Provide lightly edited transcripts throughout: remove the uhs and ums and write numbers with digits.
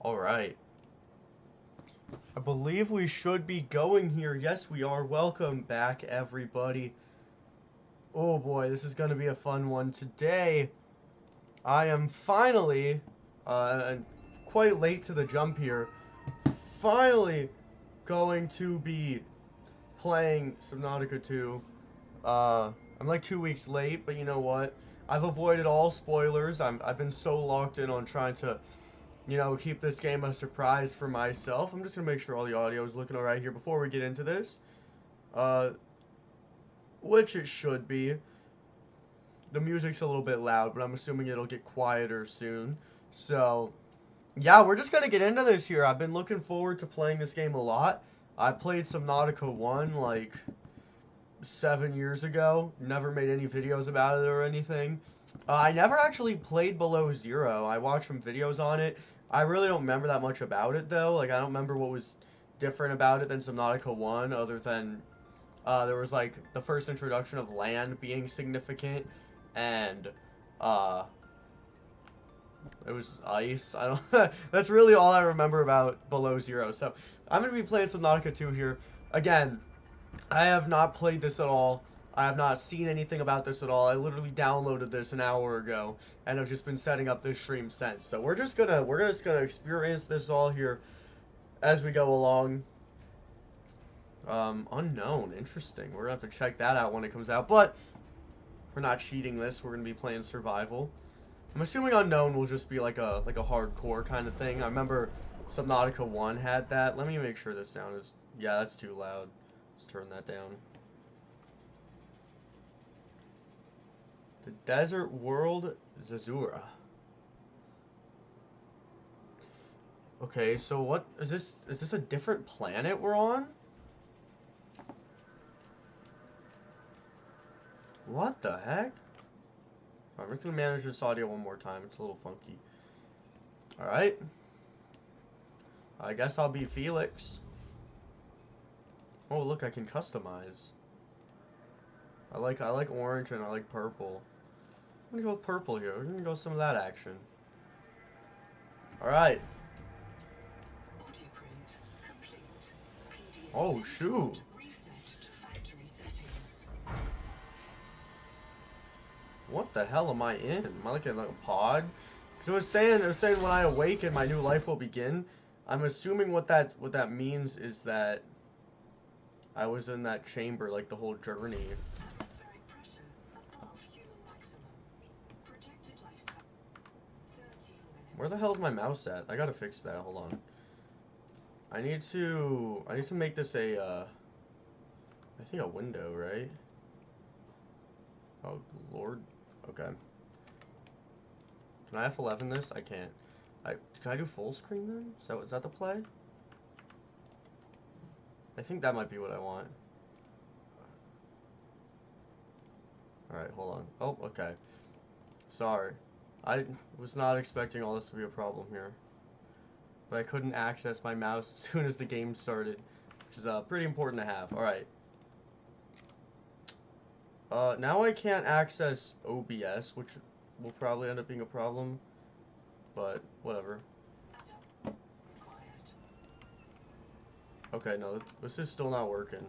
Alright. I believe we should be going here. Yes, we are. Welcome back, everybody. Oh boy, this is going to be a fun one. Today, I am finally, quite late to the jump here, finally going to be playing Subnautica 2. I'm like 2 weeks late, but you know what? I've avoided all spoilers. I've been so locked in on trying to, keep this game a surprise for myself. I'm just gonna make sure all the audio is looking alright here before we get into this. Which it should be. The music's a little bit loud, but I'm assuming it'll get quieter soon. So, yeah, we're just gonna get into this here. I've been looking forward to playing this game a lot. I played Subnautica 1, like, 7 years ago. Never made any videos about it or anything. I never actually played Below Zero. I watched some videos on it. I really don't remember that much about it, though. Like, I don't remember what was different about it than Subnautica 1, other than there was, like, the first introduction of land being significant, and it was ice. I don't. That's really all I remember about Below Zero. So I'm gonna be playing Subnautica 2 here. Again, I have not played this at all. I have not seen anything about this at all. I literally downloaded this an hour ago, and I've just been setting up this stream since. So we're just gonna experience this all here as we go along. Unknown, interesting. We're gonna have to check that out when it comes out. But we're not cheating this. We're gonna be playing survival. I'm assuming unknown will just be like a hardcore kind of thing. I remember Subnautica 1 had that. Let me make sure this sound is. Yeah, that's too loud. Let's turn that down. The Desert World Zazura. Okay, so what is this? Is this a different planet we're on? What the heck? I'm just gonna manage this audio one more time. It's a little funky. Alright. I guess I'll be Felix. Oh, look, I can customize. I like orange and I like purple. I'm gonna go with purple here. We're gonna go with some of that action. Alright. Oh, shoot. What the hell am I in? Am I like in like a pod? Because it was saying when I awaken, my new life will begin. I'm assuming what that means is that I was in that chamber like the whole journey. Where the hell is my mouse at? I gotta fix that. Hold on. I need to make this a I think a window, right? Oh Lord. Okay. Can I F11 this? I can't. Can I do full screen then? Is that the play? I think that might be what I want. Alright, hold on. Oh, okay. Sorry. I was not expecting all this to be a problem here. But I couldn't access my mouse as soon as the game started, which is pretty important to have. Alright. Now I can't access OBS, which will probably end up being a problem. But, whatever. Okay, no, this is still not working.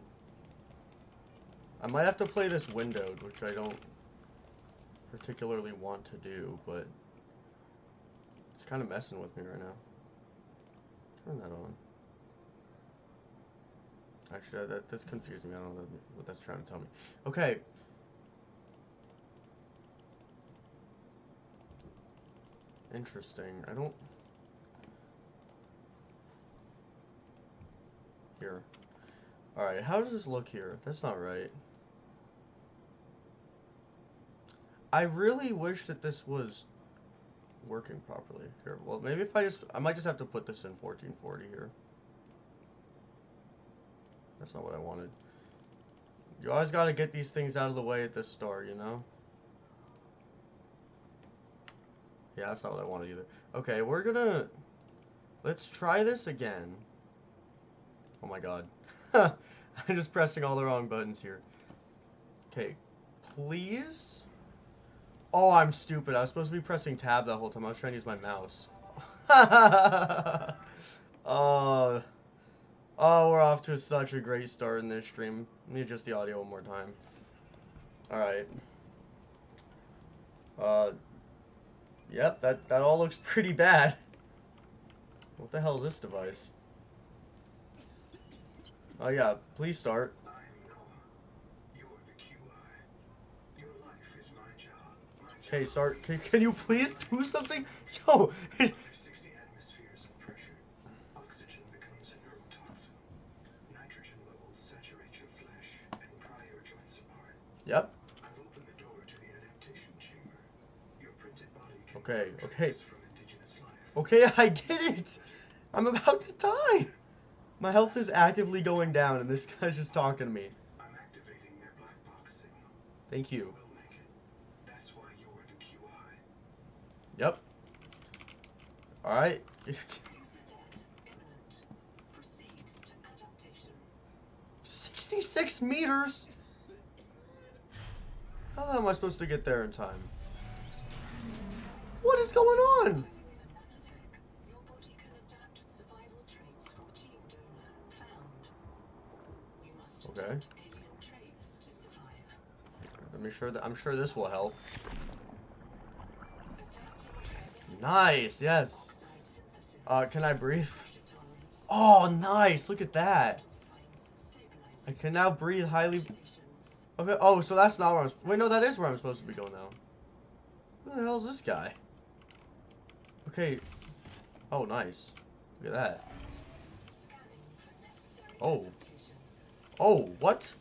I might have to play this windowed, which I don't particularly want to do, but it's kind of messing with me right now. Turn that on. Actually, that's confusing me. I don't know what that's trying to tell me. Okay. Interesting. I don't... Here. Alright, how does this look here? That's not right. I really wish that this was working properly. Here, well, maybe if I might just have to put this in 1440 here. That's not what I wanted. You always gotta get these things out of the way at the start, you know? Yeah, that's not what I wanted either. Okay, let's try this again. Oh my god. I'm just pressing all the wrong buttons here. Okay, please? Oh, I'm stupid. I was supposed to be pressing tab that whole time. I was trying to use my mouse. Oh, oh, we're off to such a great start in this stream. Let me adjust the audio one more time. Alright. Yep, that all looks pretty bad. What the hell is this device? Oh yeah, please start. I am Noah. You're the QI. Your life is my job. Okay, start. Can you please do something? Yo! Under 60 atmospheres of pressure, oxygen becomes a neurotoxin. Nitrogen levels saturate your flesh and pry your joints apart. Yep. I've opened the door to the adaptation chamber. Your printed body can Okay, grow okay. trees from indigenous life. Okay, I get it! I'm about to die! My health is actively going down, and this guy's just talking to me. I'm activating their black box signal. Thank you. We'll make it. That's why you're the QI. Yep. Alright. User death imminent. Proceed to adaptation. 66 meters? How the hell am I supposed to get there in time? What is going on? Nanotech. Your body can adapt survival traits from gene donor found. You must Okay. adapt alien traits to survive. Let me sure that I'm sure this will help. Adapting traits. Nice, yes. Oxide synthesis. Can I breathe? Pressure tolerance. Oh, nice. Look at that. Signs stabilizing. I can now breathe highly. Conditions. Okay. Oh, so that's not where I'm. Wait, no, that is where I'm supposed to be going now. Who the hell is this guy? Okay. Oh, nice. Look at that. Scanning for necessary Oh. adaptation. Oh, what?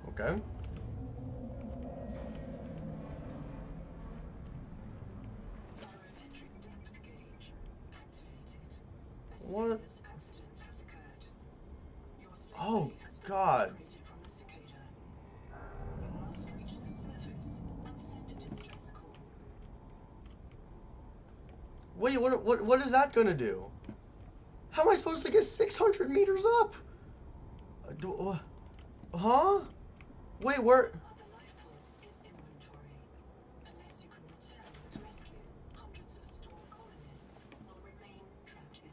Okay. Barometric depth gauge activated. A What? serious accident has occurred. Your Oh, slave has been God. separated from the cicada. You must reach the surface and send a distress call. Wait, what is that gonna do? How am I supposed to get 600 meters up? Huh? Wait, where? Other life pods in inventory. Unless you can return with rescue, hundreds of storm colonists will remain trapped here.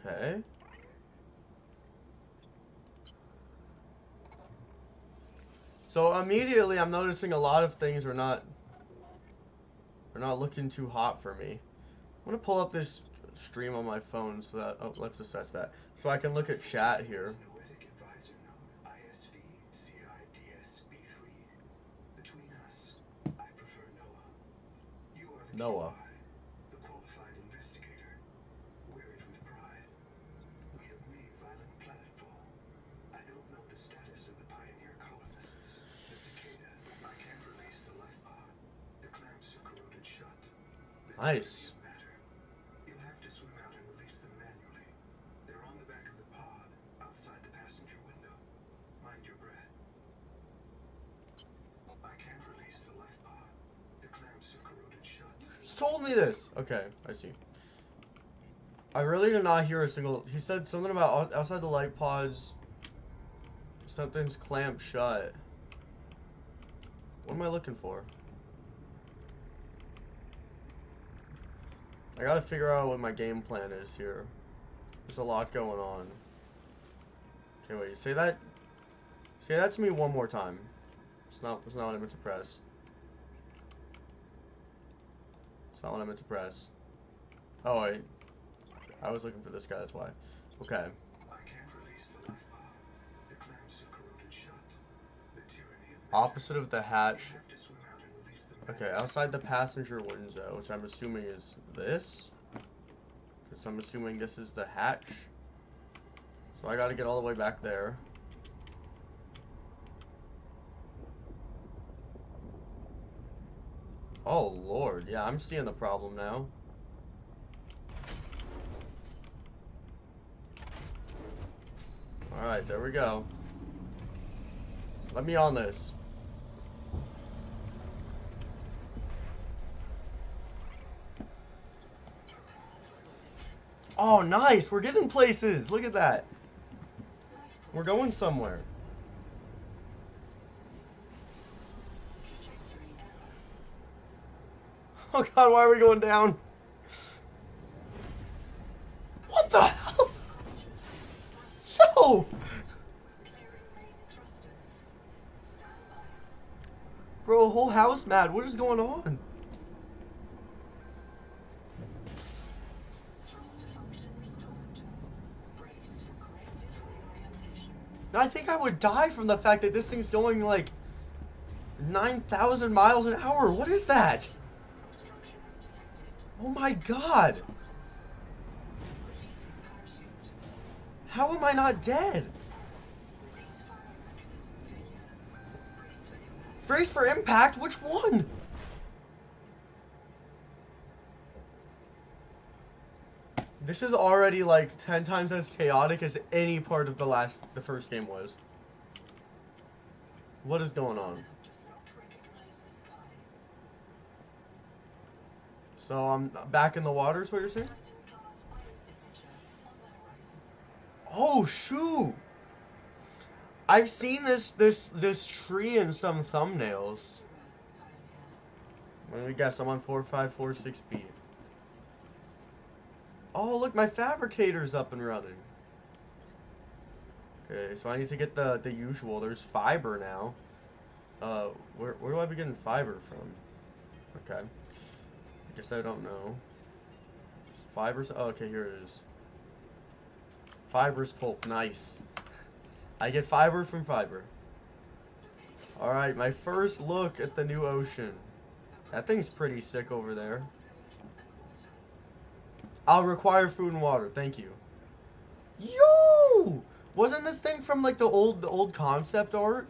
Okay. So immediately I'm noticing a lot of things are not looking too hot for me. I'm gonna pull up this stream on my phone so that let's assess that. So I can look at chat here. Noetic advisor node ISV CIDS-B3. Between us, I prefer Noah. You are the Noah. QI, the qualified investigator. Wear it with pride. We have made violent planetfall. I don't know the status of the pioneer colonists. The cicada. I can't release the life pod. The clamps are corroded shut. The Nice. tyranny of matter. You'll have to swim out and release them manually. They're on the back of the pod, outside the passenger window. Mind your breath. I can't release the life pod. The clamps are corroded shut. Just told me this. Okay, I see. I really did not hear a single. He said something about outside the light pods. Something's clamped shut. What am I looking for? I gotta figure out what my game plan is here. There's a lot going on. Okay, wait. Say that. Say that to me one more time. It's not what I meant to press. It's not what I meant to press. Oh wait. I was looking for this guy. That's why. Okay. I can't release the life pod. The clamps are corroded shut. The tyranny of matter. Opposite of the hatch. You have to swim out and release them Okay, manually. outside the passenger window, which I'm assuming is this. Because I'm assuming this is the hatch. So I gotta get all the way back there. Oh lord, yeah, I'm seeing the problem now. Alright, there we go. Let me on this. Oh, nice! We're getting places! Look at that! We're going somewhere. Oh god, why are we going down? What the hell? Yo! Clearing main thrusters. Stand by. Bro, a whole house mad. What is going on? Thruster function restored. Brace for corrective reorientation. I think I would die from the fact that this thing's going like 9,000 miles an hour. What is that? Obstruction is detected. Oh my god. Thrusters. Releasing parachute. How am I not dead? Brace fire mechanism failure. Brace for impact. Brace for impact? Which one? This is already like 10 times as chaotic as any part of the first game was. What is going on? Does not recognize the sky. So I'm back in the water, is what you're saying? Titan-class biosignature on the horizon. Oh shoot! I've seen this tree in some thumbnails. Let me guess, I'm on 4546B. Oh look, my fabricator's up and running. Okay, so I need to get the usual. There's fiber now. Where do I be getting fiber from? Okay. I guess I don't know. Fibers. Oh, okay, here it is. Fiber's pulp. Nice. I get fiber from fiber. Alright, my first look at the new ocean. That thing's pretty sick over there. I'll require food and water. Thank you. Yo! Wasn't this thing from like the old concept art?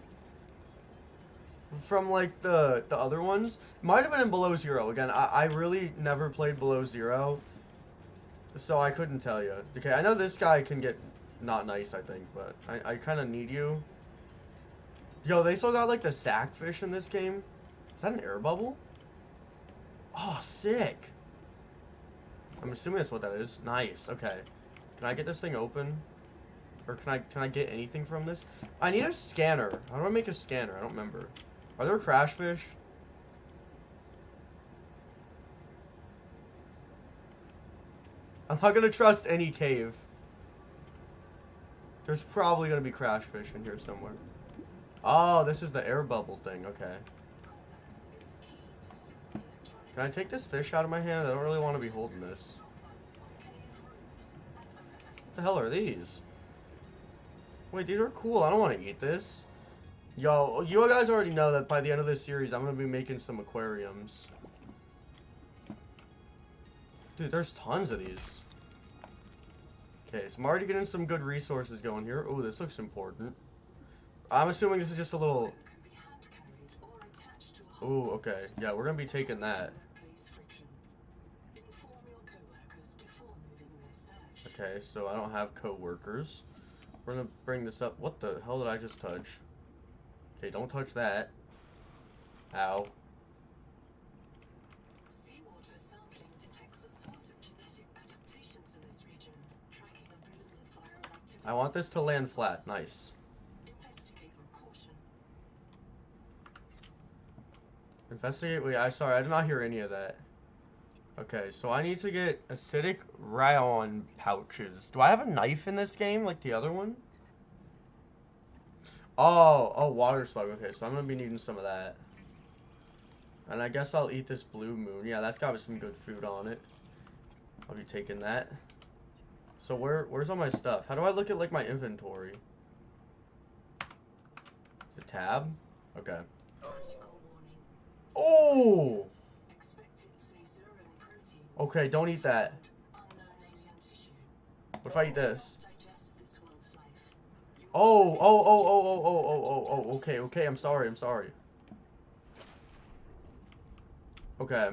From like the other ones? Might have been in Below Zero. Again, I really never played Below Zero. So I couldn't tell you. Okay, I know this guy can get not nice, I think, but I kind of need you. Yo, they still got like the sackfish in this game. Is that an air bubble? Oh, sick. I'm assuming that's what that is. Nice. Okay. Can I get this thing open? Or can I get anything from this? I need a scanner. How do I make a scanner? I don't remember. Are there crash fish? I'm not gonna trust any cave. There's probably gonna be crash fish in here somewhere. Oh, this is the air bubble thing. Okay. Can I take this fish out of my hand? I don't really want to be holding this. What the hell are these? Wait, these are cool. I don't want to eat this. Yo, you guys already know that by the end of this series, I'm going to be making some aquariums. Dude, there's tons of these. Okay, so I'm already getting some good resources going here. Oh, this looks important. I'm assuming this is just a little... Oh, okay. Yeah, we're going to be taking that. Okay, so I don't have co-workers. We're going to bring this up. What the hell did I just touch? Okay, don't touch that. Ow. Seawater sampling detects a source of genetic adaptations in this region, tracking a bloom of viral activity. I want this to land flat. Nice. Investigate with caution. Investigate. Wait, sorry, I did not hear any of that. Okay, so I need to get acidic rayon pouches. Do I have a knife in this game like the other one? Oh, water slug. Okay, so I'm gonna be needing some of that. And I guess I'll eat this blue moon. Yeah, that's got some good food on it. I'll be taking that. So where's all my stuff? How do I look at like my inventory? The tab? Okay. Critical warning. Oh! Expected caesarean proteins. Okay, don't eat that. Unknown alien tissue. What if I eat this? Digest this world's life. Oh, okay, I'm sorry. Okay.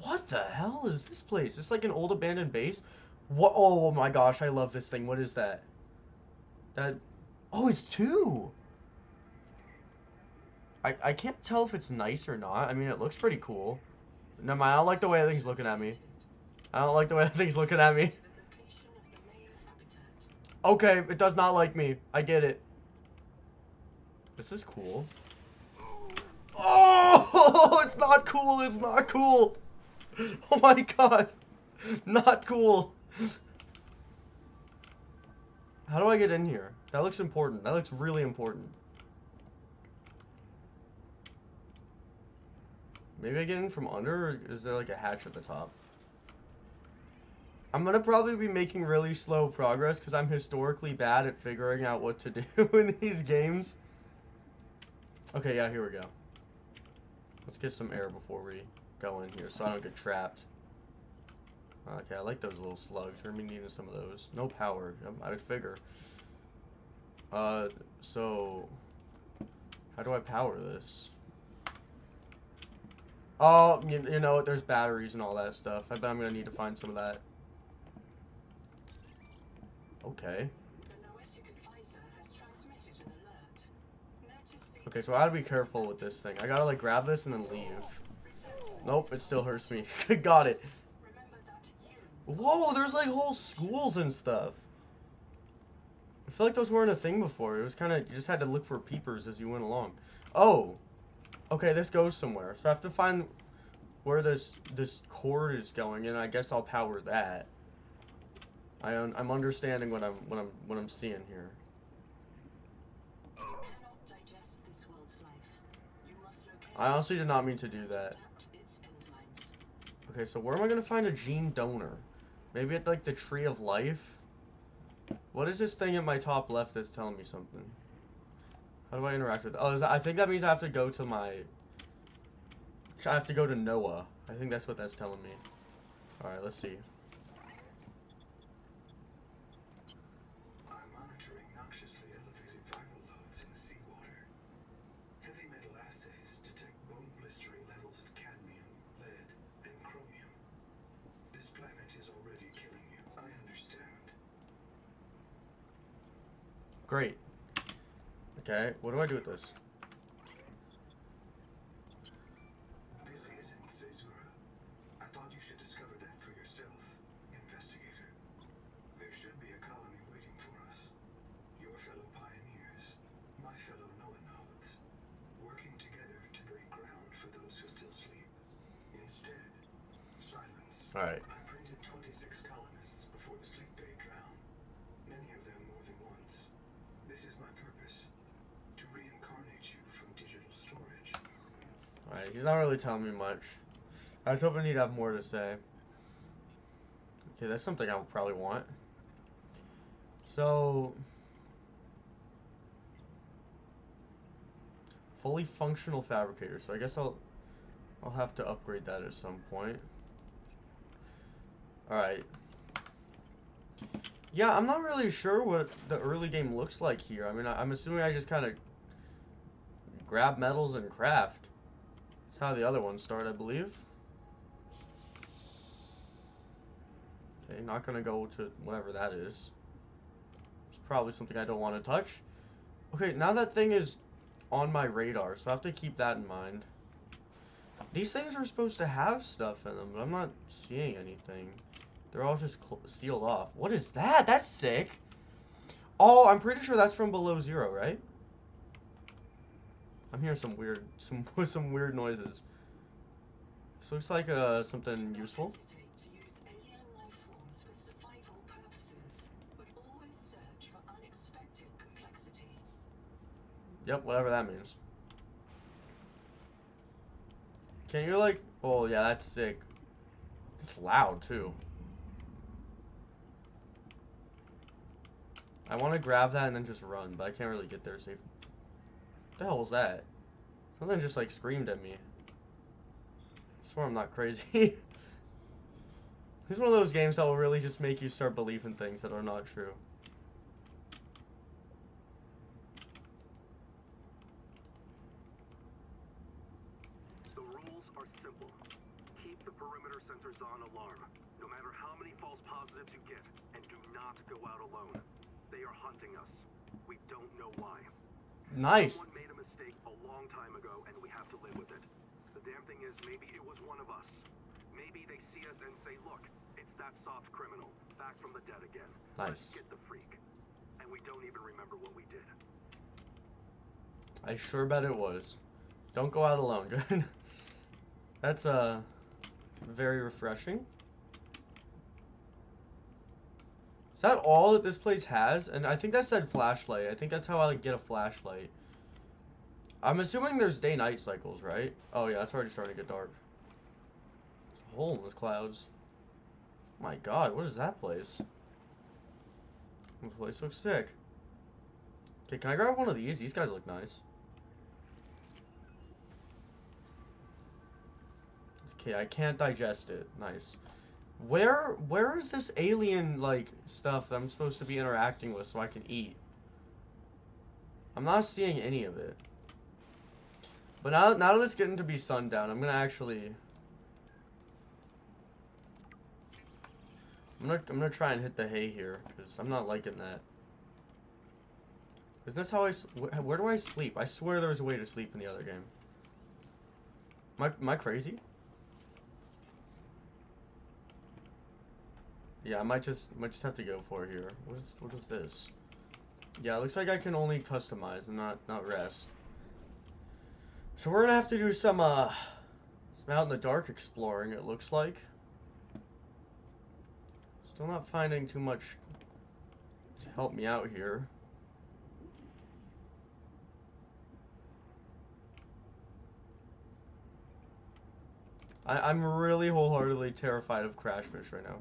What the hell is this place? It's like an old abandoned base? What? Oh my gosh, I love this thing. What is that? Oh, it's two! I can't tell if it's nice or not. I mean, it looks pretty cool. No, I don't like the way that thing's looking at me. Okay, it does not like me. I get it. This is cool. Oh, Oh, it's not cool. It's not cool. Oh my god. Not cool. How do I get in here? That looks important. That looks really important. Maybe I get in from under, or is there like a hatch at the top? I'm gonna probably be making really slow progress because I'm historically bad at figuring out what to do in these games. Okay, yeah, here we go. Let's get some air before we go in here so I don't get trapped. Okay, I like those little slugs. We're gonna be needing some of those. No power, I would figure. So... how do I power this? Oh, you know what? There's batteries and all that stuff. I bet I'm gonna need to find some of that. Okay. Okay, so I gotta be careful with this thing. I gotta like grab this and then leave. Nope, it still hurts me. Got it. Whoa, there's like whole schools and stuff. I feel like those weren't a thing before. It was kind of, you just had to look for peepers as you went along. Oh. Okay, this goes somewhere. So I have to find where this cord is going, and I guess I'll power that. I'm understanding what I'm seeing here. I honestly did not mean to do that. Okay, so where am I gonna find a gene donor? Maybe at like the tree of life? What is this thing at my top left that's telling me something? How do I interact with it? Oh, I think that means I have to go to I have to go to Noah. I think that's what that's telling me. Alright, let's see. I'm monitoring noxiously elevated viral loads in the seawater. Heavy metal assays detect bone-blistering levels of cadmium, lead, and chromium. This planet is already killing you. I understand. Great. Okay, what do I do with this? This isn't Caesura. I thought you should discover that for yourself, investigator. There should be a colony waiting for us. Your fellow pioneers, my fellow Noah nodes, working together to break ground for those who still sleep. Instead, silence. Alright. I printed 26 colonists before the sleep bay drowned. Many of them more than once. This is my purpose. To reincarnate you from digital storage. Alright, he's not really telling me much. I was hoping he'd have more to say. Okay, that's something I would probably want. So... fully functional fabricator, so I guess I'll have to upgrade that at some point. Alright. Yeah, I'm not really sure what the early game looks like here. I mean, I'm assuming I just kind of grab metals and craft. That's how the other ones start, I believe. Okay, not gonna go to whatever that is. It's probably something I don't want to touch. Okay, now that thing is on my radar, so I have to keep that in mind. These things are supposed to have stuff in them, but I'm not seeing anything. They're all just sealed off. What is that? That's sick. Oh, I'm pretty sure that's from below zero, right? I'm hearing some weird noises. This looks like something useful. Yep, whatever that means. Can you like... oh yeah, that's sick. It's loud too. I want to grab that and then just run, but I can't really get there safe. What the hell was that? Something just like screamed at me. I swear I'm not crazy. This is one of those games that will really just make you start believing things that are not true. The rules are simple. Keep the perimeter sensors on alarm, no matter how many false positives you get, and do not go out alone. They are hunting us. We don't know why. Nice. Someone made a mistake a long time ago, and we have to live with it. The damn thing is, maybe it was one of us. Maybe they see us and say, look, it's that soft criminal, back from the dead again. Nice. Let's get the freak. And we don't even remember what we did. I sure bet it was. Don't go out alone. Good. That's very refreshing. Is that all that this place has? And I think that said flashlight. I think that's how I like, get a flashlight. I'm assuming there's day-night cycles, right? Oh yeah, it's already starting to get dark. There's a hole in those clouds. My god, what is that place? This place looks sick. Okay, can I grab one of these? These guys look nice. Okay, I can't digest it. Nice. Where is this alien, like, stuff that I'm supposed to be interacting with so I can eat? I'm not seeing any of it. But now that it's getting to be sundown, I'm gonna actually... I'm gonna try and hit the hay here, because I'm not liking that. Is this how where do I sleep? I swear there was a way to sleep in the other game. Am I crazy? Yeah, I might just have to go for it here. What is this? Yeah, it looks like I can only customize and not rest. So we're gonna have to do some out in the dark exploring, it looks like. Still not finding too much to help me out here. I'm really wholeheartedly terrified of crashfish right now.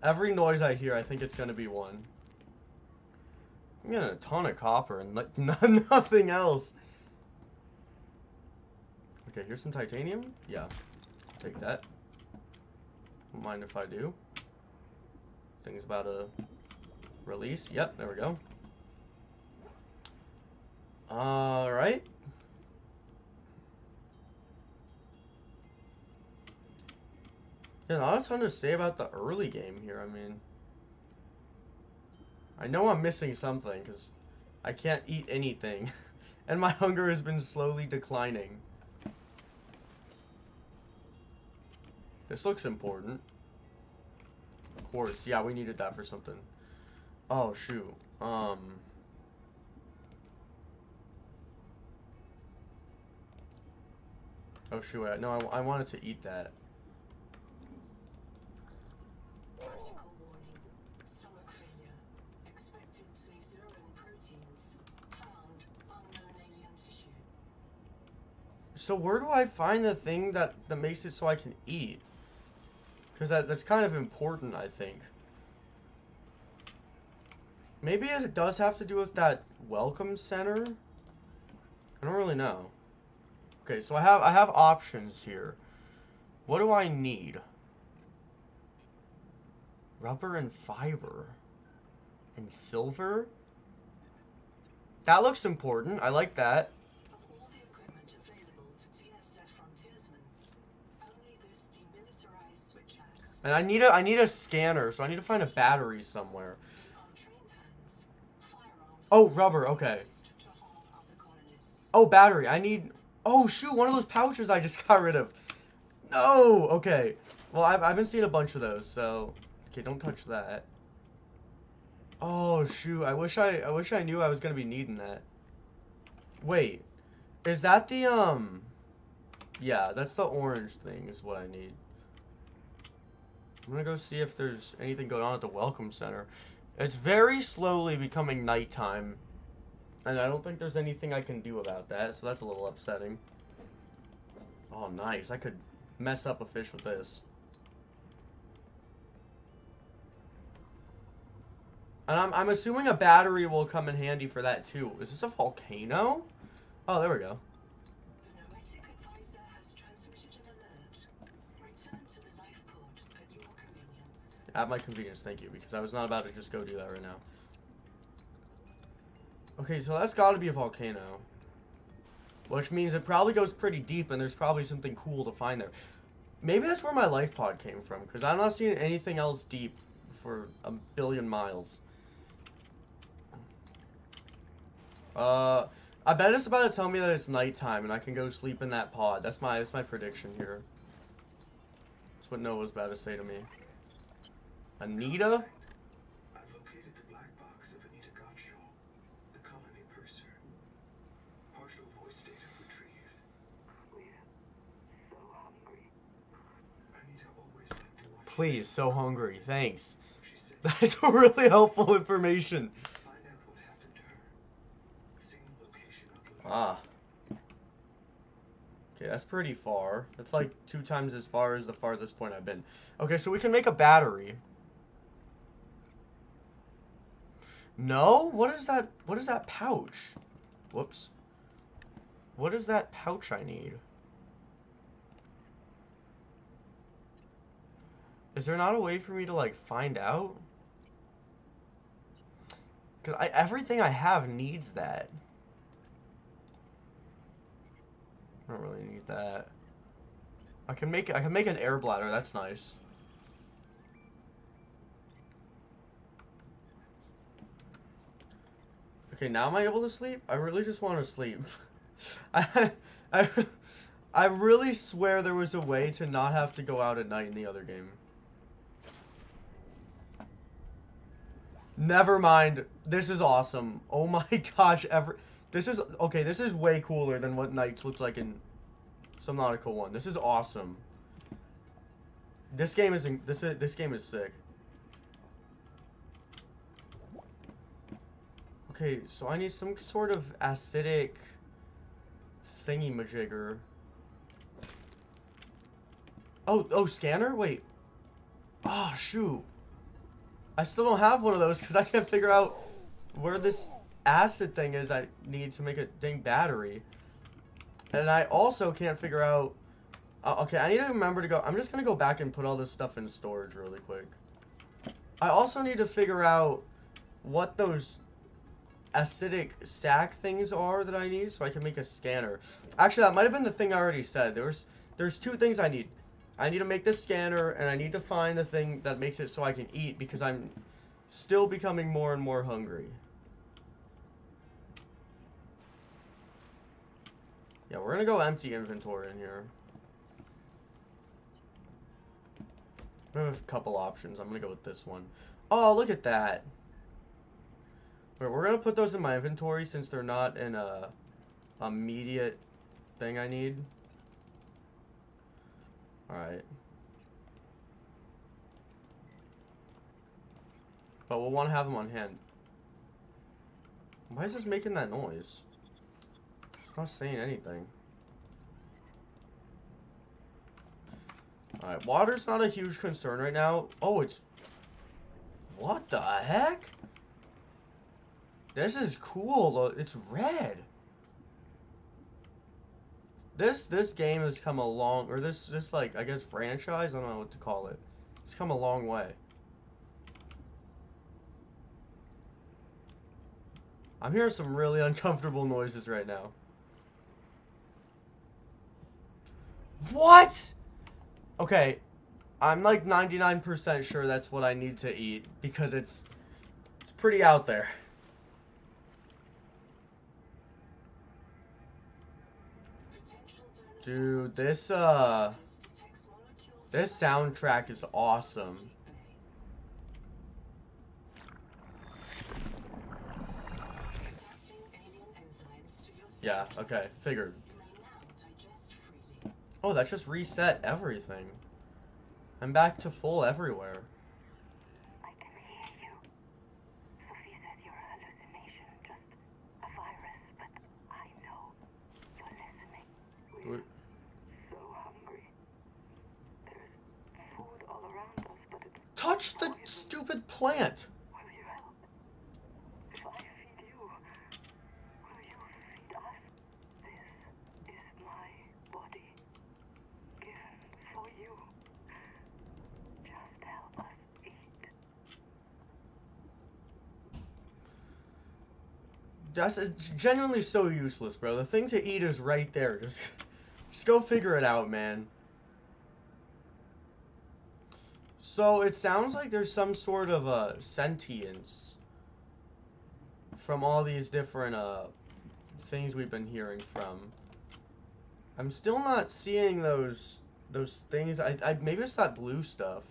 Every noise I hear, I think it's gonna be one. I'm getting a ton of copper and like nothing else. Okay, here's some titanium. Yeah, take that. Don't mind if I do. Thing's about to release. Yep, there we go. Alright. Yeah, not a ton to say about the early game here. I mean, I know I'm missing something because I can't eat anything. And my hunger has been slowly declining. This looks important. Of course, yeah, we needed that for something. Oh, shoot. Oh, shoot. No, I wanted to eat that. Critical warning. Stomach failure. Expected caesar and proteins. Found unknown alien tissue. So where do I find the thing that makes it so I can eat? Because that's kind of important, I think. Maybe it does have to do with that welcome center. I don't really know. Okay, so I have options here. What do I need? Rubber and fiber. And silver? That looks important. I like that. Of all the equipment available to TSF frontiersmen, only this demilitarized switch axe And I need a scanner, so I need to find a battery somewhere. on trained hands. Firearms Oh, rubber, okay. used to harm other colonists. Oh, battery. I need... Oh, shoot, one of those pouches I just got rid of. No! Okay. Well, I've been seeing a bunch of those, so... Okay, don't touch that. Oh, shoot. I wish I knew I was gonna be needing that. Wait. Is that the, Yeah, that's the orange thing is what I need. I'm gonna go see if there's anything going on at the Welcome Center. It's very slowly becoming nighttime. And I don't think there's anything I can do about that, so that's a little upsetting. Oh, nice. I could mess up a fish with this. And I'm assuming a battery will come in handy for that, too. Is this a volcano? Oh, there we go. The noetic advisor has transmitted an alert. Return to the life pod at your convenience. At my convenience, thank you, because I was not about to just go do that right now. Okay, so that's got to be a volcano. Which means it probably goes pretty deep, and there's probably something cool to find there. Maybe that's where my life pod came from, because I'm not seeing anything else deep for a billion miles. I bet it's about to tell me that it's nighttime, and I can go sleep in that pod. That's my prediction here. That's what Noah's about to say to me. Anita? I've located the black box of Anita Gottschall, the colony purser. Partial voice data retrieved. Please, so hungry. Thanks. She said, That's really helpful information. find out what happened to her. Single location uploaded. Ah. Okay, that's pretty far. That's like 2 times as far as the farthest point I've been. Okay, so we can make a battery. No? What is that? What is that pouch? Whoops. What is that pouch I need? Is there not a way for me to, like, find out? Because everything I have needs that. I don't really need that. I can make an air bladder, that's nice. Okay, now am I able to sleep? I really just want to sleep. I, I, I really swear there was a way to not have to go out at night in the other game. Never mind. This is awesome. Oh my gosh, this is way cooler than what nights looked like in Subnautica 1. This is awesome. This game is sick. Okay, so I need some sort of acidic thingy-majigger. Oh, scanner? Wait. Oh, shoot. I still don't have one of those because I can't figure out where this acid thing is I need to make a dang battery. And I also can't figure out... okay, I need to remember to go... I'm just going to go back and put all this stuff in storage really quick. I also need to figure out what those acidic sac things are that I need so I can make a scanner. Actually, that might have been the thing I already said. There's 2 things I need. I need to make this scanner, and I need to find the thing that makes it so I can eat, because I'm still becoming more and more hungry. Yeah, we're gonna go empty inventory in here. We have a couple options. I'm gonna go with this one. Oh, look at that. Wait, we're gonna put those in my inventory since they're not in a immediate thing I need. Alright. But we'll want to have them on hand. Why is this making that noise? It's not saying anything. Alright, water's not a huge concern right now. Oh, it's... What the heck? This is cool. It's red. This game has come a long, or this like, I guess, franchise, I don't know what to call it. It's come a long way. I'm hearing some really uncomfortable noises right now. What? Okay, I'm like 99% sure that's what I need to eat, because it's pretty out there. Dude, this soundtrack is awesome. Yeah, okay, figured. Oh, that just reset everything. I'm back to full everywhere. I can hear you. Sophie said you're a hallucination, just a virus, but I know you're listening. We're so hungry. There's food all around us, but it's... Touch the stupid plant! Will you help? If I feed you, will you feed us? This is my body, given for you. Just help us eat. That's genuinely so useless, bro. The thing to eat is right there. Just go figure it out, man. So it sounds like there's some sort of sentience from all these different things we've been hearing from. I'm still not seeing those things. I maybe it's that blue stuff.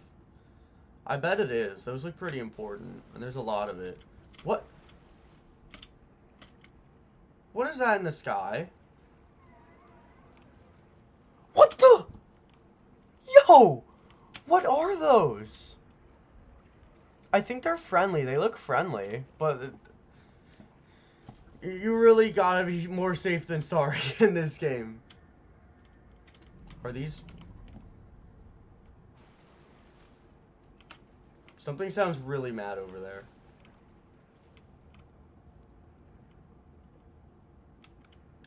I bet it is. Those look pretty important, and there's a lot of it. What? What is that in the sky? What the? Yo! What are those? I think they're friendly. They look friendly, but you really gotta be more safe than sorry in this game. Are these... Something sounds really mad over there.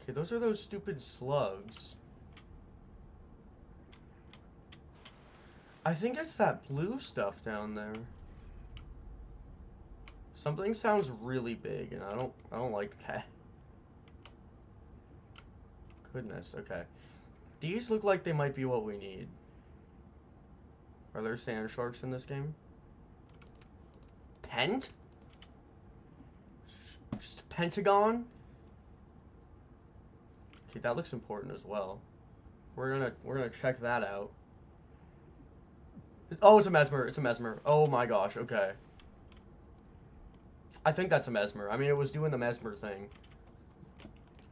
Okay, those are those stupid slugs. I think it's that blue stuff down there. Something sounds really big, and I don't like that. Goodness, okay. These look like they might be what we need. Are there sand sharks in this game? Pent? Just Pentagon? Okay, that looks important as well. We're gonna check that out. Oh, it's a mesmer. It's a mesmer. Oh my gosh. Okay. I think that's a mesmer. I mean, it was doing the mesmer thing,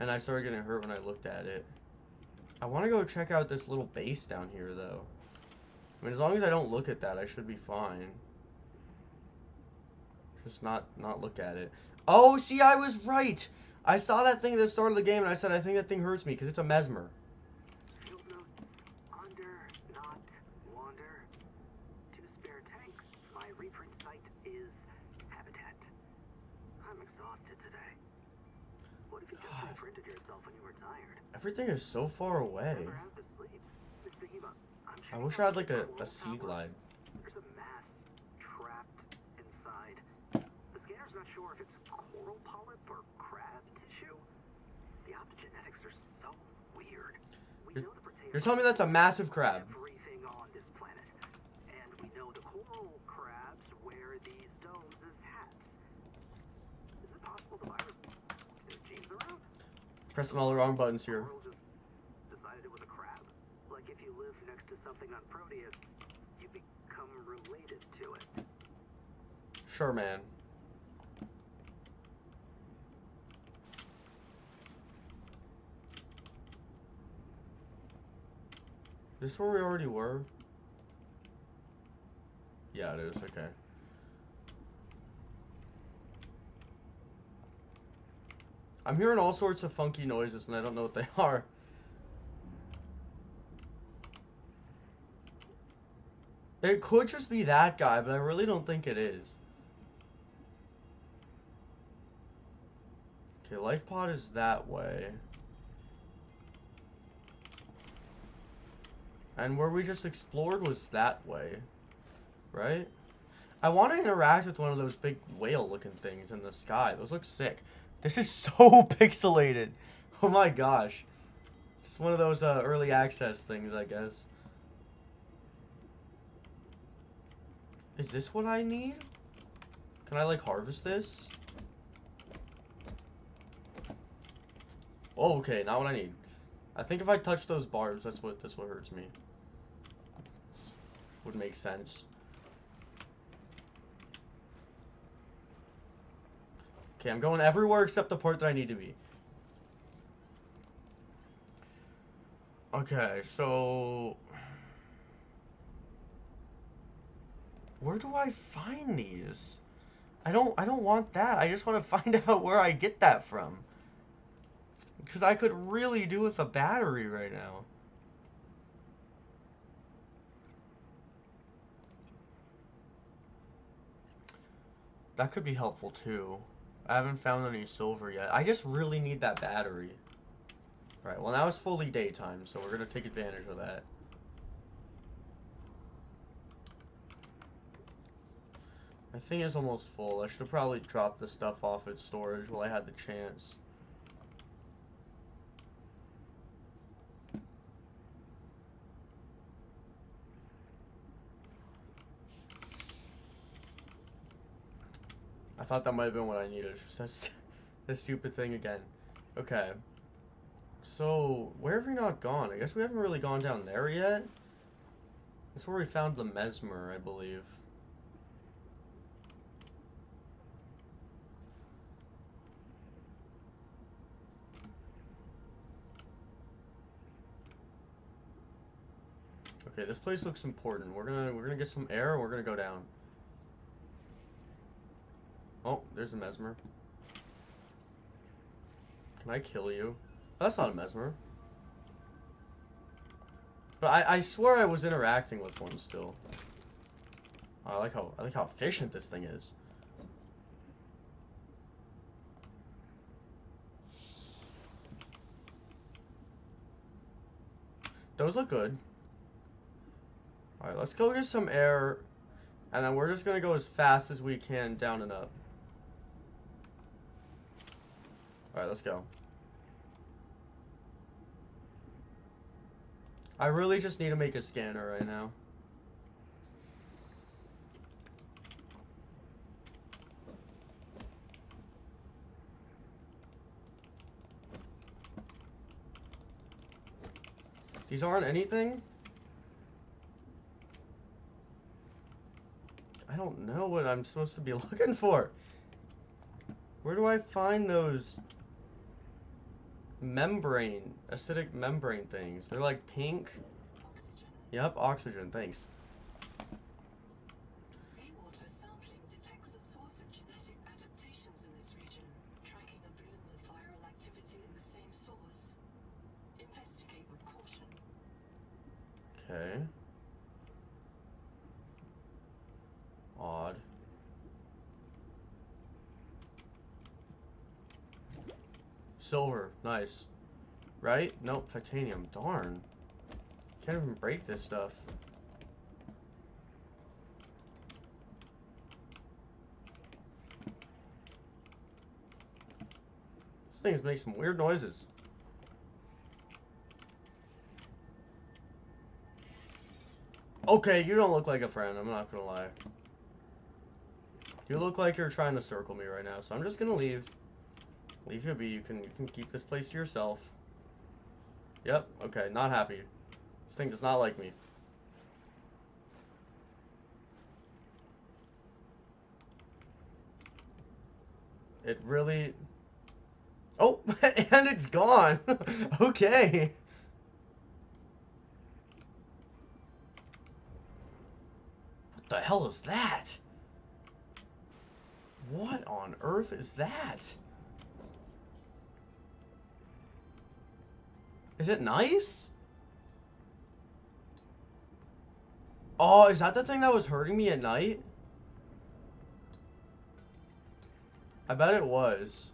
and I started getting hurt when I looked at it. I want to go check out this little base down here, though. I mean, as long as I don't look at that, I should be fine. Just not look at it. Oh, see, I was right. I saw that thing at the start of the game, and I said, I think that thing hurts me, because it's a mesmer. Field notes, under, not, wander. 2 spare tanks. My reprint site is habitat. I'm exhausted today. What if you just reprinted yourself when you were tired? Everything is so far away. Never have to sleep. Mr. Eva, I'm I wish I had, like, a sea glide. There's a mass trapped inside. The scanner's not sure if it's coral polyp or crab tissue. The optogenetics are so weird. We know the protein. You're telling me that's a massive crab? Everything on this planet, and we know the coral crabs wear these domes as hats. Is it possible the virus is genes around? Pressing all the wrong buttons here. Coral just decided it was a crab. Like if you live next to something on Proteus, you become related to it. Sure, man. Is this where we already were? Yeah, it is. Okay. I'm hearing all sorts of funky noises, and I don't know what they are. It could just be that guy, but I really don't think it is. Okay, life pod is that way. And where we just explored was that way. Right? I want to interact with one of those big whale-looking things in the sky. Those look sick. This is so pixelated. Oh my gosh. It's one of those early access things, I guess. Is this what I need? Can I, like, harvest this? Oh, okay, not what I need. I think if I touch those barbs, that's what hurts me. Would make sense. Okay, I'm going everywhere except the port that I need to be. Okay, so... where do I find these? I don't want that. I just want to find out where I get that from. Because I could really do with a battery right now. That could be helpful too. I haven't found any silver yet. I just really need that battery. Alright, well now it's fully daytime, so we're going to take advantage of that. My thing is almost full. I should have probably dropped the stuff off at storage while I had the chance. I thought that might have been what I needed. It's just this stupid thing again. Okay. So, where have we not gone? I guess we haven't really gone down there yet. That's where we found the mesmer, I believe. Okay, this place looks important. We're gonna get some air and we're gonna go down. Oh, there's a mesmer. Can I kill you? That's not a mesmer. But I swear I was interacting with one still. I like how efficient this thing is. Those look good. Alright, let's go get some air. And then we're just gonna go as fast as we can down and up. Alright, let's go. I really just need to make a scanner right now. These aren't anything? I don't know what I'm supposed to be looking for. Where do I find those acidic membrane things? They're like pink. Oxygen. Yep, oxygen, thanks. Seawater sampling detects a source of genetic adaptations in this region, tracking a bloom of viral activity in the same source. Investigate with caution. Okay. Odd. Silver, nice. Right? Nope, titanium. Darn. Can't even break this stuff. This thing's making some weird noises. Okay, you don't look like a friend, I'm not gonna lie. You look like you're trying to circle me right now, so I'm just gonna leave. Leave you be. You can keep this place to yourself. Yep, okay, not happy. This thing does not like me. It really... Oh, and it's gone. Okay. What the hell is that? What on earth is that? Is it nice? Oh, is that the thing that was hurting me at night? I bet it was.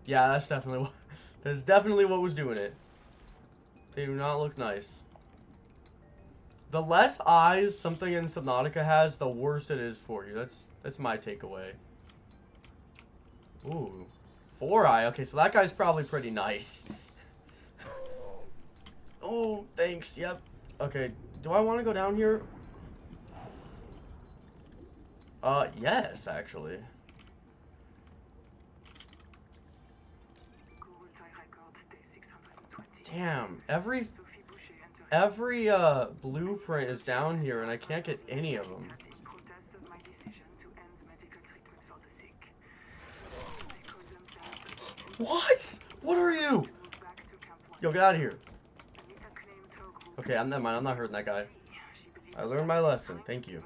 Yeah, that's definitely what... That's definitely what was doing it. They do not look nice. The less eyes something in Subnautica has, the worse it is for you. That's my takeaway. Ooh. 4-eye. Okay, so that guy's probably pretty nice. Oh, thanks. Yep. Okay, do I want to go down here? Yes, actually. Damn, every blueprint is down here and I can't get any of them. What? What are you? Yo, get out of here. Okay, never mind, I'm not hurting that guy. I learned my lesson, thank you.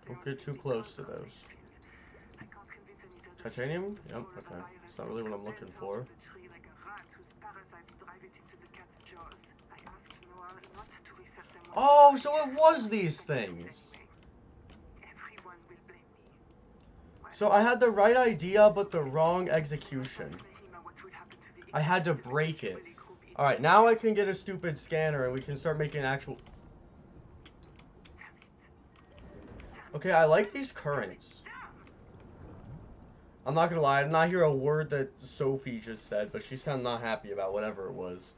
Don't get too close to those. Titanium? Yep, okay. It's not really what I'm looking for. Oh, so it was these things. So I had the right idea, but the wrong execution. I had to break it. Alright, now I can get a stupid scanner and we can start making actual... Okay, I like these currents. I'm not gonna lie, I did not hear a word that Sophie just said, but she sounded not happy about whatever it was.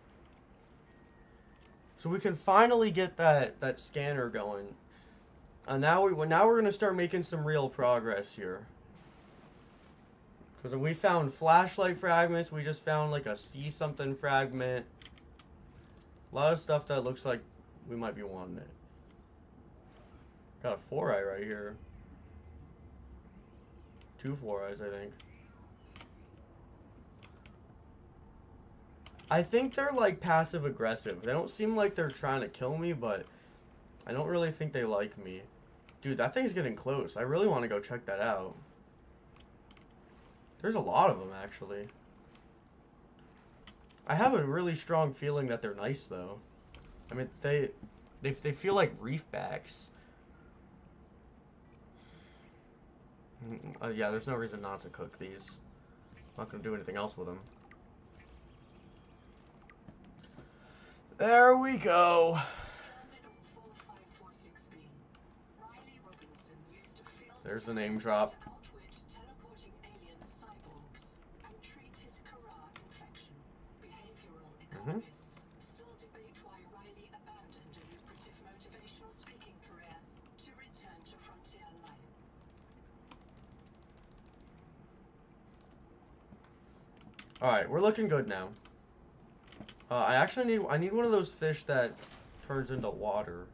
So we can finally get that scanner going. And now we're gonna start making some real progress here. Because we found flashlight fragments, we just found like a see something fragment. A lot of stuff that looks like we might be wanting it. Got a 4-eye right here. 2 4-eyes, I think. I think they're like passive aggressive. They don't seem like they're trying to kill me, but I don't really think they like me. Dude, that thing's getting close. I really want to go check that out. There's a lot of them, actually. I have a really strong feeling that they're nice, though. I mean, they feel like reefbacks. Yeah, there's no reason not to cook these. I'm not going to do anything else with them. There we go. There's the name drop. Mm-hmm. Still debate why Riley abandoned a lucrative motivational speaking career to return to frontier life. Alright, we're looking good now. I need one of those fish that turns into water.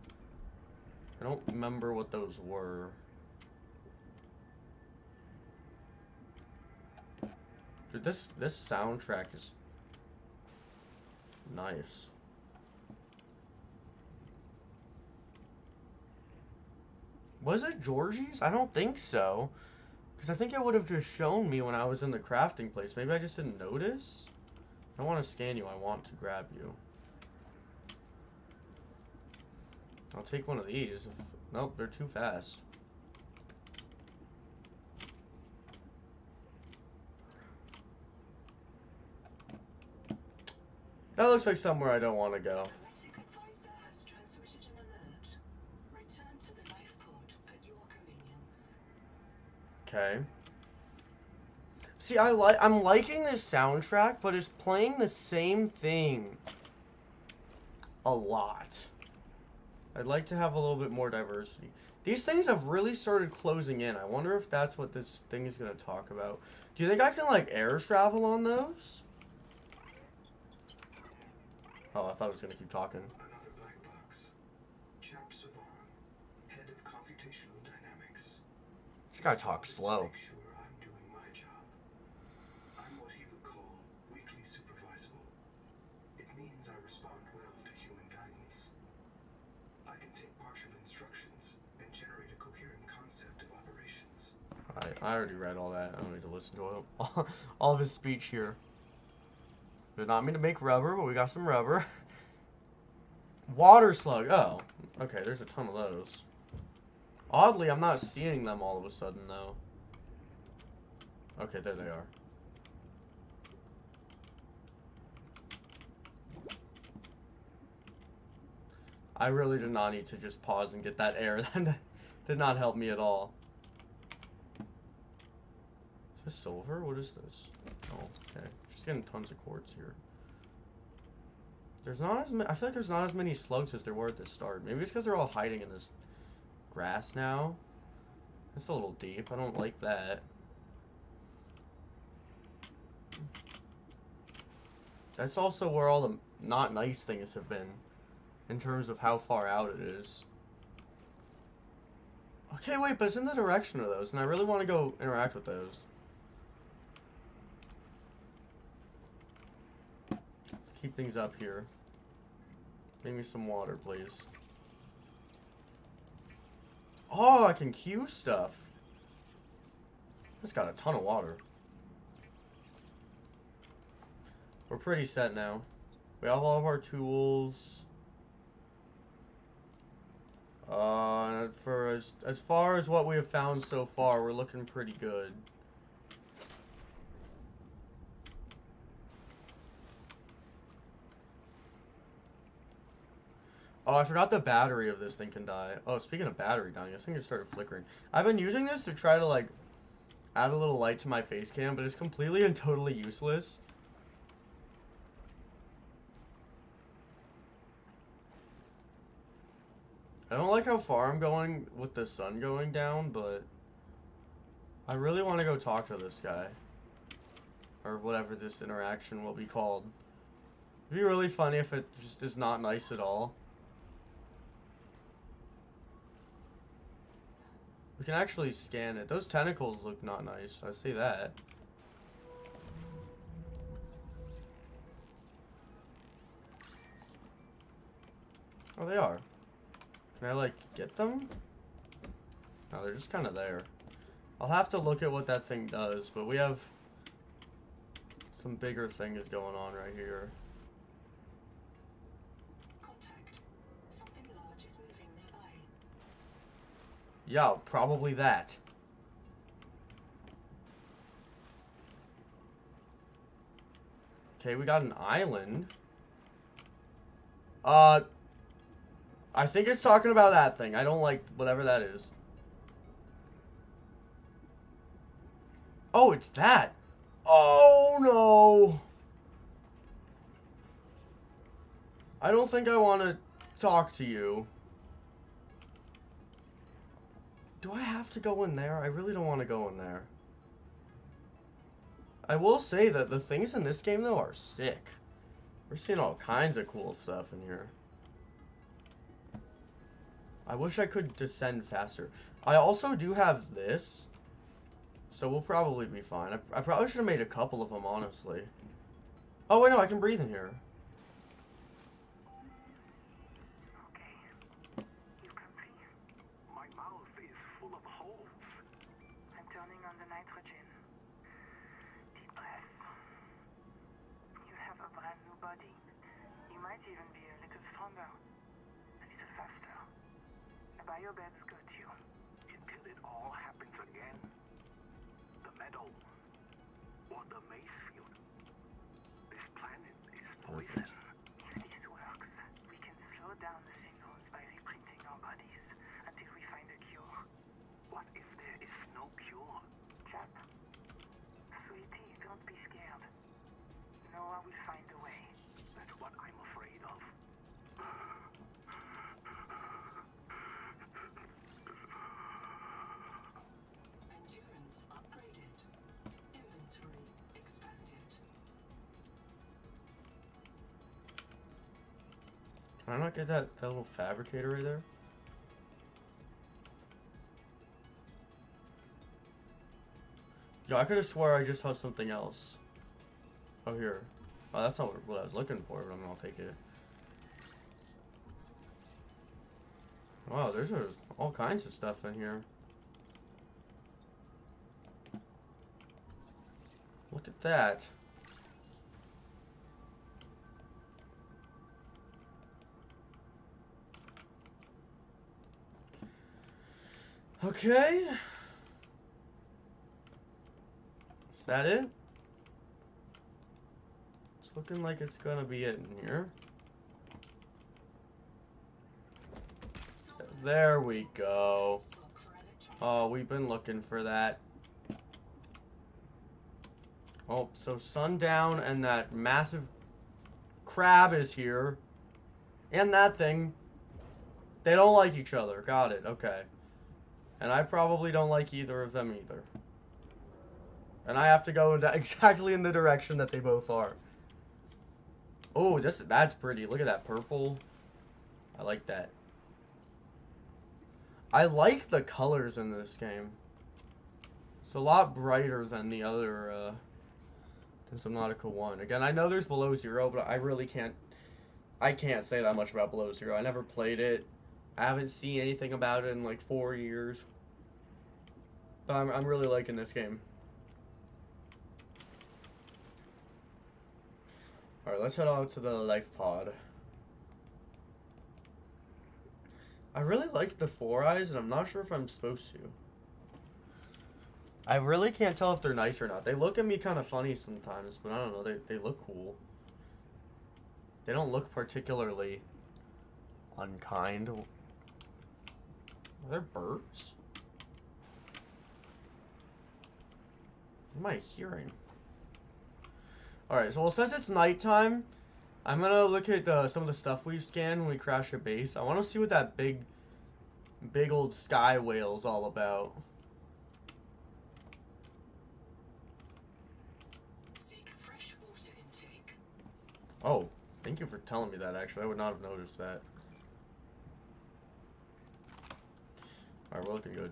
I don't remember what those were. Dude, this soundtrack is nice. Was it Georgie's? I don't think so. Because I think it would have just shown me when I was in the crafting place. Maybe I just didn't notice? I don't want to scan you, I want to grab you. I'll take one of these. Nope, they're too fast. That looks like somewhere I don't want to go. Hermetic advisor has transmitted an alert. Return to the life pod at your convenience. Okay. See, I'm liking this soundtrack, but it's playing the same thing a lot. I'd like to have a little bit more diversity. These things have really started closing in. I wonder if that's what this thing is going to talk about. Do you think I can, like, air travel on those? Oh, I thought it was going to keep talking. Another black box. Chap Savan, head of computational dynamics. This guy talks slow. Make sure I'm doing my job. I'm what he would call weakly supervisable. It means I respond well to human guidance. I can take partial instructions and generate a coherent concept of operations. I already read all that. I don't need to listen to all of his speech here. Did not mean to make rubber, but we got some rubber. Water slug. Oh, okay. There's a ton of those. Oddly, I'm not seeing them all of a sudden, though. Okay, there they are. I really did not need to just pause and get that air. That did not help me at all. Is this silver? What is this? Oh, okay. Just getting tons of quartz here. There's not as many. I feel like there's not as many slugs as there were at the start. Maybe it's because they're all hiding in this grass now. That's a little deep. I don't like that. That's also where all the not nice things have been, in terms of how far out it is. Okay, wait, but it's in the direction of those, and I really want to go interact with those. Let's keep things up here. Give me some water, please. Oh, I can queue stuff. It's got a ton of water. We're pretty set now. We have all of our tools. For as far as what we have found so far, we're looking pretty good. Oh, I forgot the battery of this thing can die. Oh, speaking of battery dying, this thing just started flickering. I've been using this to try to, like, add a little light to my face cam, but it's completely and totally useless. I don't like how far I'm going with the sun going down, but I really want to go talk to this guy. Or whatever this interaction will be called. It'd be really funny if it just is not nice at all. We can actually scan it. Those tentacles look not nice. I see that. Oh, they are. Can I, like, get them? No, they're just kind of there. I'll have to look at what that thing does, but we have some bigger things going on right here. Contact. Something large is moving nearby. Yeah, probably that. Okay, we got an island. I think it's talking about that thing. I don't like whatever that is. Oh, it's that. Oh, no. I don't think I want to talk to you. Do I have to go in there? I really don't want to go in there. I will say that the things in this game, though, are sick. We're seeing all kinds of cool stuff in here. I wish I could descend faster. I also do have this, so we'll probably be fine. I probably should have made a couple of them, honestly. Oh, wait, no, I can breathe in here. Okay. You can see. My mouth is full of holes. I'm turning on the nitrogen. Deep breath. You have a brand new body. You might even be a little stronger. A little faster. The biobeds got you. Until it all happens again. The meadow. Or the maze field. This planet is poison. If this works, we can slow down the signals by reprinting our bodies until we find a cure. What if there is no cure? Chap. Sweetie, don't be scared. Noah will find a way. That's what I'm afraid of. Endurance upgraded. Inventory expanded. Can I not get that little fabricator right there? Yo, I could have swore I just saw something else. Oh, here. Oh, that's not what I was looking for, but I'll take it. Wow, there's all kinds of stuff in here. Look at that. Okay. Is that it? It's looking like it's gonna be it in here. There we go. Stock for electronics. Oh, we've been looking for that. Oh, so Sundown and that massive crab is here. And that thing. They don't like each other. Got it. Okay. And I probably don't like either of them either. And I have to go into exactly in the direction that they both are. Oh, that's pretty. Look at that purple. I like that. I like the colors in this game. It's a lot brighter than the other, than Subnautica 1. Again, I know there's Below Zero, but I really can't say that much about Below Zero. I never played it. I haven't seen anything about it in like 4 years. But I'm really liking this game. Alright, let's head out to the life pod. I really like the 4 eyes, and I'm not sure if I'm supposed to. I really can't tell if they're nice or not. They look at me kind of funny sometimes, but I don't know. They look cool. They don't look particularly unkind. Are there birds? What am I hearing? Alright, so since it's nighttime, I'm gonna look at some of the stuff we've scanned when we crash a base. I want to see what that big old sky whale's all about. Seek fresh water intake. Oh, Thank you for telling me that, actually. I would not have noticed that. Alright, we're looking good.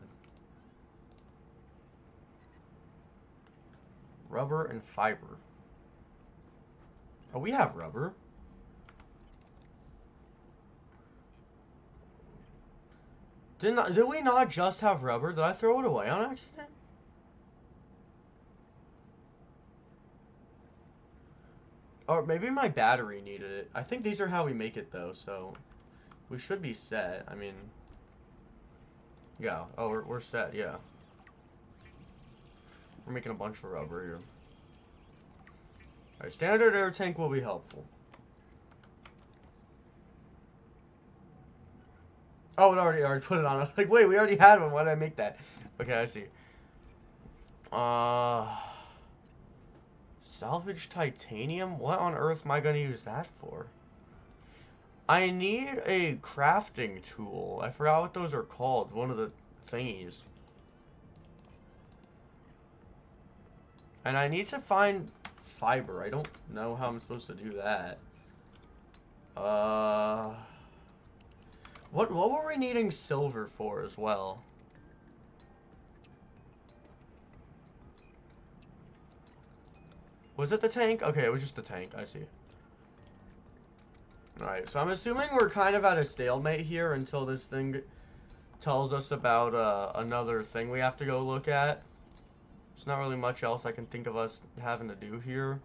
Rubber and fiber. Oh, we have rubber. Did we not just have rubber? Did I throw it away on accident? Or maybe my battery needed it. I think these are how we make it, though, so we should be set. I mean, yeah. Oh, we're set, yeah. We're making a bunch of rubber here. Alright, standard air tank will be helpful. Oh, it already put it on. I was like, wait, we already had one. Why did I make that? Okay, I see. Salvage titanium? What on earth am I going to use that for? I need a crafting tool. I forgot what those are called. One of the thingies. And I need to find fiber. I don't know how I'm supposed to do that. What were we needing silver for as well? Was it the tank? Okay, it was just the tank. I see. Alright, so I'm assuming we're kind of at a stalemate here until this thing tells us about another thing we have to go look at. There's not really much else I can think of us having to do here.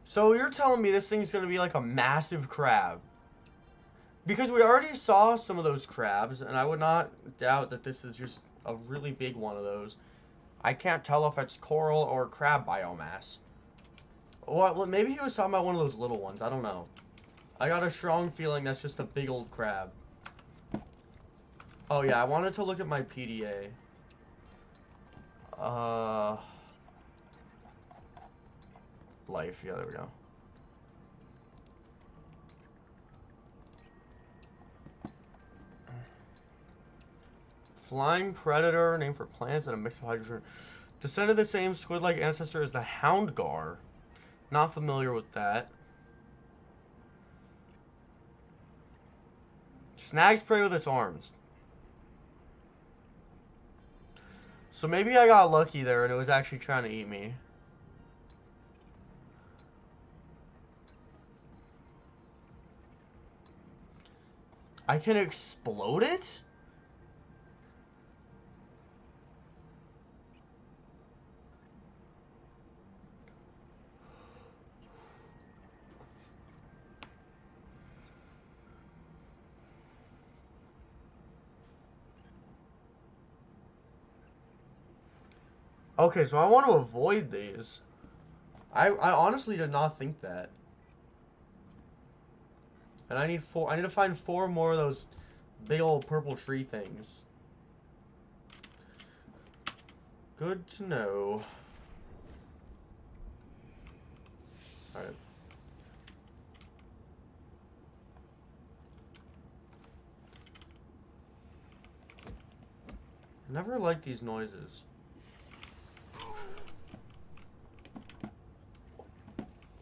So you're telling me this thing's going to be like a massive crab? Because we already saw some of those crabs, and I would not doubt that this is just a really big one of those. I can't tell if it's coral or crab biomass. Well, maybe he was talking about one of those little ones. I don't know. I got a strong feeling that's just a big old crab. Oh yeah, I wanted to look at my PDA. Life, yeah, there we go. Flying predator, name for plants and a mix of hydrogen. Descended the same squid-like ancestor as the houndgar. Not familiar with that. Snags prey with its arms. So maybe I got lucky there and it was actually trying to eat me. I can explode it? Okay, so I want to avoid these. I honestly did not think that. And I need to find 4 more of those big old purple tree things. Good to know. Alright. I never liked these noises.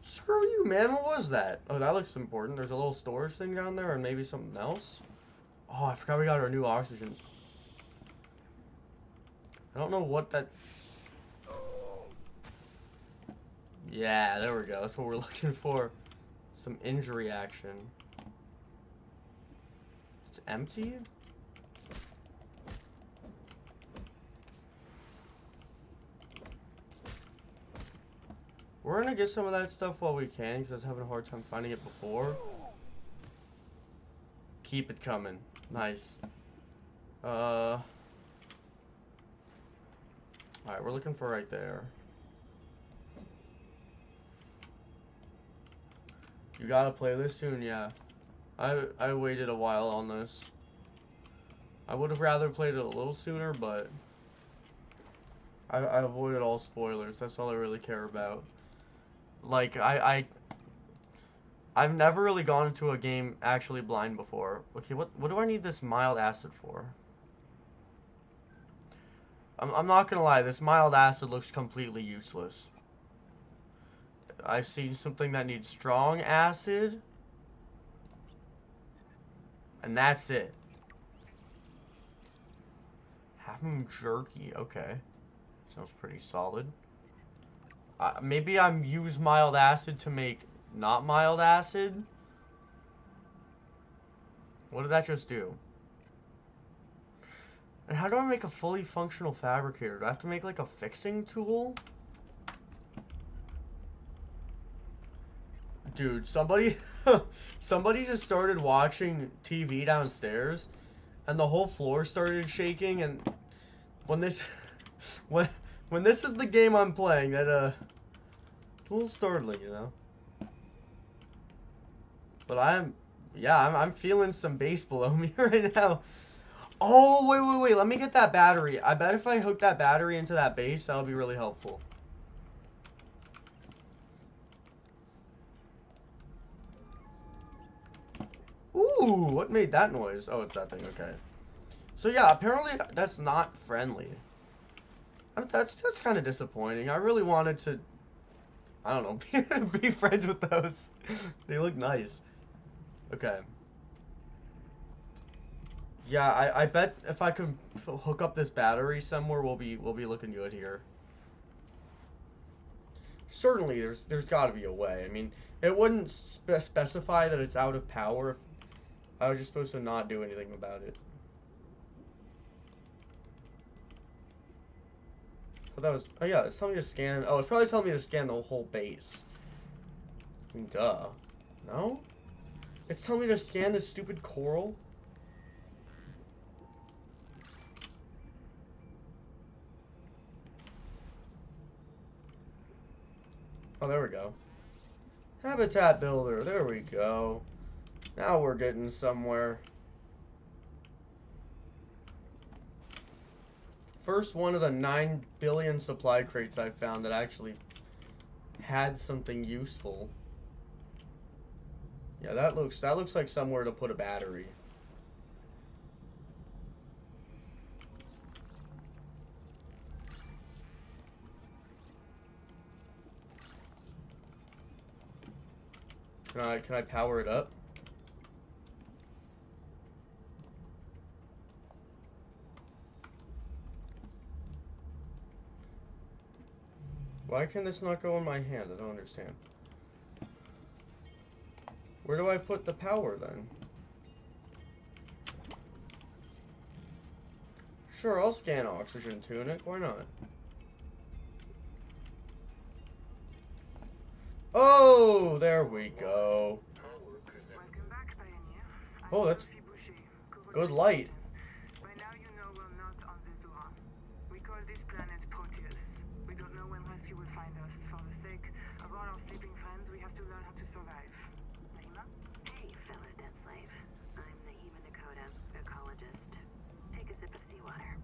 Screw you, man. What was that? Oh, that looks important. There's a little storage thing down there and maybe something else. Oh, I forgot we got our new oxygen. I don't know what that... Yeah, there we go. That's what we're looking for. Some injury action. It's empty? We're gonna get some of that stuff while we can, because I was having a hard time finding it before. Keep it coming. Nice. Alright, we're looking for right there. You gotta play this soon, yeah. I waited a while on this. I would have rather played it a little sooner, but I avoided all spoilers. That's all I really care about. Like, I've never really gone into a game actually blind before. Okay, what do I need this mild acid for? I'm not gonna lie, this mild acid looks completely useless. I've seen something that needs strong acid. And that's it. Half Moon Jerky, okay. Sounds pretty solid. Maybe I'm use mild acid to make not mild acid? What did that just do? And how do I make a fully functional fabricator? Do I have to make like a fixing tool? Dude, somebody somebody just started watching TV downstairs and the whole floor started shaking, and when this when this is the game I'm playing, that it's a little startling, you know. But I'm feeling some bass below me right now. Oh, wait. Let me get that battery. I bet if I hook that battery into that base, that'll be really helpful. Ooh, what made that noise? Oh, it's that thing, okay. So yeah, apparently that's not friendly. That's kind of disappointing. I really wanted to, I don't know, be friends with those. They look nice. Okay. Yeah, I bet if I can hook up this battery somewhere, we'll be looking good here. Certainly, there's got to be a way. I mean, it wouldn't specify that it's out of power if I was just supposed to not do anything about it. Oh, that was. Oh yeah, it's telling me to scan. Oh, it's probably telling me to scan the whole base. I mean, duh. No? It's telling me to scan this stupid coral? Oh, there we go. Habitat builder. There we go. Now we're getting somewhere. First one of the 9 billion supply crates I found that actually had something useful. Yeah, that looks like somewhere to put a battery. Can I power it up? Why can this not go in my hand? I don't understand. Where do I put the power then? Sure, I'll scan oxygen tunic. Why not? Oh, there we go. Oh, that's good light. By now you know we're not on Zezura. We call this planet Proteus. We don't know when rescue will find us. For the sake of all our sleeping friends, we have to learn how to survive. Naima? Hey, fellow dead slave. I'm Naima Dakota, ecologist. Take a sip of seawater.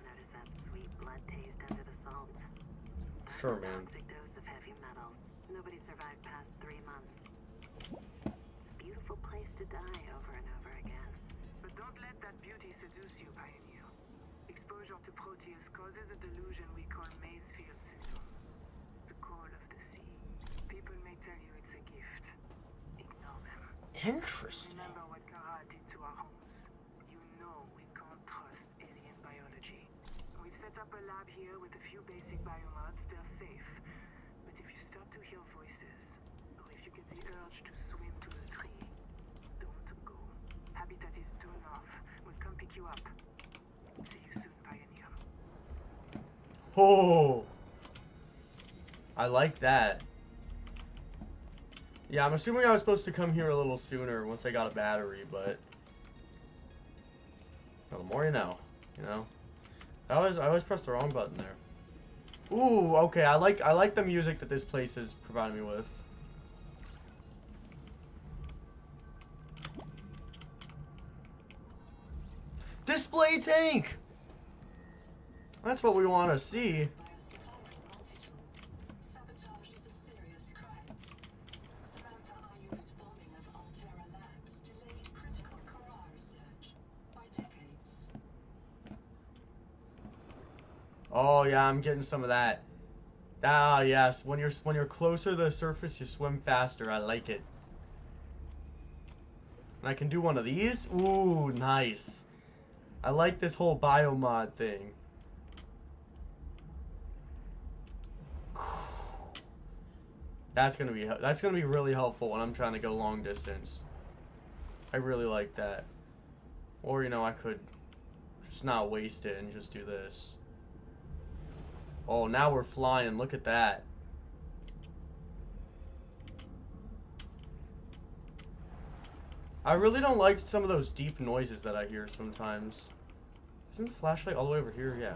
Notice that sweet blood taste under the salt. That's Sure, a man. toxic dose of heavy metals. Nobody survived past 3 months. It's a beautiful place to die over and over again. But don't let that beauty seduce you, Pioneer. Exposure to Proteus causes a delusion we call Mazefield syndrome. The call of the sea. People may tell you it's a gift. Ignore them. Interesting. Remember what Kara did to our homes. You know we can't trust alien biology. We've set up a lab here with a few basic biomods. They're safe. But if you start to hear voices, or if you get the urge to swim to the tree, don't go. Habitat is due north. We'll come pick you up. See you soon, Pioneer. Oh, I like that. Yeah, I'm assuming I was supposed to come here a little sooner once I got a battery, but well, the more you know, you know. I always pressed the wrong button there. Ooh, okay. I like the music that this place is providing me with. Display tank. That's what we want to see. Sabotage is a serious crime. Samantha Ayu's bombing of Altera Labs delayed critical Kara research by decades. Oh yeah, I'm getting some of that. Ah yes, when you're closer to the surface, you swim faster. I like it. And I can do one of these. Ooh, nice. I like this whole biomod thing. That's gonna be really helpful when I'm trying to go long distance. I really like that. Or, you know, I could just not waste it and just do this. Oh, now we're flying. Look at that. I really don't like some of those deep noises that I hear sometimes. Isn't the flashlight all the way over here? Yeah.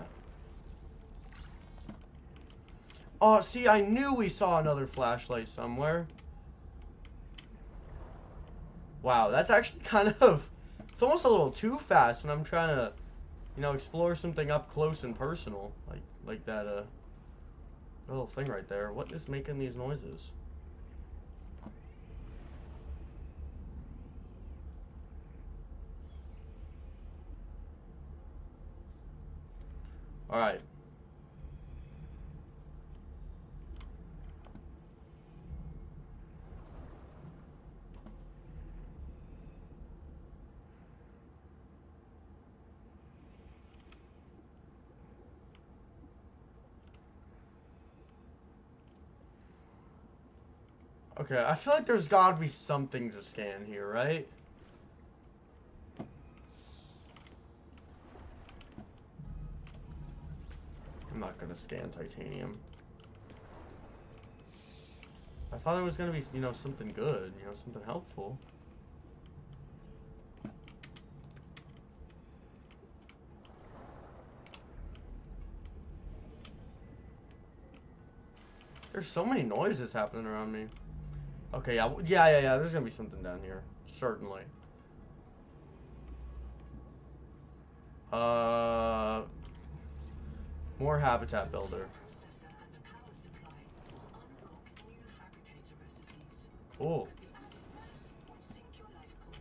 Oh, see, I knew we saw another flashlight somewhere. Wow, that's actually kind of... It's almost a little too fast when I'm trying to, you know, explore something up close and personal. Like that, little thing right there. What is making these noises? Alright. Okay, I feel like there's gotta be something to scan here, right? I'm not gonna scan titanium. I thought it was gonna be, you know, something good, you know, something helpful. There's so many noises happening around me. Okay, yeah. There's gonna be something down here, certainly. More habitat builder. Processor and a power supply will unlock new fabricator recipes. Cool. The added mass won't sink your life pod.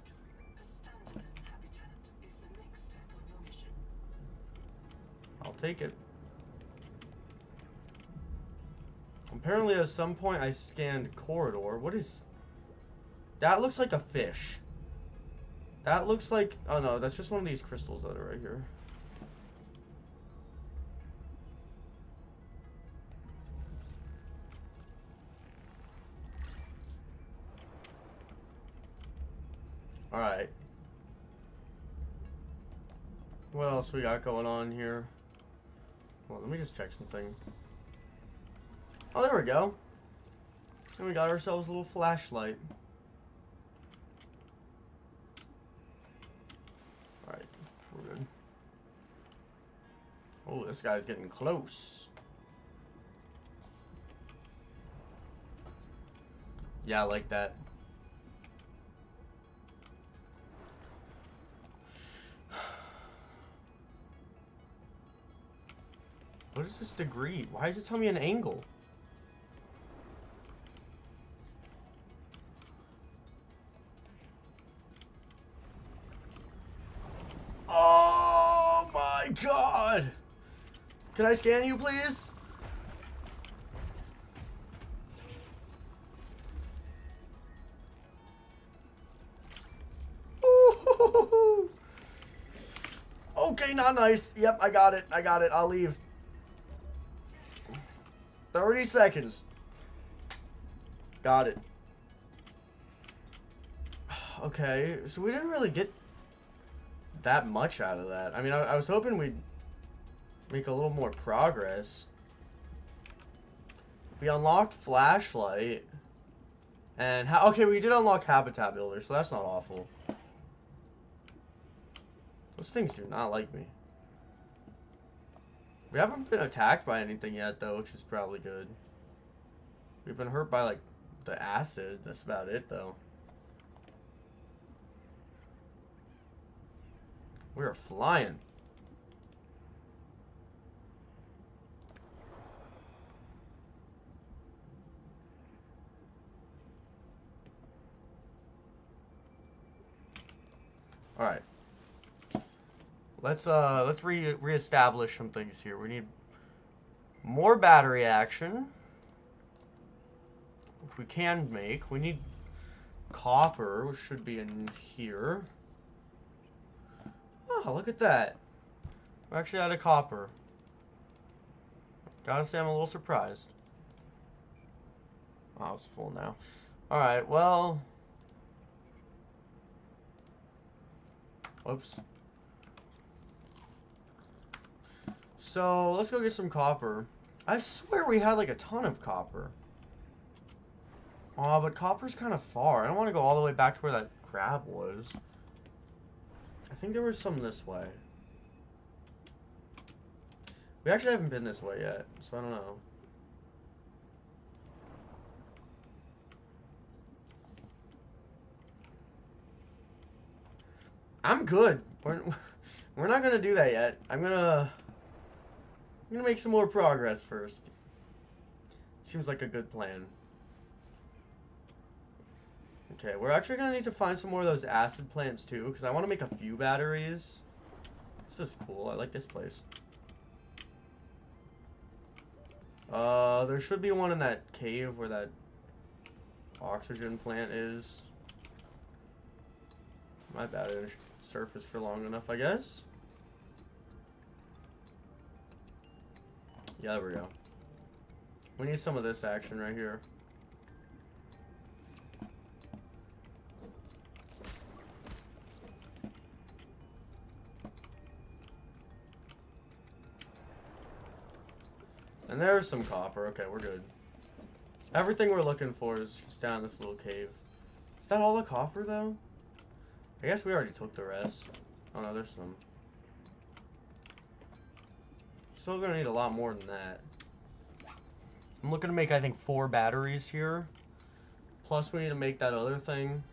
A standalone habitat is the next step on your mission. I'll take it. Apparently, at some point, I scanned corridor. What is... That looks like a fish. That looks like... Oh, no, that's just one of these crystals that are right here. Alright. What else we got going on here? Well, let me just check something. Oh, there we go. And we got ourselves a little flashlight. Alright, we're good. Oh, this guy's getting close. Yeah, I like that. What is this degree? Why does it tell me an angle? Oh my god! Can I scan you, please? Ooh. Okay, not nice. Yep, I got it. I'll leave. 30 seconds. Got it. Okay, so we didn't really get that much out of that. I mean, I was hoping we'd make a little more progress. We unlocked flashlight. And, okay, we did unlock habitat builder, so that's not awful. Those things do not like me. We haven't been attacked by anything yet, though, which is probably good. We've been hurt by, like, the acid. That's about it, though. We are flying. All right. Let's reestablish some things here. We need More battery action. Which we can make. We need copper, which should be in here. Oh, look at that. We're actually out of copper. Gotta say I'm a little surprised. Oh, it's full now. Alright, well... Whoops. So, let's go get some copper. I swear we had like a ton of copper. Aw, but copper's kind of far. I don't want to go all the way back to where that crab was. I think there was some this way. We actually haven't been this way yet, so I don't know. I'm good. We're not gonna do that yet. I'm gonna make some more progress first. Seems like a good plan. Okay, we're actually gonna need to find some more of those acid plants too, because I want to make a few batteries. This is cool. I like this place. There should be one in that cave where that oxygen plant is. My bad, I didn't surface for long enough, I guess. Yeah, there we go. We need some of this action right here. And there's some copper. Okay, we're good. Everything we're looking for is just down this little cave. Is that all the copper, though? I guess we already took the rest. Oh, no, there's some. Still gonna need a lot more than that. I'm looking to make, I think, 4 batteries here. Plus, we need to make that other thing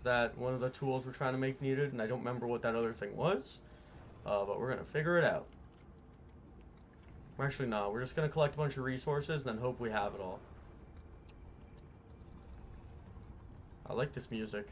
that one of the tools we're trying to make needed, and I don't remember what that other thing was. But we're gonna figure it out. Actually, no. We're just going to collect a bunch of resources and then hope we have it all. I like this music.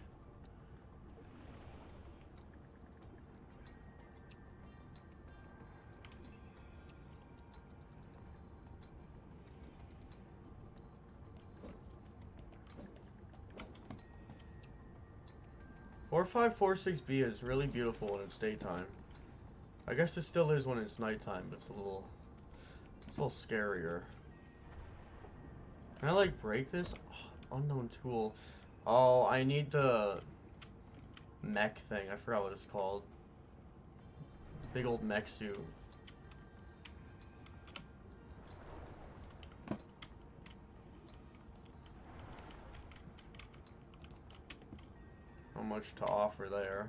.4546B is really beautiful when it's daytime. I guess it still is when it's nighttime, but it's a little scarier. Can I like break this? Oh, unknown tool. Oh, I need the mech thing. I forgot what it's called. Big old mech suit. Not much to offer there.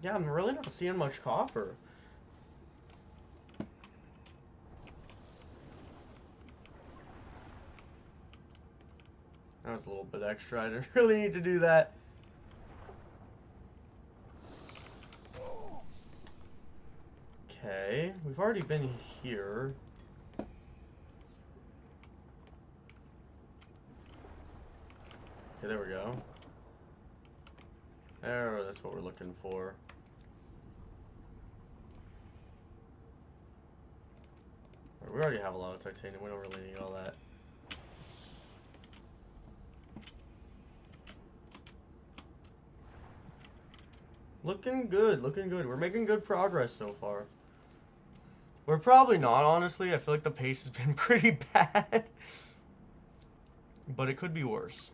Yeah, I'm really not seeing much copper. That was a little bit extra. I didn't really need to do that. Okay, we've already been here. Okay, there we go. There, that's what we're looking for. We already have a lot of titanium. We don't really need all that. Looking good, looking good. We're making good progress so far. We're probably not, honestly. I feel like the pace has been pretty bad. But it could be worse.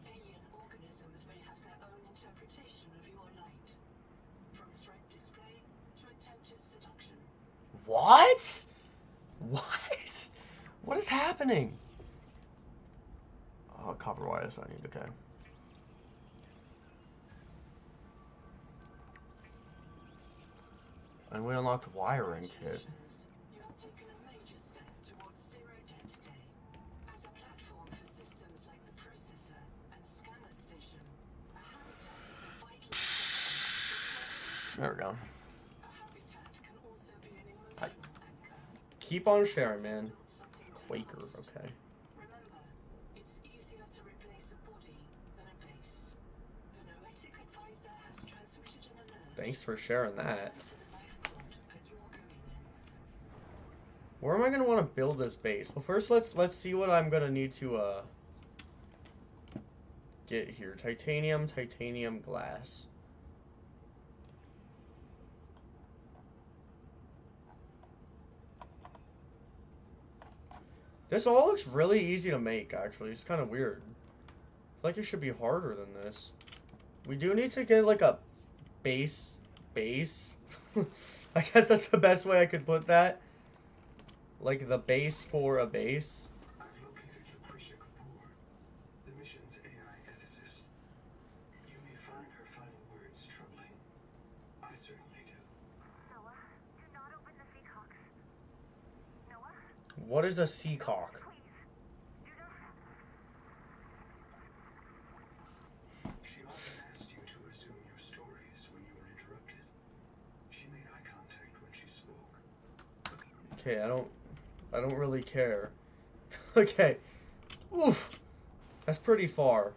Alien organisms may have their own interpretation of your light. From threat display to attempted seduction. What? What? What is happening? Oh, copper wires I need, okay. And we unlocked wiring kit. You have taken a major step towards zero dead day. As a platform for systems like the processor and scanner station, a habitat is a vital There we go. A habitat can also be an emotional anchor. Keep on sharing, man. Something Quaker, okay. Remember, it's easier to replace a body than a base. The Noetic advisor has transmitted an alert. Thanks for sharing that. Return to the lifepod at your convenience. Where am I gonna want to build this base? Well, first let's see what I'm gonna need to get here. Titanium, glass. This all looks really easy to make, actually. It's kind of weird. I feel like it should be harder than this. We do need to get, like, a base. I guess that's the best way I could put that. Like, the base for a base. I've located Lucretia Kapoor, the mission's AI ethicist. You may find her final words troubling. I certainly do. Noah, do not open the Seahawks. Noah, What is a seacock? please. Do not. She often asked you to resume your stories when you were interrupted. She made eye contact when she spoke. Okay, I don't really care. Okay. Oof. That's pretty far.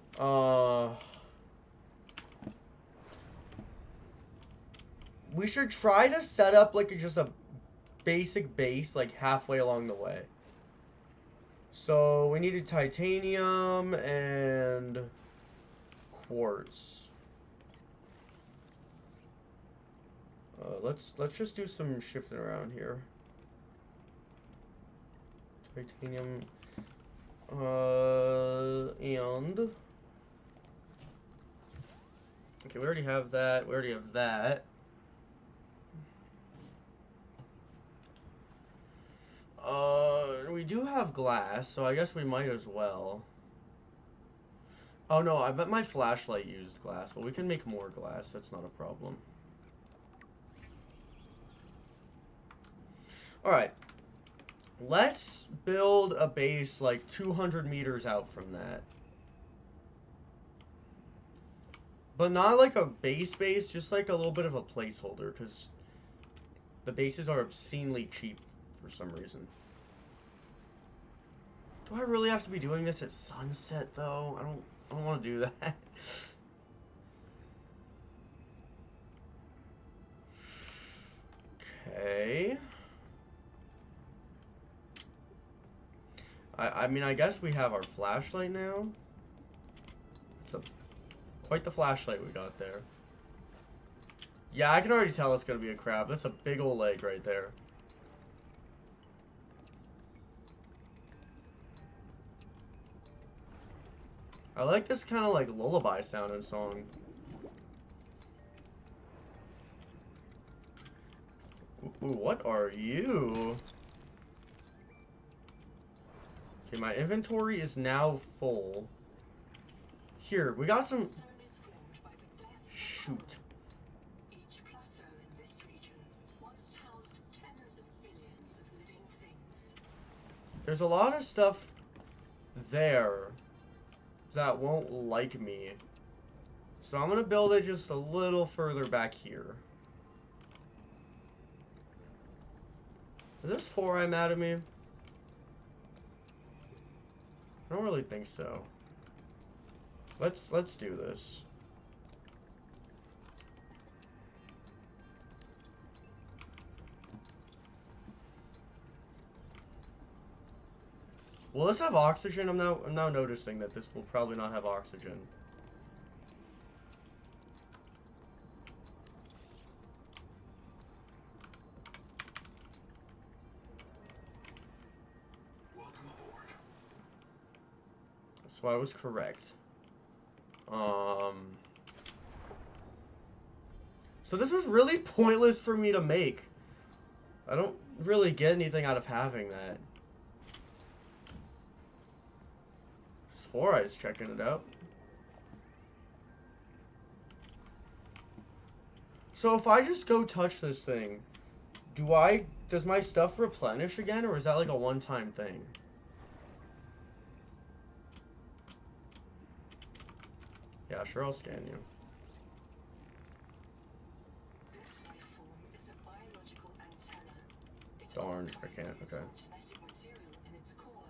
We should try to set up like just a basic base like halfway along the way. So we needed titanium and quartz. Let's just do some shifting around here. Titanium, and okay, we already have that. We do have glass, so I guess we might as well. Oh no, I bet my flashlight used glass, but we can make more glass. That's not a problem. All right. Let's build a base like 200 meters out from that. But not like a base, just like a little bit of a placeholder, because the bases are obscenely cheap for some reason. Do I really have to be doing this at sunset, though? I don't want to do that. Okay. I mean, I guess we have our flashlight now. It's quite the flashlight we got there. Yeah, I can already tell it's going to be a crab. That's a big old leg right there. I like this kind of like lullaby sounding song. Ooh, what are you? Okay, my inventory is now full. Here, we got some... Stone is formed by the death of Shoot. each plateau in this region once housed tens of billions of living things. There's a lot of stuff there that won't like me. So I'm gonna build it just a little further back here. Is this 4i mad at me? I don't really think so. Let's do this. Will this have oxygen? I'm now noticing that this will probably not have oxygen. Welcome aboard. So I was correct. So this was really pointless for me to make. I don't really get anything out of having that. It's 4i's checking it out. So if I just go touch this thing, does my stuff replenish again, or is that like a one-time thing? Yeah, sure, I'll scan you. This life form is a biological antenna. It Darn, I amplifies can't, useful okay. genetic material in its core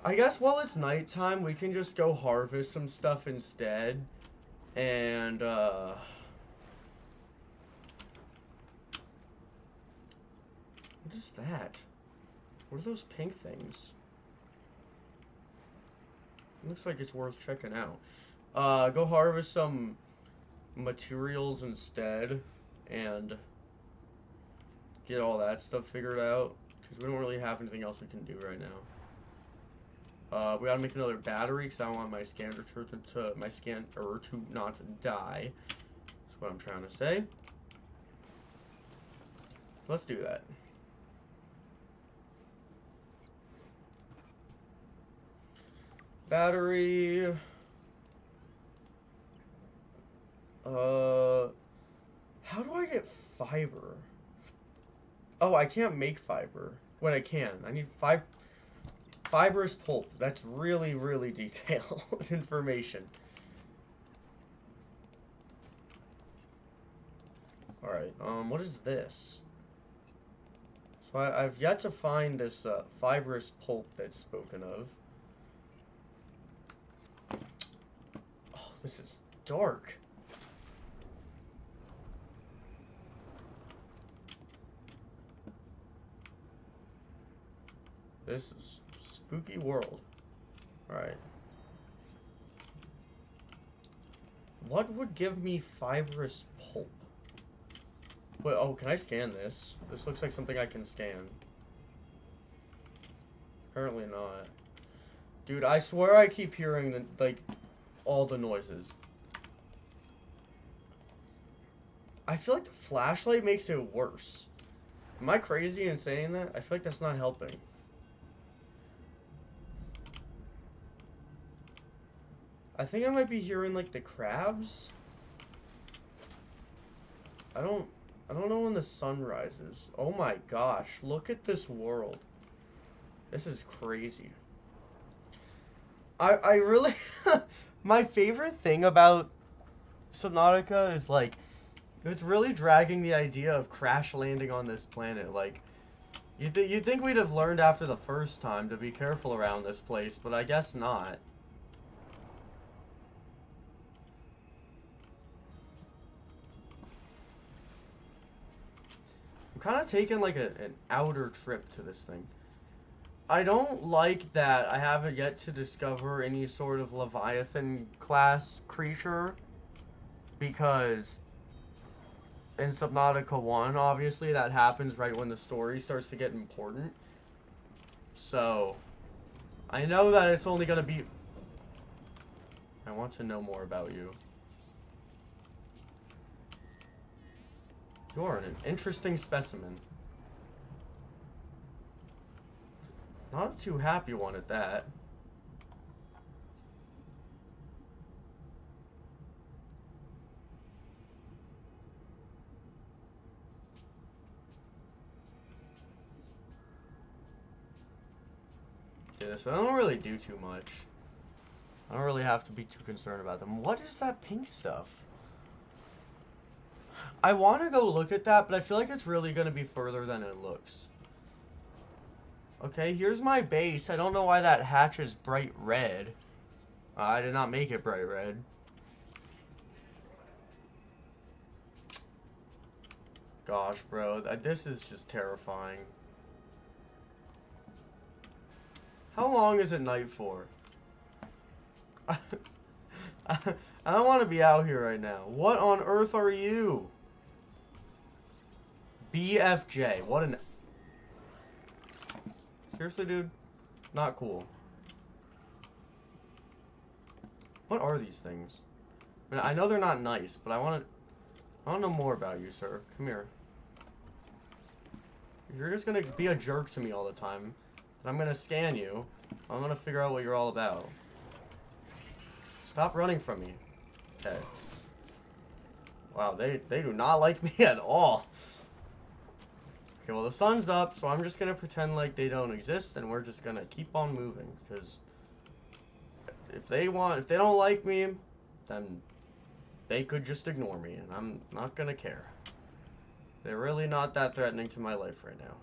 I guess while it's nighttime, we can just go harvest some stuff instead. And, what is that? What are those pink things? Looks like it's worth checking out. Go harvest some materials instead. And get all that stuff figured out. Because we don't really have anything else we can do right now. We gotta make another battery because I don't want my scanner to not die. That's what I'm trying to say. Let's do that. Battery. How do I get fiber? Oh, I can't make fiber. Wait, I can. I need fibrous pulp. That's really, really detailed information. Alright, what is this? So I've yet to find this, fibrous pulp that's spoken of. Oh, this is dark. This is spooky world. Alright. What would give me fibrous pulp? Wait, oh, can I scan this? This looks like something I can scan. Apparently not. Dude, I swear I keep hearing, all the noises. I feel like the flashlight makes it worse. Am I crazy in saying that? I feel like that's not helping. I think I might be hearing, the crabs. I don't know when the sun rises. Oh my gosh, look at this world. This is crazy. I really... My favorite thing about Subnautica is, it's really dragging the idea of crash landing on this planet. You'd think we'd have learned after the first time to be careful around this place, but I guess not. I'm kind of taking an outer trip to this thing. I don't like that I haven't yet to discover any sort of Leviathan class creature, because in Subnautica 1, obviously, that happens right when the story starts to get important. So, I know that it's only gonna be... I want to know more about you. You're an interesting specimen. Not a too happy one at that. Yeah, so I don't really do too much. I don't really have to be too concerned about them. What is that pink stuff? I want to go look at that, but I feel like it's really going to be further than it looks. Okay, here's my base. I don't know why that hatch is bright red. I did not make it bright red. Gosh, bro. This is just terrifying. How long is it night for? I don't want to be out here right now. What on earth are you? BFJ. What an... Seriously, dude? Not cool. What are these things? I mean, I know they're not nice, but I want to know more about you, sir. Come here. You're just gonna be a jerk to me all the time, and I'm gonna scan you. I'm gonna figure out what you're all about. Stop running from me. Okay. Wow, they do not like me at all. Okay, well the sun's up, so I'm just gonna pretend like they don't exist, and we're just gonna keep on moving, because if they don't like me, then they could just ignore me, and I'm not gonna care. They're really not that threatening to my life right now.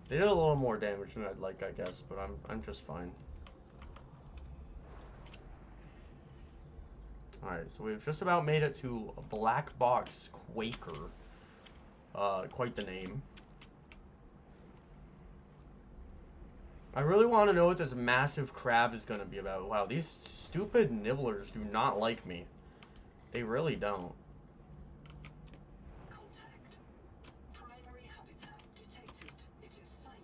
They did a little more damage than I'd like, I guess, but I'm just fine. Alright, so we've just about made it to a Black Box Quaker. Quite the name. I really want to know what this massive crab is going to be about. Wow, these stupid nibblers do not like me. They really don't. Contact. Primary habitat detected. It is silent.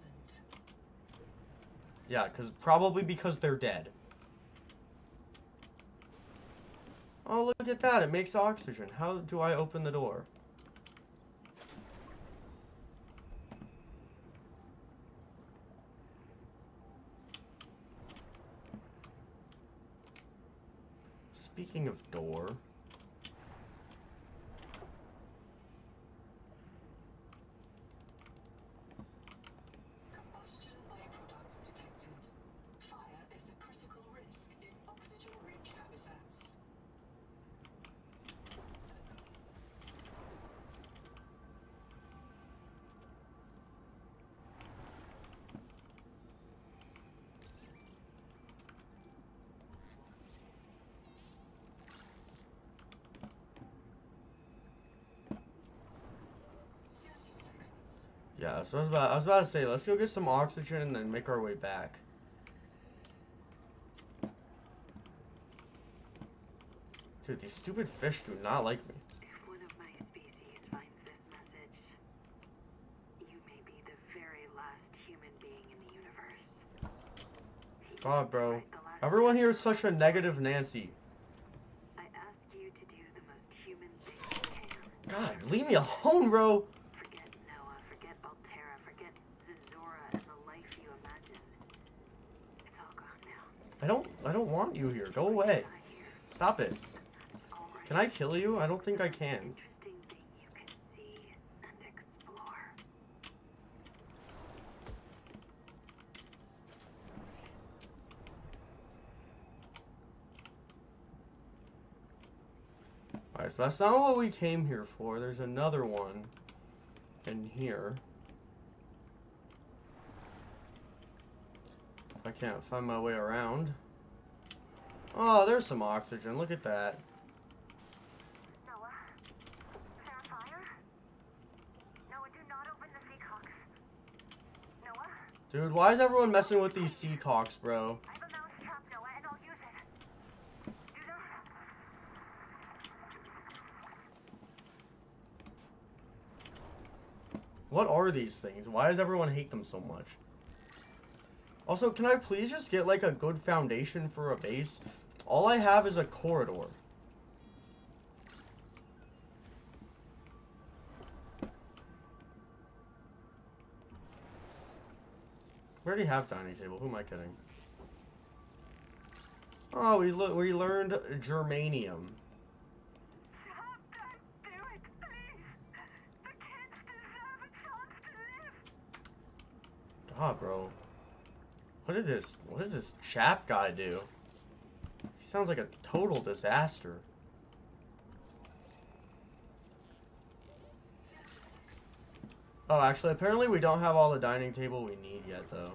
Yeah, probably because they're dead. Oh, look at that. It makes oxygen. How do I open the door? Speaking of door... Combustion byproducts detected. Fire is a critical risk in oxygen-rich habitats. Yeah, so I was about to say, let's go get some oxygen and then make our way back. Dude, these stupid fish do not like me. If one of my species finds this message, you may be the very last human being in the universe. God, bro. Everyone here is such a negative Nancy. I ask you to do the most human thing you can. God, leave me alone, bro. Forget Noah, forget Altera, forget Zazora and the life you imagine. It's all gone now. I don't want you here. Go away. Stop it. Can I kill you? I don't think I can. Interesting thing you can see and explore. Alright, so that's not what we came here for. There's another one in here. I can't find my way around. Oh, there's some oxygen. Look at that. Noah? Fair fire? Noah, do not open the Seacocks. Noah? Dude, why is everyone messing with these seacocks, bro? I have a mouse trap, Noah, and I'll use it. Do not... What are these things? Why does everyone hate them so much? Also, can I please just get like a good foundation for a base? All I have is a corridor. We already have dining table. Who am I kidding? Oh, we learned germanium. Stop that! Do it, please! The kids deserve a chance to live! God, bro. What does this chap guy do? He sounds like a total disaster. Oh, actually, apparently we don't have all the dining table we need yet, though.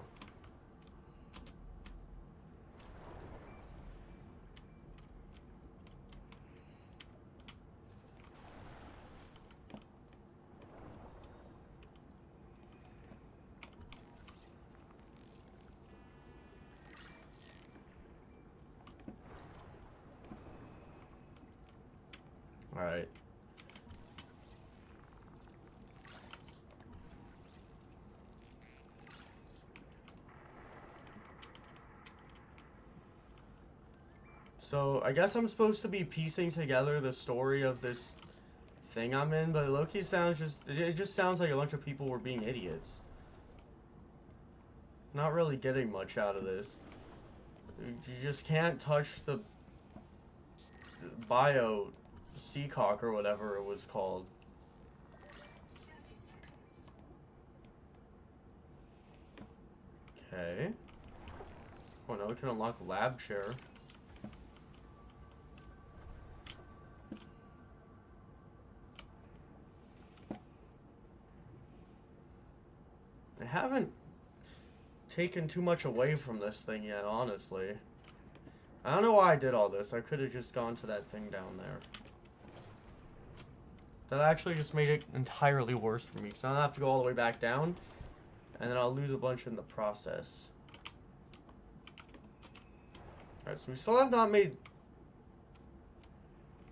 Alright. So, I guess I'm supposed to be piecing together the story of this thing I'm in, but Loki sounds it just sounds like a bunch of people were being idiots. Not really getting much out of this. You just can't touch the bio seacock or whatever it was called. 30 seconds. Okay. Oh, now we can unlock lab chair. I haven't taken too much away from this thing yet, honestly. I don't know why I did all this. I could have just gone to that thing down there. That actually just made it entirely worse for me, because I don't have to go all the way back down, and then I'll lose a bunch in the process. Alright, so we still have not made...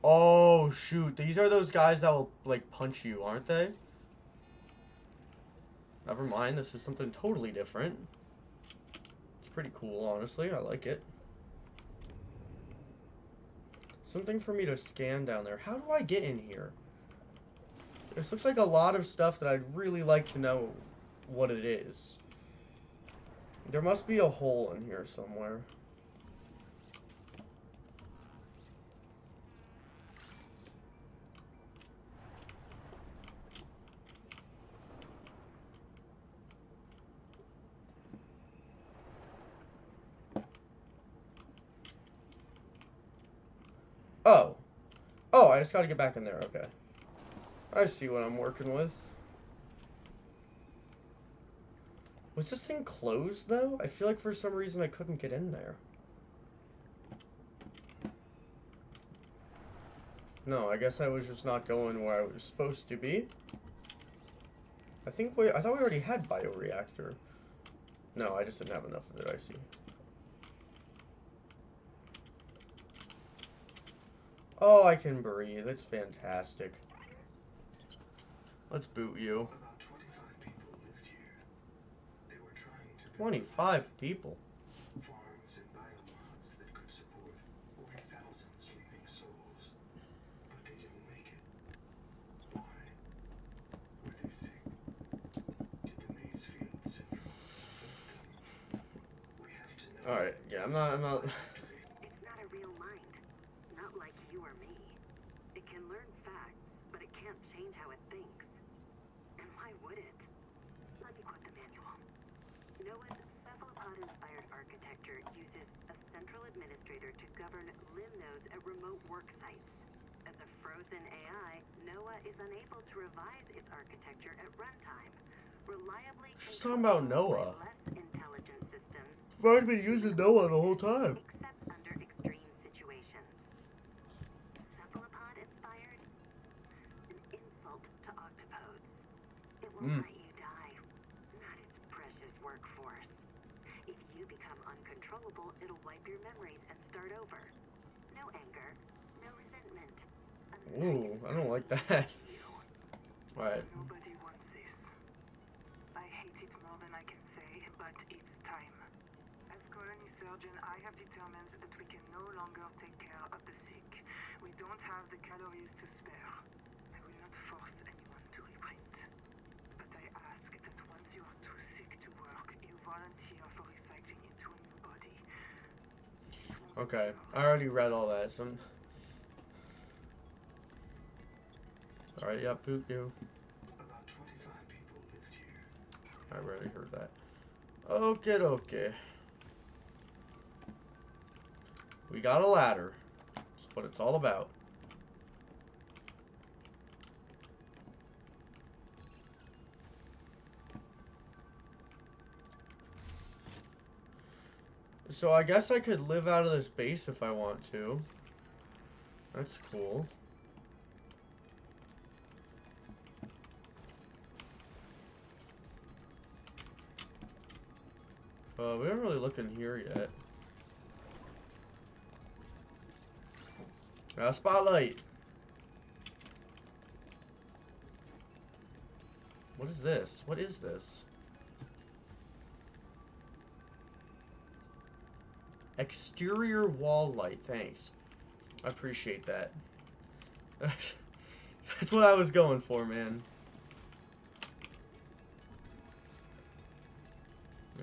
Oh, shoot. These are those guys that will, like, punch you, aren't they? Never mind, this is something totally different. It's pretty cool, honestly. I like it. Something for me to scan down there. How do I get in here? This looks like a lot of stuff that I'd really like to know what it is. There must be a hole in here somewhere. Oh. Oh, I just gotta get back in there. Okay. I see what I'm working with. Was this thing closed, though? I feel like for some reason I couldn't get in there. No, I guess I was just not going where I was supposed to be. I thought we already had bioreactor. No, I just didn't have enough of it, I see. Oh, I can breathe. It's fantastic. Let's boot you. About 25 people lived here. They were trying to build 25 people. farms and biomods that could support 40,000 sleeping souls. But they didn't make it. Why? Were they sick? Did the Maysfield syndrome affect them? We have to know. Alright, yeah, I'm not... It's not a real mind. Not like you or me. It can learn facts, but it can't change how it thinks. And why would it? Let me quote the manual. Noah's cephalopod-inspired architecture uses a central administrator to govern limb nodes at remote work sites. As a frozen AI, Noah is unable to revise its architecture at runtime. Reliably She's talking about controlled Noah. by less intelligent systems, I've been using Noah the whole time. except under extreme situations. Cephalopod-inspired? An insult to octopodes. It will let you die, not its precious workforce. If you become uncontrollable, it'll wipe your memories and start over. No anger, no resentment. Ooh, I don't like that. Alright. Nobody wants this. I hate it more than I can say, but it's time. As colony surgeon, I have determined that we can no longer take care of the sick. We don't have the calories to spare. I will not force anyone to reprint. But I ask that once you are too sick to work, you volunteer for recycling into a new body. Okay, I already read all that. Alright, yeah, boot you. About 25 people lived here. I already heard that. Okay. We got a ladder. That's what it's all about. So I guess I could live out of this base if I want to. That's cool. We don't really look in here yet. Spotlight. What is this? What is this? Exterior wall light. Thanks. I appreciate that. That's what I was going for, man.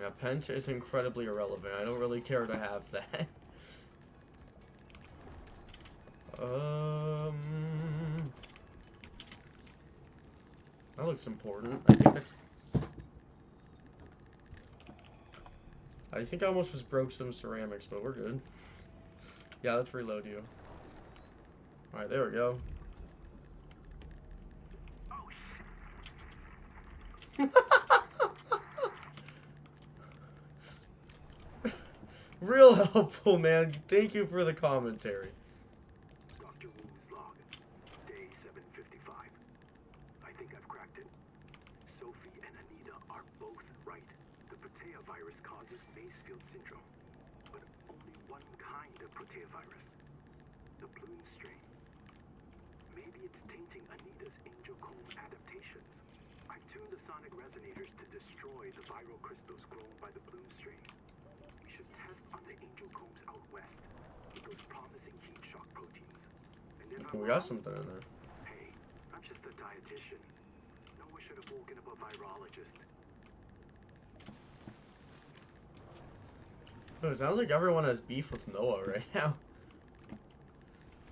Yeah, Pent is incredibly irrelevant. I don't really care to have that. That looks important. I think I almost just broke some ceramics, but we're good. Yeah, let's reload you. Alright, there we go. Real helpful, man. Thank you for the commentary. Dr. Wu's log. Day 755. I think I've cracked it. Sophie and Anita are both right. The protea virus causes Macefield syndrome. But only one kind of protea virus. The bloom strain. Maybe it's tainting Anita's angel comb adaptations. I've tuned the sonic resonators to destroy the viral crystals grown by the bloom strain. We should test on the angel combs out west with those promising heat shock proteins. And if I'm We got wrong, something in there. hey, I'm just a dietitian. No one should have woken up a virologist. Oh, it sounds like everyone has beef with Noah right now.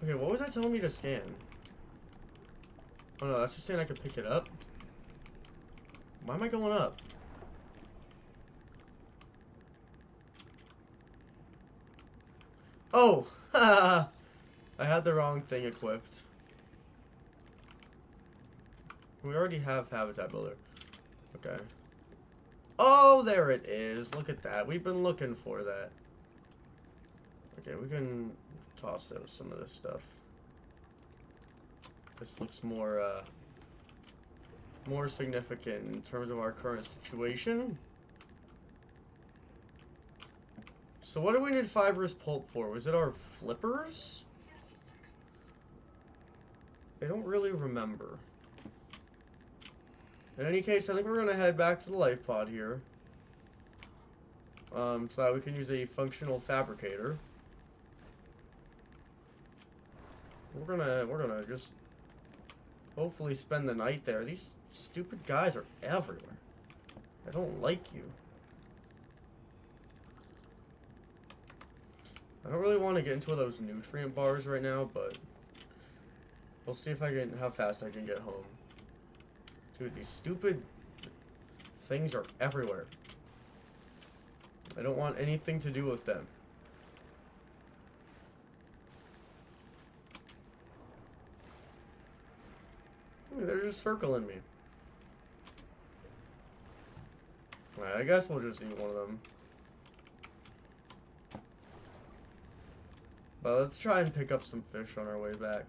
Okay, what was that telling me to scan? Oh no, that's just saying I could pick it up. Why am I going up? Oh! I had the wrong thing equipped. We already have Habitat Builder. Okay. Oh, there it is. Look at that. We've been looking for that. Okay, we can toss out some of this stuff. This looks more, more significant in terms of our current situation. So what do we need fibrous pulp for? Was it our flippers? 30 seconds. I don't really remember. In any case, I think we're going to head back to the life pod here. So that we can use a functional fabricator. We're gonna just hopefully spend the night there. These stupid guys are everywhere. I don't like you. I don't really want to get into those nutrient bars right now, but we'll see if I can, how fast I can get home. Dude, these stupid things are everywhere. I don't want anything to do with them. They're just circling me. Alright, I guess we'll just eat one of them. But let's try and pick up some fish on our way back.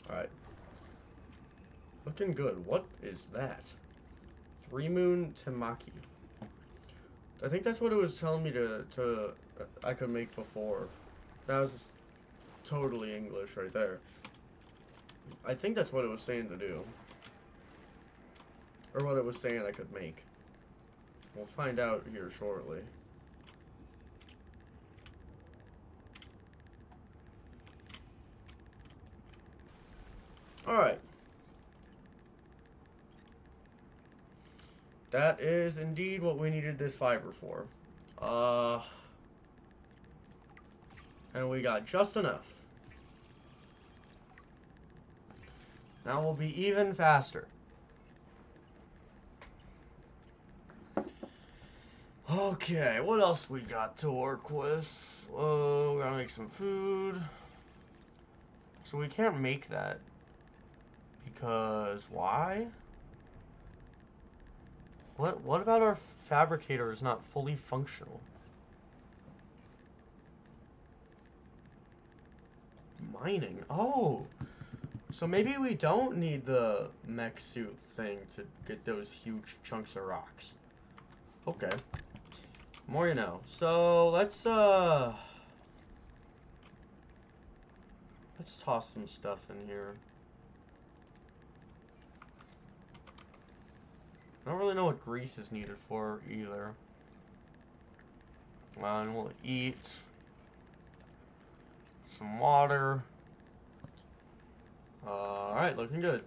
Alright. Looking good. What is that? 3 Moon Temaki. I think that's what it was telling me to I could make before. That was totally English right there. I think that's what it was saying to do. Or what it was saying I could make. We'll find out here shortly. Alright. That is indeed what we needed this fiber for. And we got just enough. Now we'll be even faster. Okay, what else we got to work with? We gotta make some food. So we can't make that. Because why? What about our fabricator is not fully functional? Mining. Oh! So maybe we don't need the mech suit thing to get those huge chunks of rocks. Okay. More you know. So let's toss some stuff in here. I don't really know what grease is needed for either. And we'll eat some water. Alright, looking good.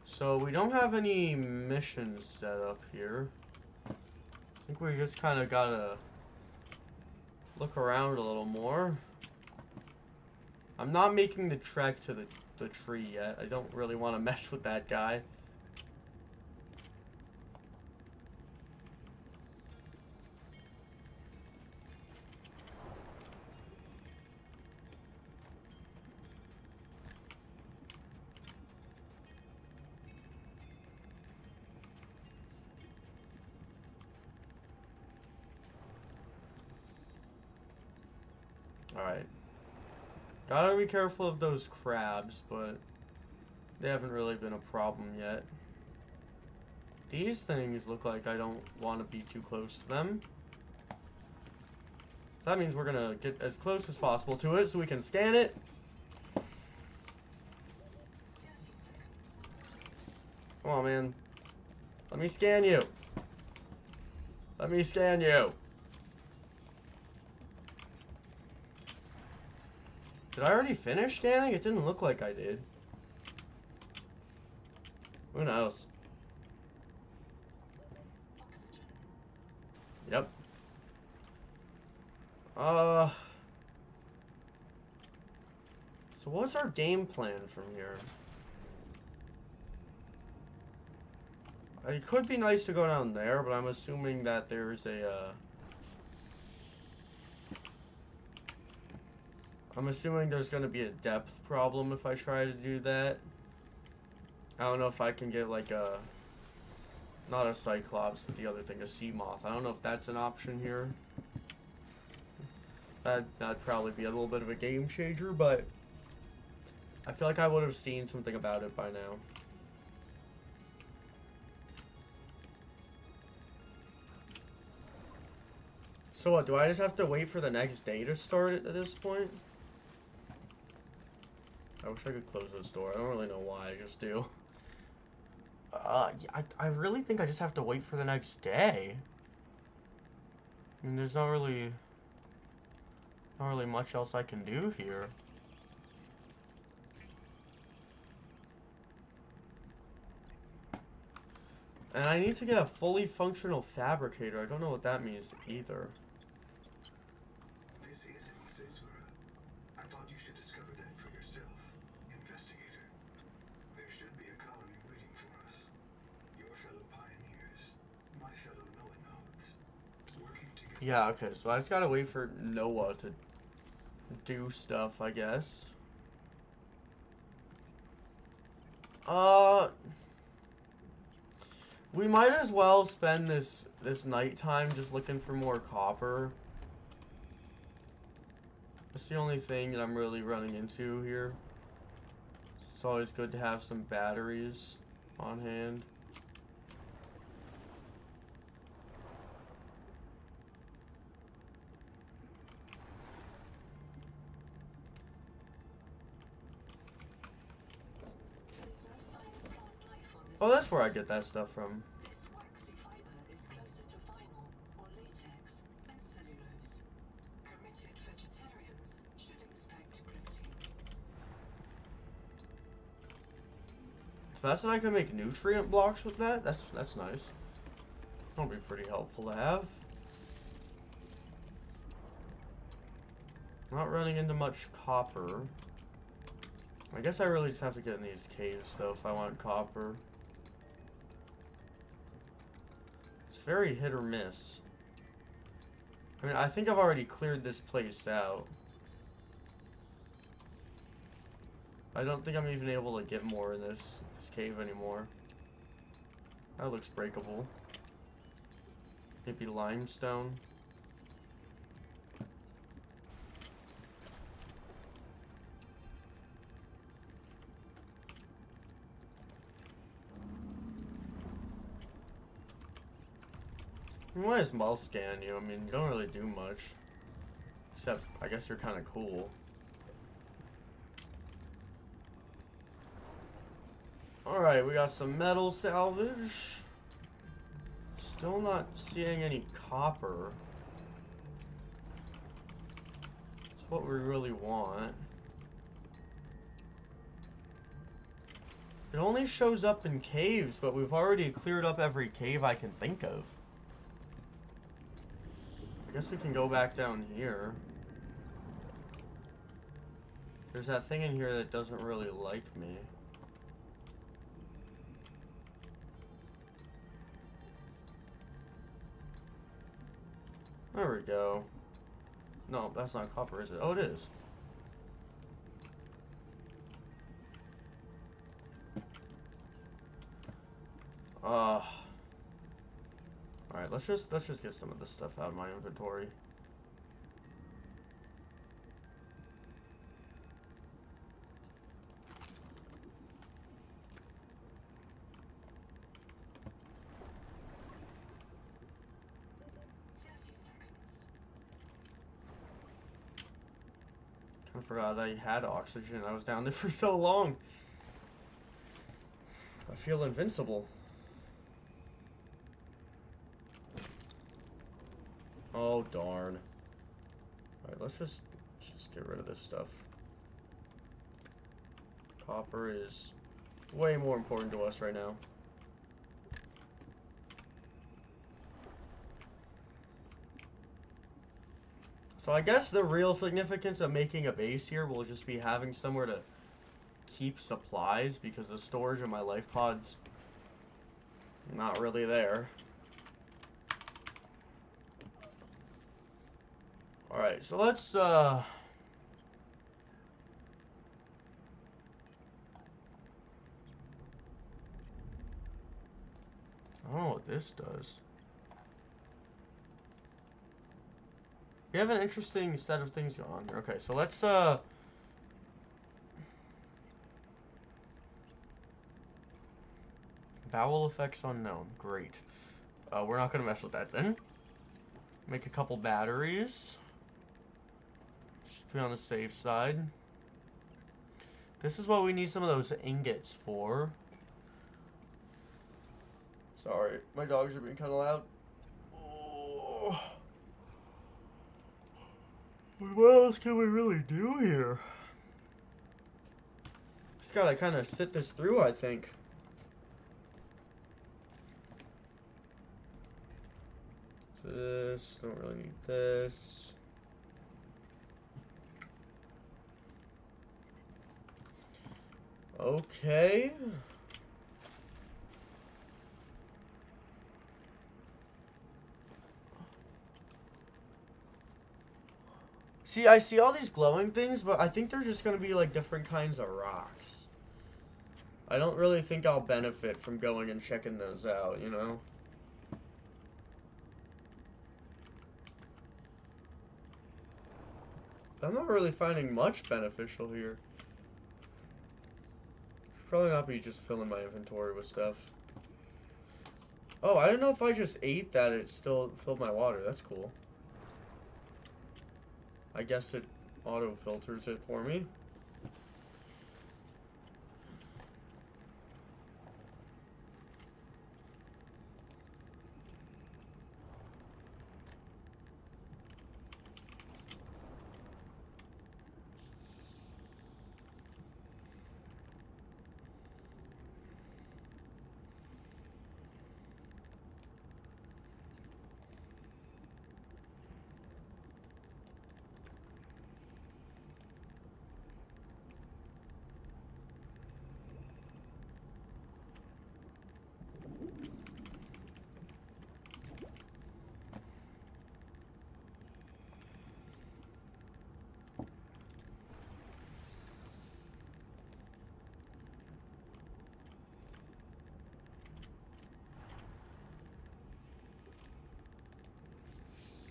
So we don't have any missions set up here. I think we just kind of gotta look around a little more. I'm not making the trek to the tree yet. I don't really want to mess with that guy. Alright. Gotta be careful of those crabs, but they haven't really been a problem yet. These things look like I don't want to be too close to them. That means we're gonna get as close as possible to it so we can scan it. Come on, man. Let me scan you. Let me scan you. Did I already finish scanning? It didn't look like I did. Who knows? Yep. So what's our game plan from here? It could be nice to go down there, but I'm assuming that there's a, I'm assuming there's gonna be a depth problem if I try to do that. I don't know if I can get like a, not a Cyclops, but the other thing, a sea moth. I don't know if that's an option here. That'd probably be a little bit of a game changer, but I feel like I would have seen something about it by now. So what, do I just have to wait for the next day to start at this point? I wish I could close this door. I don't really know why, I just do. I really think I just have to wait for the next day. I mean, there's not really much else I can do here. And I need to get a fully functional fabricator. I don't know what that means either. This isn't Cesura. I thought you should discover that for yourself, investigator. There should be a colony waiting for us. Your fellow pioneers, my fellow Noah nodes, working together. Yeah, okay, so I just gotta wait for Noah to do stuff, I guess. We might as well spend this nighttime just looking for more copper. That's the only thing that I'm really running into here. It's always good to have some batteries on hand. Oh, that's where I get that stuff from. This waxy fiber is closer to vinyl or latex than cellulose. Committed vegetarians should expect protein. So that's what I can make nutrient blocks with that? That's nice. That'll be pretty helpful to have. Not running into much copper. I guess I really just have to get in these caves though if I want copper. It's very hit or miss. I mean, I think I've already cleared this place out. I don't think I'm even able to get more in this cave anymore. That looks breakable. Maybe limestone. You might as well scan you. I mean, you don't really do much. Except, I guess you're kind of cool. Alright, we got some metal salvage. Still not seeing any copper. It's what we really want. It only shows up in caves, but we've already cleared up every cave I can think of. I guess we can go back down here. There's that thing in here that doesn't really like me. There we go. No, that's not copper, is it? Oh, it is. Alright, let's just get some of this stuff out of my inventory. I forgot I had oxygen. I was down there for so long. I feel invincible. Oh, darn. Alright, let's just get rid of this stuff. Copper is way more important to us right now. So I guess the real significance of making a base here will just be having somewhere to keep supplies, because the storage of my life pod's not really there. Alright, so let's I don't know what this does. We have an interesting set of things going on here. Okay, so let's bowel effects unknown. Great. We're not gonna mess with that then. Make a couple batteries. Just be on the safe side. This is what we need some of those ingots for. Sorry, my dogs are being kind of loud. Oh. What else can we really do here? Just gotta kind of sit this through, I think. This, don't really need this. Okay. See, I see all these glowing things, but I think they're just gonna be like different kinds of rocks. I don't really think I'll benefit from going and checking those out, you know? I'm not really finding much beneficial here. Should probably not be just filling my inventory with stuff. Oh, I didn't know if I just ate that it still filled my water. That's cool. I guess it auto filters it for me.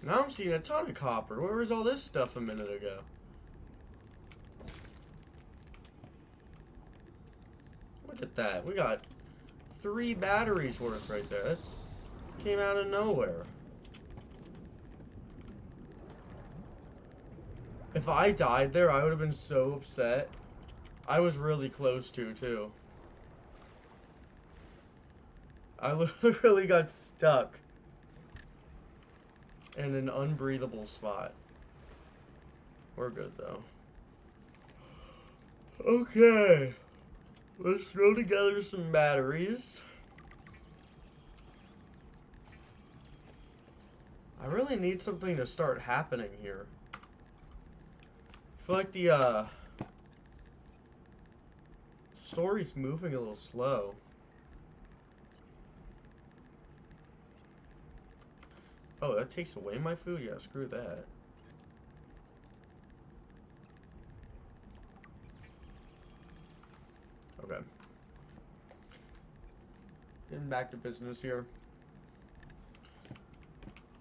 Now I'm seeing a ton of copper. Where was all this stuff a minute ago? Look at that. We got 3 batteries worth right there. That's came out of nowhere. If I died there, I would have been so upset. I was really close to, too. I literally got stuck in an unbreathable spot. We're good, though. Okay. Let's throw together some batteries. I really need something to start happening here. I feel like the, story's moving a little slow. Oh, that takes away my food? Yeah, screw that. Okay. Getting back to business here.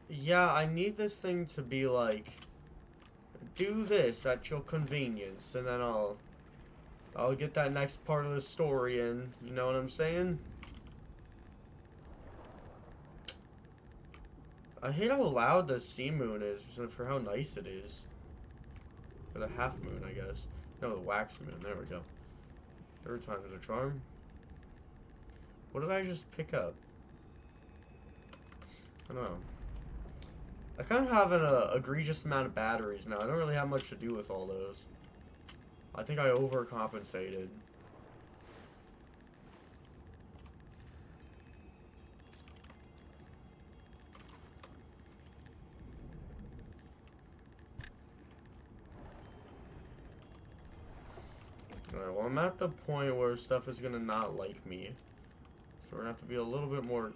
Yeah, I need this thing to be like, do this at your convenience, and then I'll get that next part of the story in. You know what I'm saying? I hate how loud the sea moon is for how nice it is. Or the half moon, I guess. No, the wax moon. There we go. Third time is a charm. What did I just pick up? I don't know. I kind of have an egregious amount of batteries now. I don't really have much to do with all those. I think I overcompensated. Alright, well I'm at the point where stuff is gonna not like me. So we're gonna have to be a little bit more...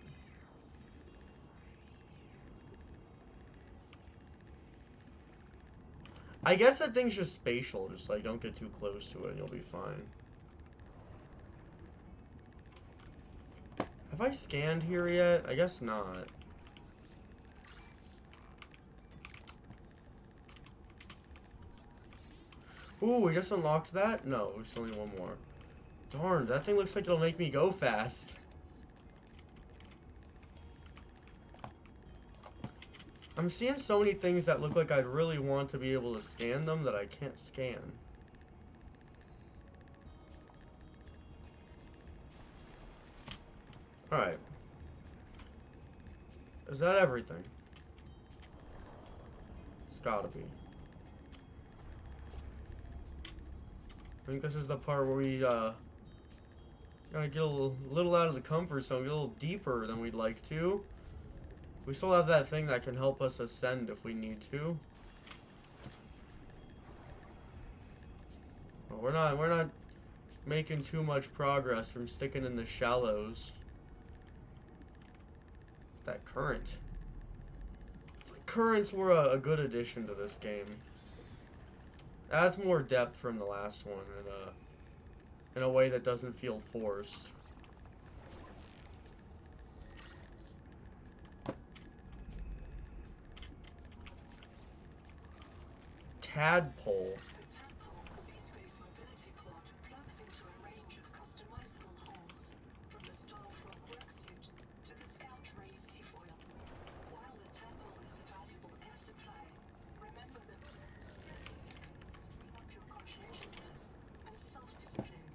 I guess that thing's just spatial, just like don't get too close to it and you'll be fine. Have I scanned here yet? I guess not. Ooh, we just unlocked that? No, there's only one more. Darn, that thing looks like it'll make me go fast. I'm seeing so many things that look like I'd really want to be able to scan them that I can't scan. Alright. Is that everything? It's gotta be. I think this is the part where we gotta get a little out of the comfort zone, get a little deeper than we'd like to. We still have that thing that can help us ascend if we need to. But we're not making too much progress from sticking in the shallows. That current. I think currents were a good addition to this game. Adds more depth from the last one in a way that doesn't feel forced. Tadpole. The Tadpole Sea-Space Mobility Pod plugs into a range of customizable hulls, from the Starfrog worksuit to the Scout Ray seafoil. While the Tadpole is a valuable air supply, remember that 30 seconds mean up your conscientiousness and self-discipline.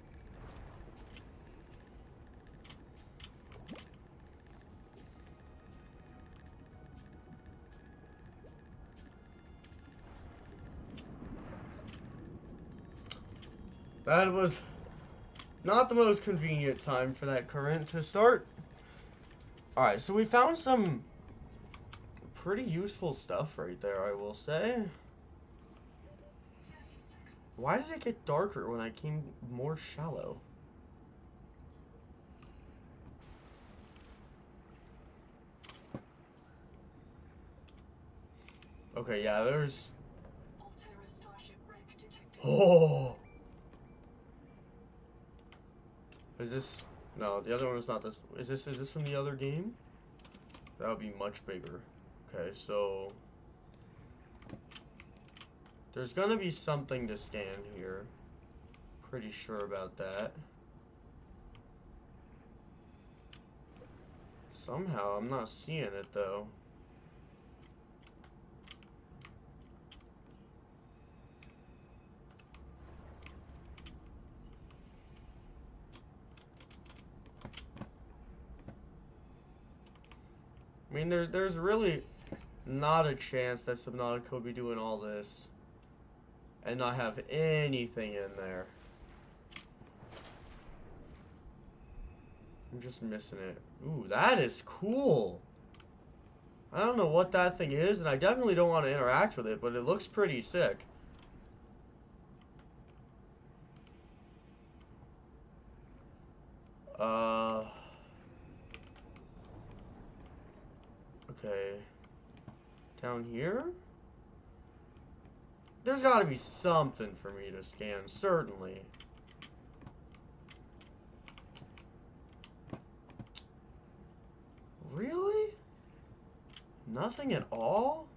That was not the most convenient time for that current to start. Alright, so we found some pretty useful stuff right there, I will say. 30 seconds. Why did it get darker when I came more shallow? Okay, yeah, there's... Altera Starship wreck detected. Oh! Is this... No, the other one is not this... Is this from the other game? That would be much bigger. Okay, so... There's gonna be something to scan here. Pretty sure about that. Somehow, I'm not seeing it, though. I mean, there's really not a chance that Subnautica would be doing all this and not have anything in there. I'm just missing it. Ooh, that is cool. I don't know what that thing is, and I definitely don't want to interact with it, but it looks pretty sick. Okay. Down here? There's gotta be something for me to scan, certainly. Really? Nothing at all?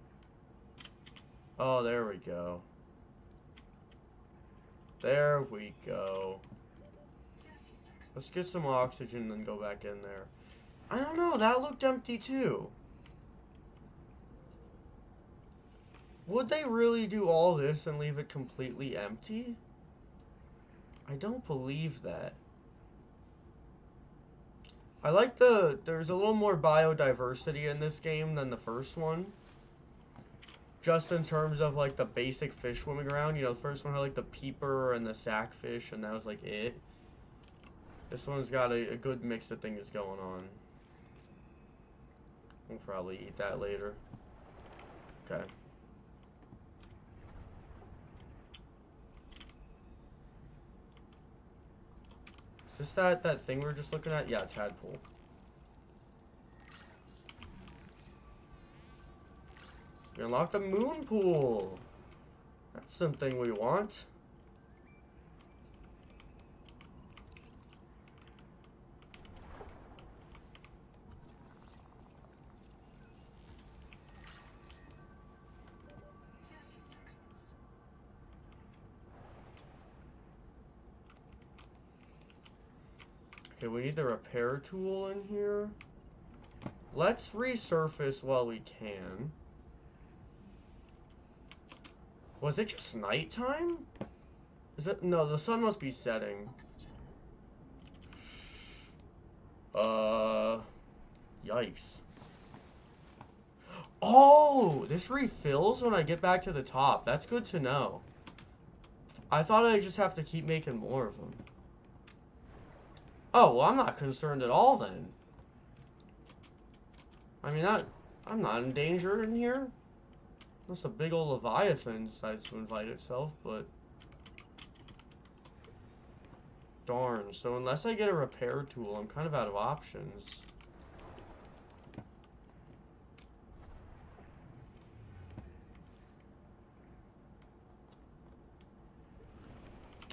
Oh, there we go. There we go. 30 seconds. Let's get some oxygen and then go back in there. I don't know, that looked empty too. Would they really do all this and leave it completely empty? I don't believe that. I like there's a little more biodiversity in this game than the first one. Just in terms of like the basic fish swimming around. You know, the first one had like the peeper and the sackfish, and that was like it. This one's got a good mix of things going on. We'll probably eat that later. Okay. Is this that thing we were just looking at? Yeah, tadpole. We unlocked the moon pool. That's something we want. Okay, we need the repair tool in here. Let's resurface while we can. Was it just nighttime? Is it? No, the sun must be setting. Yikes. Oh, this refills when I get back to the top. That's good to know. I thought I just have to keep making more of them. Oh, well, I'm not concerned at all then. I mean, I'm not in danger in here. Unless a big old Leviathan decides to invite itself, but... Darn, so unless I get a repair tool, I'm kind of out of options.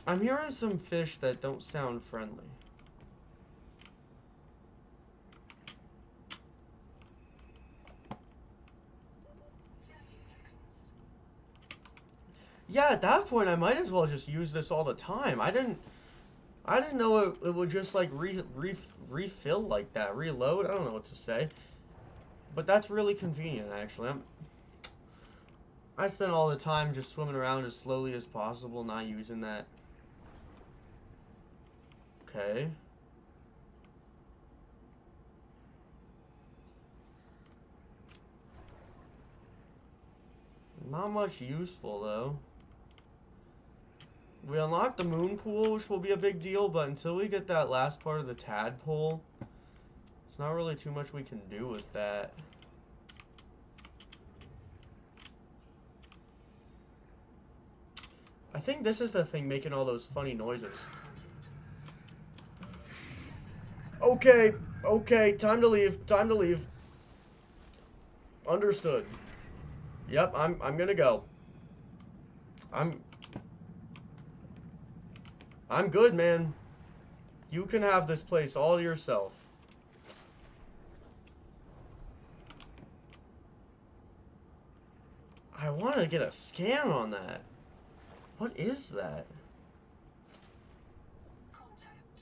I'm hearing some fish that don't sound friendly. Yeah, at that point, I might as well just use this all the time. I didn't know it would just like refill like that, reload. I don't know what to say, but that's really convenient actually. I spend all the time just swimming around as slowly as possible, not using that. Okay. Not much useful though. We unlocked the moon pool, which will be a big deal, but until we get that last part of the tadpole, there's not really too much we can do with that. I think this is the thing making all those funny noises. Okay, okay, time to leave, time to leave. Understood. Yep, I'm gonna go. I'm good, man. You can have this place all to yourself. I want to get a scan on that. What is that? Contact.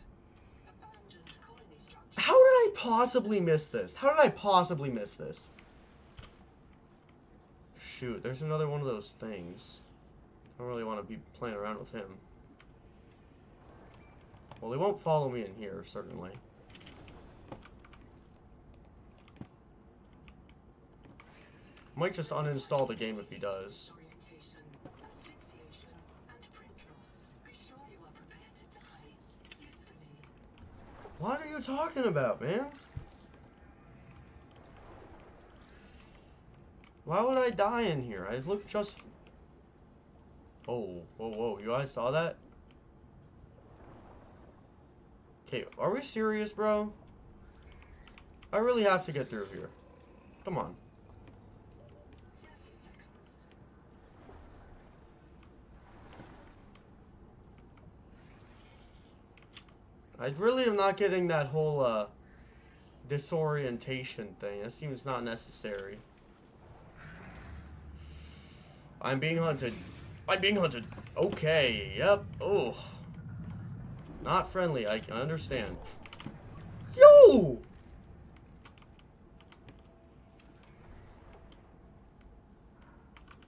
Abandoned colony structure. How did I possibly miss this? How did I possibly miss this? Shoot, there's another one of those things. I don't really want to be playing around with him. Well, he won't follow me in here, certainly. Might just uninstall the game if he does. Disorientation, asphyxiation, and print loss. Be sure you are prepared to die usefully. What are you talking about, man? Why would I die in here? I look just... Oh, whoa, whoa, you guys saw that? Okay, are we serious, bro? I really have to get through here. Come on. 30 seconds. I really am not getting that whole, disorientation thing. That seems not necessary. I'm being hunted. I'm being hunted. Okay, yep. Oh. Not friendly, I can understand. Yo!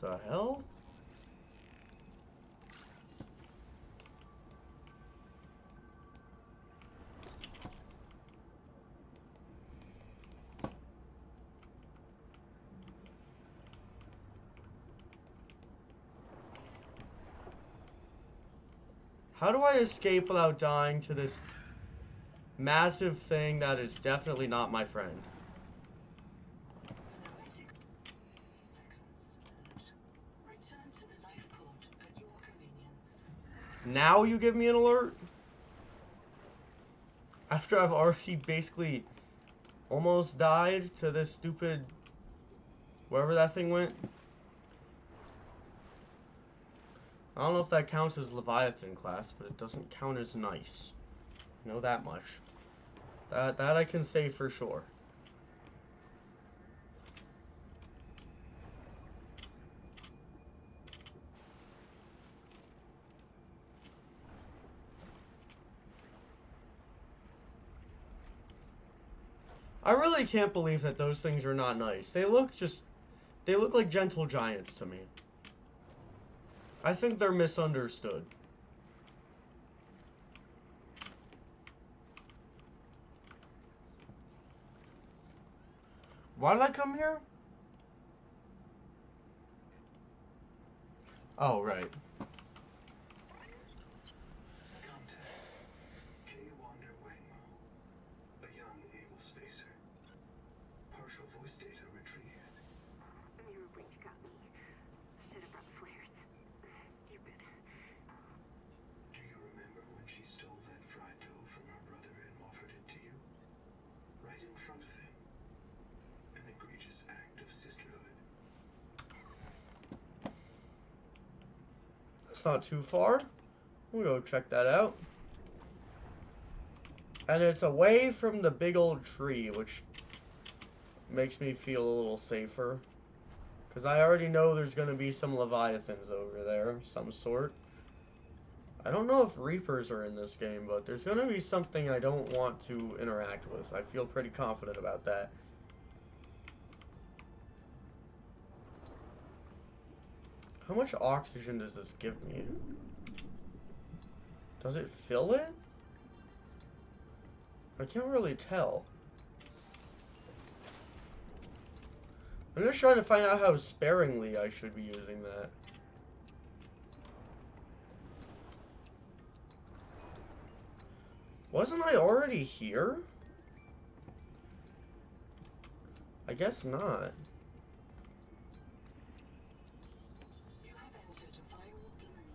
The hell? How do I escape without dying to this massive thing that is definitely not my friend? Return to the life pod at your convenience. Now you give me an alert? After I've already basically almost died to this stupid... wherever that thing went? I don't know if that counts as Leviathan class, but it doesn't count as nice. I know that much. That I can say for sure. I really can't believe that those things are not nice. They look like gentle giants to me. I think they're misunderstood. Why did I come here? Oh, right. Contact. K. Wander Wangmo. A young, able spacer. Partial voice data retrieved. Your breach got me. Should have brought flares. Stupid. Do you remember when she stole that fried dough from her brother and offered it to you? Right in front of him. An egregious act of sisterhood. That's not too far. We'll go check that out. And it's away from the big old tree, which makes me feel a little safer. Because I already know there's going to be some Leviathans over there of some sort. I don't know if Reapers are in this game, but there's going to be something I don't want to interact with. I feel pretty confident about that. How much oxygen does this give me? Does it fill it? I can't really tell. I'm just trying to find out how sparingly I should be using that. Wasn't I already here? I guess not. You have entered a viral bloom.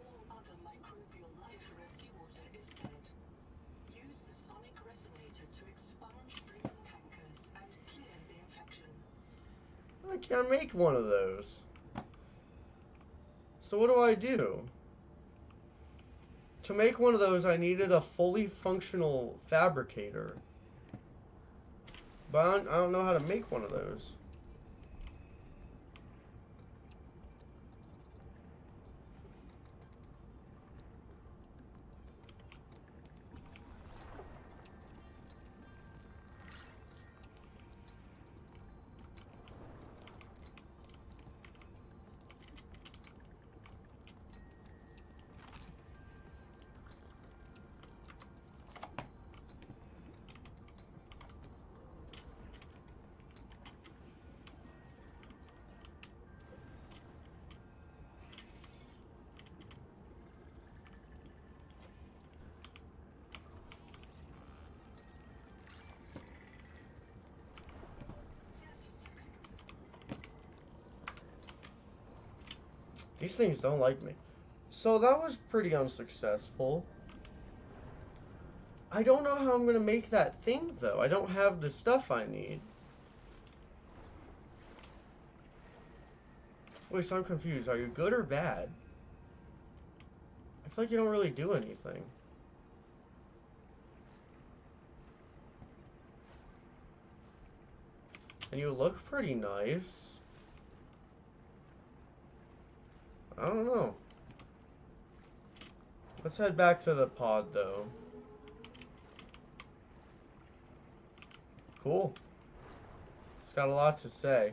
All other microbial life in the seawater is dead. Use the sonic resonator to expunge bloom cankers and clear the infection. I can't make one of those. So what do I do? To make one of those, I needed a fully functional fabricator. But I don't know how to make one of those. These things don't like me. So that was pretty unsuccessful. I don't know how I'm going to make that thing, though. I don't have the stuff I need. Wait, so I'm confused. Are you good or bad? I feel like you don't really do anything. And you look pretty nice. I don't know. Let's head back to the pod, though. Cool. It's got a lot to say.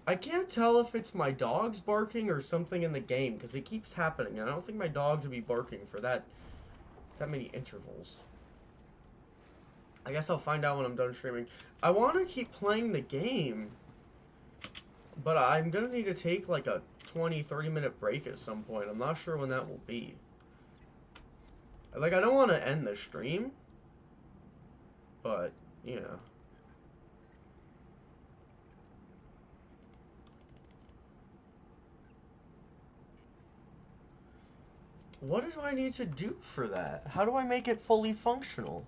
I can't tell if it's my dogs barking or something in the game, because it keeps happening. I don't think my dogs would be barking for that many intervals. I guess I'll find out when I'm done streaming. I want to keep playing the game, but I'm going to need to take like a 20-30 minute break at some point. I'm not sure when that will be. Like, I don't want to end the stream, but, you know. What do I need to do for that? How do I make it fully functional?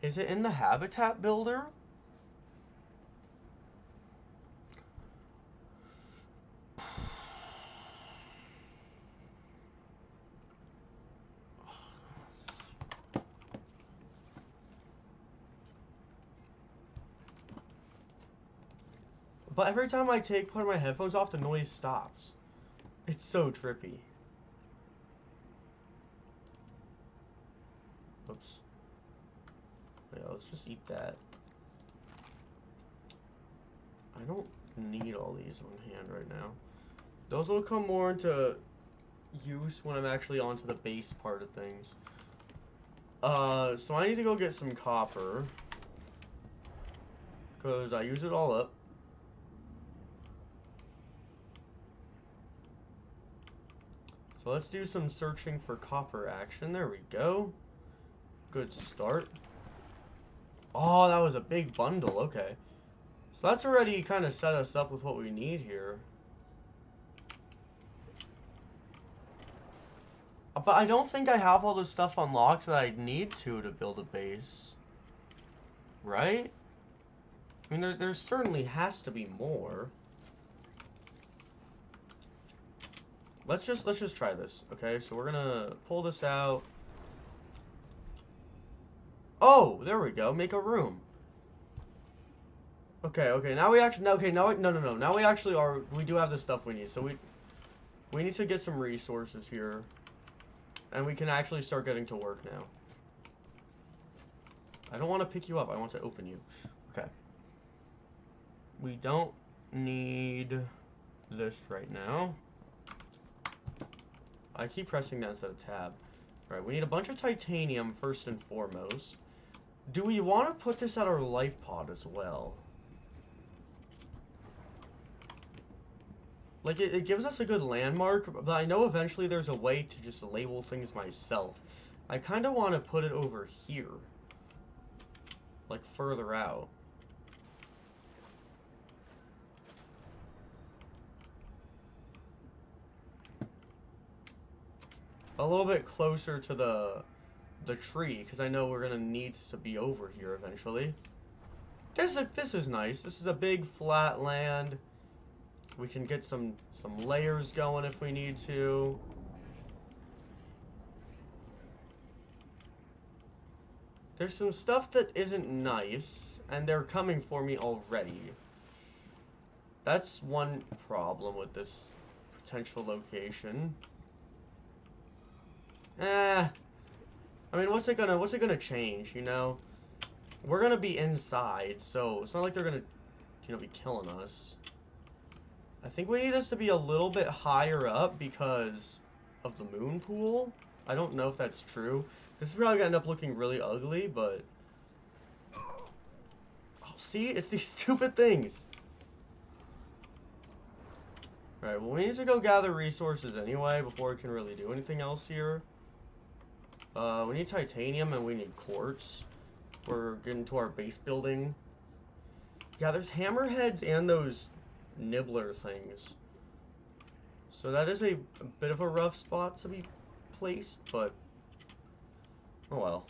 Is it in the habitat builder? But every time I take part of my headphones off, the noise stops. It's so trippy. Oops. Yeah, let's just eat that. I don't need all these on hand right now. Those will come more into use when I'm actually onto the base part of things. So I need to go get some copper, because I use it all up. So let's do some searching for copper action. There we go. Good start. Oh, that was a big bundle. Okay. So that's already kind of set us up with what we need here. But I don't think I have all the stuff unlocked that I need to build a base. Right? I mean, there certainly has to be more. Let's just try this, okay? So we're gonna pull this out. Oh, there we go. Make a room. Okay. Now we actually no. Now we actually we do have the stuff we need. So we need to get some resources here, and we can actually start getting to work now. I don't want to pick you up. I want to open you. Okay. We don't need this right now. I keep pressing that instead of tab. All right, we need a bunch of titanium first and foremost. Do we want to put this at our life pod as well? Like, it gives us a good landmark, but I know eventually there's a way to just label things myself. I kind of want to put it over here. Like, further out. A little bit closer to the tree, because I know we're gonna need to be over here eventually. This is nice. This is a big flat land. We can get some layers going if we need to. There's some stuff that isn't nice, and they're coming for me already. That's one problem with this potential location. I mean, what's it gonna change, you know? We're gonna be inside, so it's not like they're gonna, you know, be killing us. I think we need this to be a little bit higher up because of the moon pool. I don't know if that's true. This is probably gonna end up looking really ugly, but... Oh, see? It's these stupid things. Alright, well, we need to go gather resources anyway before we can really do anything else here. We need titanium and we need quartz. We're getting to our base building. Yeah, there's hammerheads and those nibbler things. So that is a bit of a rough spot to be placed, but oh well.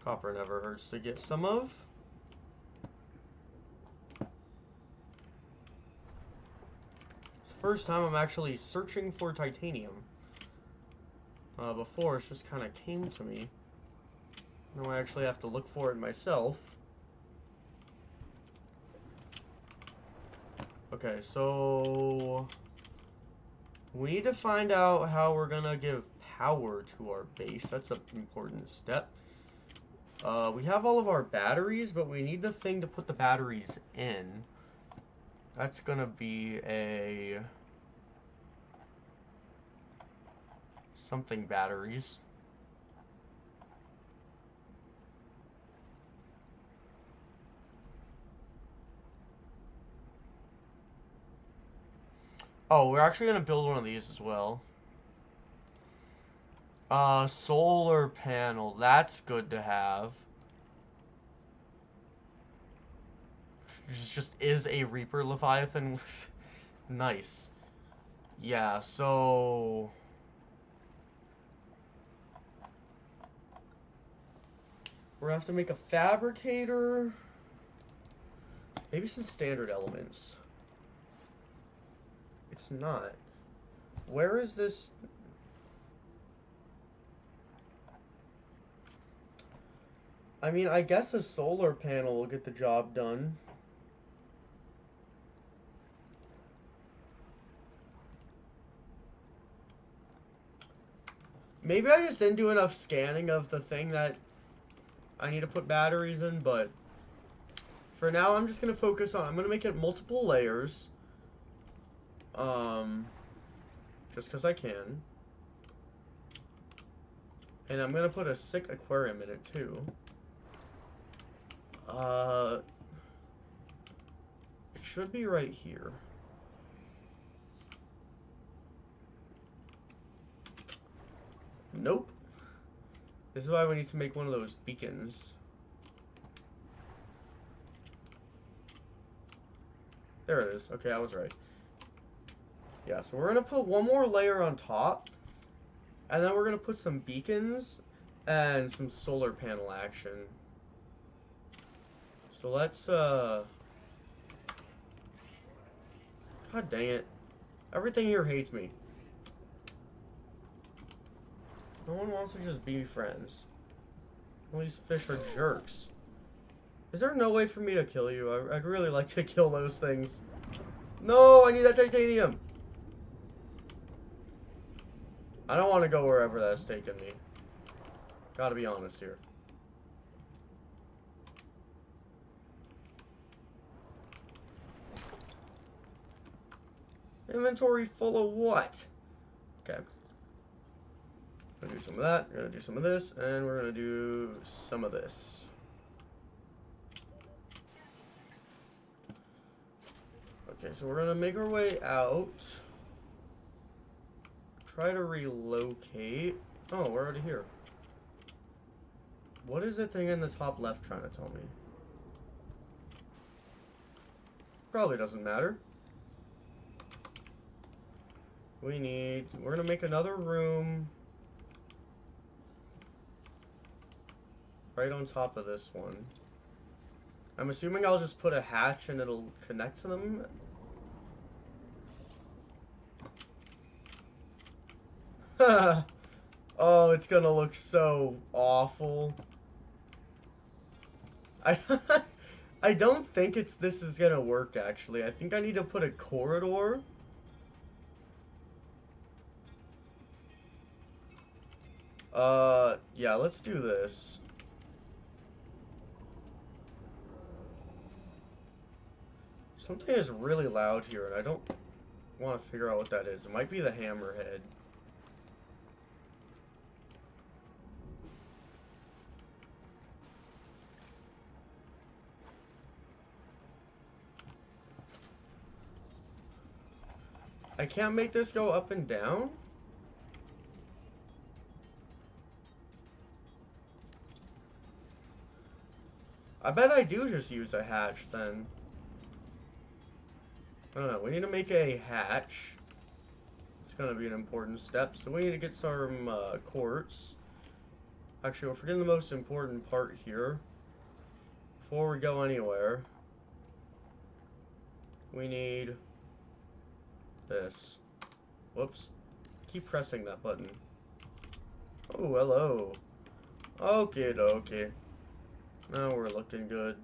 Copper never hurts to get some of. It's the first time I'm actually searching for titanium. Before, it just kind of came to me. Now I actually have to look for it myself. Okay, so we need to find out how we're gonna give power to our base. That's an important step. We have all of our batteries, but we need the thing to put the batteries in. That's gonna be a something batteries. Oh, we're actually gonna build one of these as well. Solar panel. That's good to have. Just is a Reaper Leviathan. Nice. Yeah, so we're gonna have to make a fabricator. Maybe some standard elements. It's not. Where is this? I mean, I guess a solar panel will get the job done. Maybe I just didn't do enough scanning of the thing that I need to put batteries in, but for now I'm just going to focus on, I'm going to make it multiple layers. Just because I can. And I'm going to put a sick aquarium in it too. It should be right here. Nope. This is why we need to make one of those beacons. There it is. Okay, I was right. Yeah, so we're going to put one more layer on top. And then we're going to put some beacons and some solar panel action. So let's, God dang it. Everything here hates me. No one wants to just be friends. All these fish are jerks. Is there no way for me to kill you? I'd really like to kill those things. No, I need that titanium. I don't want to go wherever that's taking me. Gotta be honest here. Inventory full of what? Okay. We're gonna do some of that, we're gonna do some of this, and we're gonna do some of this. 30 seconds. Okay, so we're gonna make our way out. Try to relocate. Oh, we're already here. What is the thing in the top left trying to tell me? Probably doesn't matter. We're gonna make another room right on top of this one. I'm assuming I'll just put a hatch and it'll connect to them. Oh, it's gonna look so awful. I don't think this is gonna work actually. I think I need to put a corridor. Yeah, let's do this. Something is really loud here, and I don't want to figure out what that is. It might be the hammerhead. I can't make this go up and down? I bet I do just use a hatch then. I don't know, we need to make a hatch. It's gonna be an important step, so we need to get some quartz. Actually, we're forgetting the most important part here. Before we go anywhere, we need this. Whoops. Keep pressing that button. Oh, hello. Okay, okay. Now we're looking good.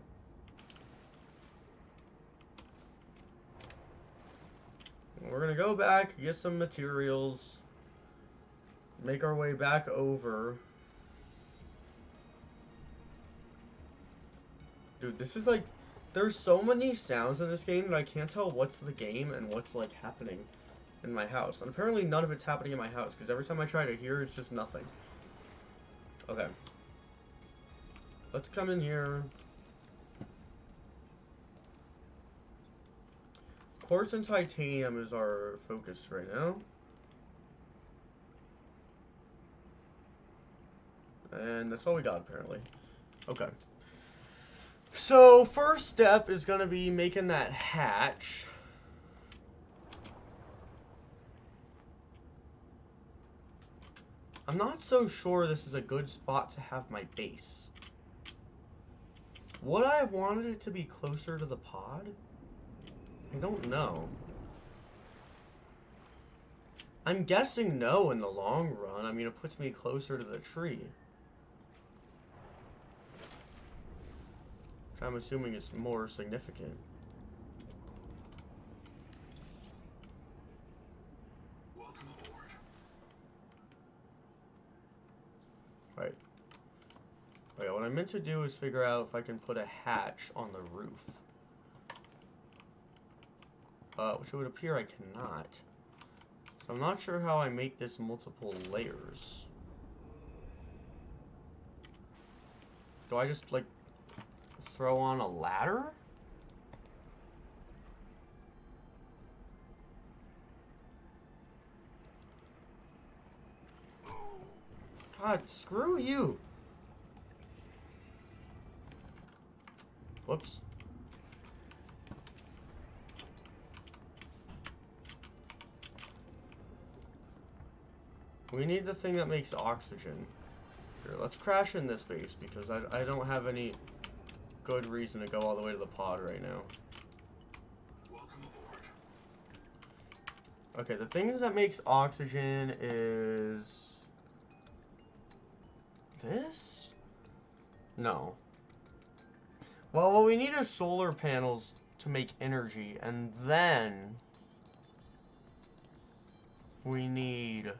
We're gonna go back, get some materials, make our way back over. Dude, this is like, there's so many sounds in this game that I can't tell what's the game and what's like happening in my house. And apparently none of it's happening in my house, because every time I try to hear, it's just nothing. Okay. Let's come in here. Quartz and titanium is our focus right now. And that's all we got, apparently. Okay. So, first step is going to be making that hatch. I'm not so sure this is a good spot to have my base. Would I have wanted it to be closer to the pod? I don't know. I'm guessing no in the long run. I mean, it puts me closer to the tree. Which I'm assuming is more significant. Welcome aboard. Right. Okay, what I meant to do is figure out if I can put a hatch on the roof. Which it would appear I cannot. So I'm not sure how I make this multiple layers. Do I just, like, throw on a ladder? God, screw you! Whoops. We need the thing that makes oxygen. Here, let's crash in this base because I don't have any good reason to go all the way to the pod right now. Welcome aboard. Okay, the things that makes oxygen is this? No. Well, what we need is solar panels to make energy, and then we need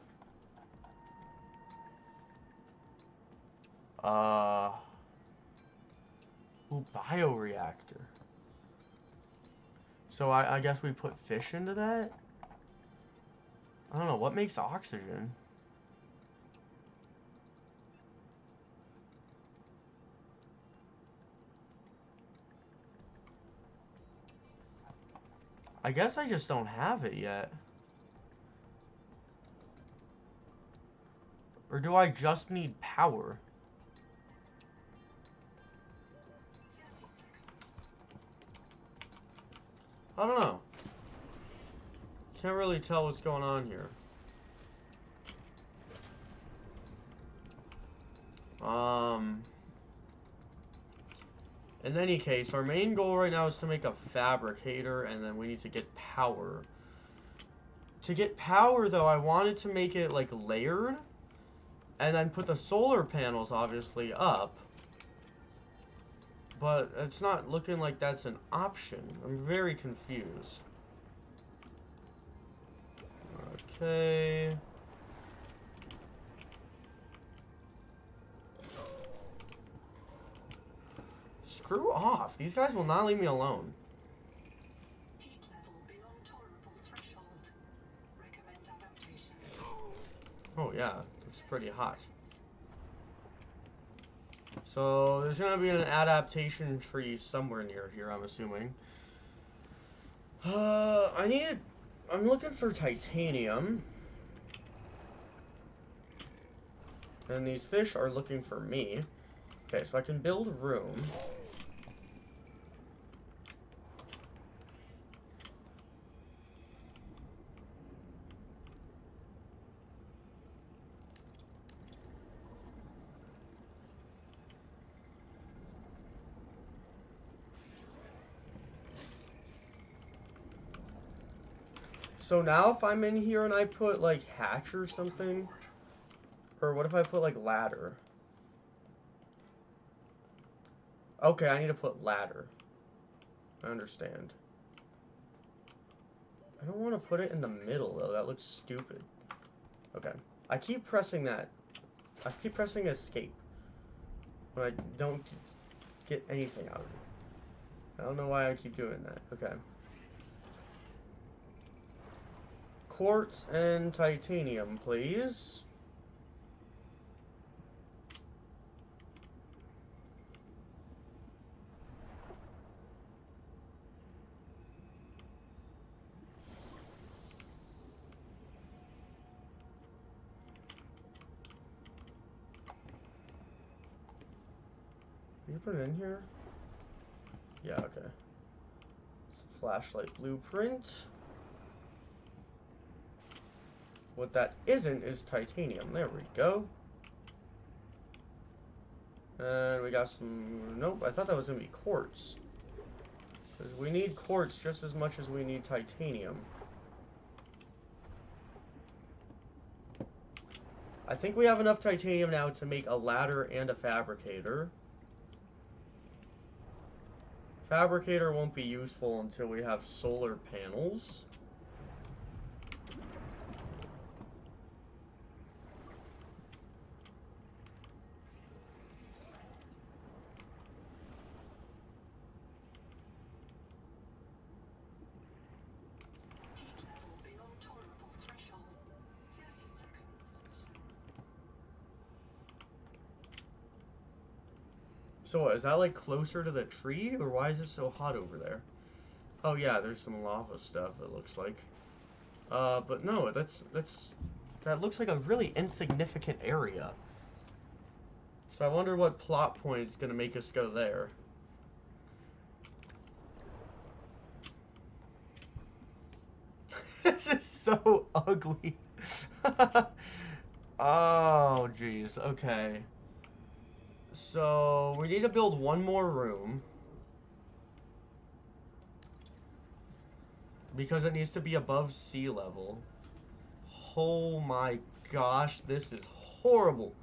bioreactor. So I guess we put fish into that? I don't know, what makes oxygen? I guess I just don't have it yet. Or do I just need power? 30 seconds. I don't know. Can't really tell what's going on here. In any case, our main goal right now is to make a fabricator, and then we need to get power. To get power, though, I wanted to make it, like, layered, and then put the solar panels, obviously, up. But it's not looking like that's an option. I'm very confused. Okay. Screw off. These guys will not leave me alone. Heat level beyond tolerable threshold. Recommend adaptation. Oh, yeah. It's pretty hot. So, there's going to be an adaptation tree somewhere near here, I'm assuming. I'm looking for titanium. And these fish are looking for me. Okay, so I can build a room. So now if I'm in here and I put, like, hatch or something, Or what if I put, like, ladder? Okay, I need to put ladder. I understand. I don't want to put it in the middle, though. That looks stupid. Okay. I keep pressing that. I keep pressing escape. But I don't get anything out of it. I don't know why I keep doing that. Okay. Quartz and titanium, please. You put it in here? Yeah, okay. Flashlight blueprint. What that isn't is titanium. There we go. And we got some... Nope, I thought that was going to be quartz. Because we need quartz just as much as we need titanium. I think we have enough titanium now to make a ladder and a fabricator. Fabricator won't be useful until we have solar panels. Heat level beyond tolerable threshold. 30 seconds. So what, is that like closer to the tree, or why is it so hot over there? Oh yeah, there's some lava stuff, it looks like. But no, that looks like a really insignificant area. So I wonder what plot point is gonna make us go there. This is so ugly. Oh, jeez, okay. So, we need to build one more room. Because it needs to be above sea level. Oh my gosh, this is horrible.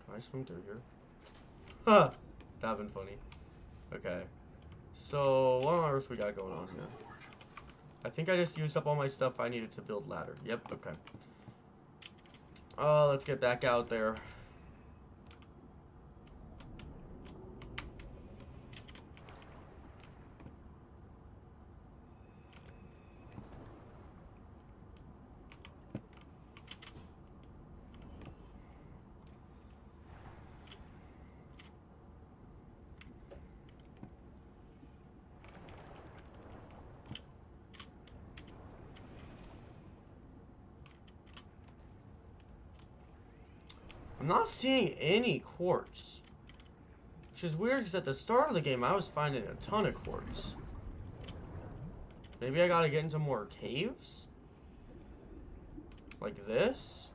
Can I swim through here? Huh! That'd been funny. Okay. So, what on earth we got going on here? I think I just used up all my stuff I needed to build ladder. Yep, okay. Let's get back out there. I'm not seeing any quartz. Which is weird because at the start of the game I was finding a ton of quartz. Maybe I gotta get into more caves? Like this?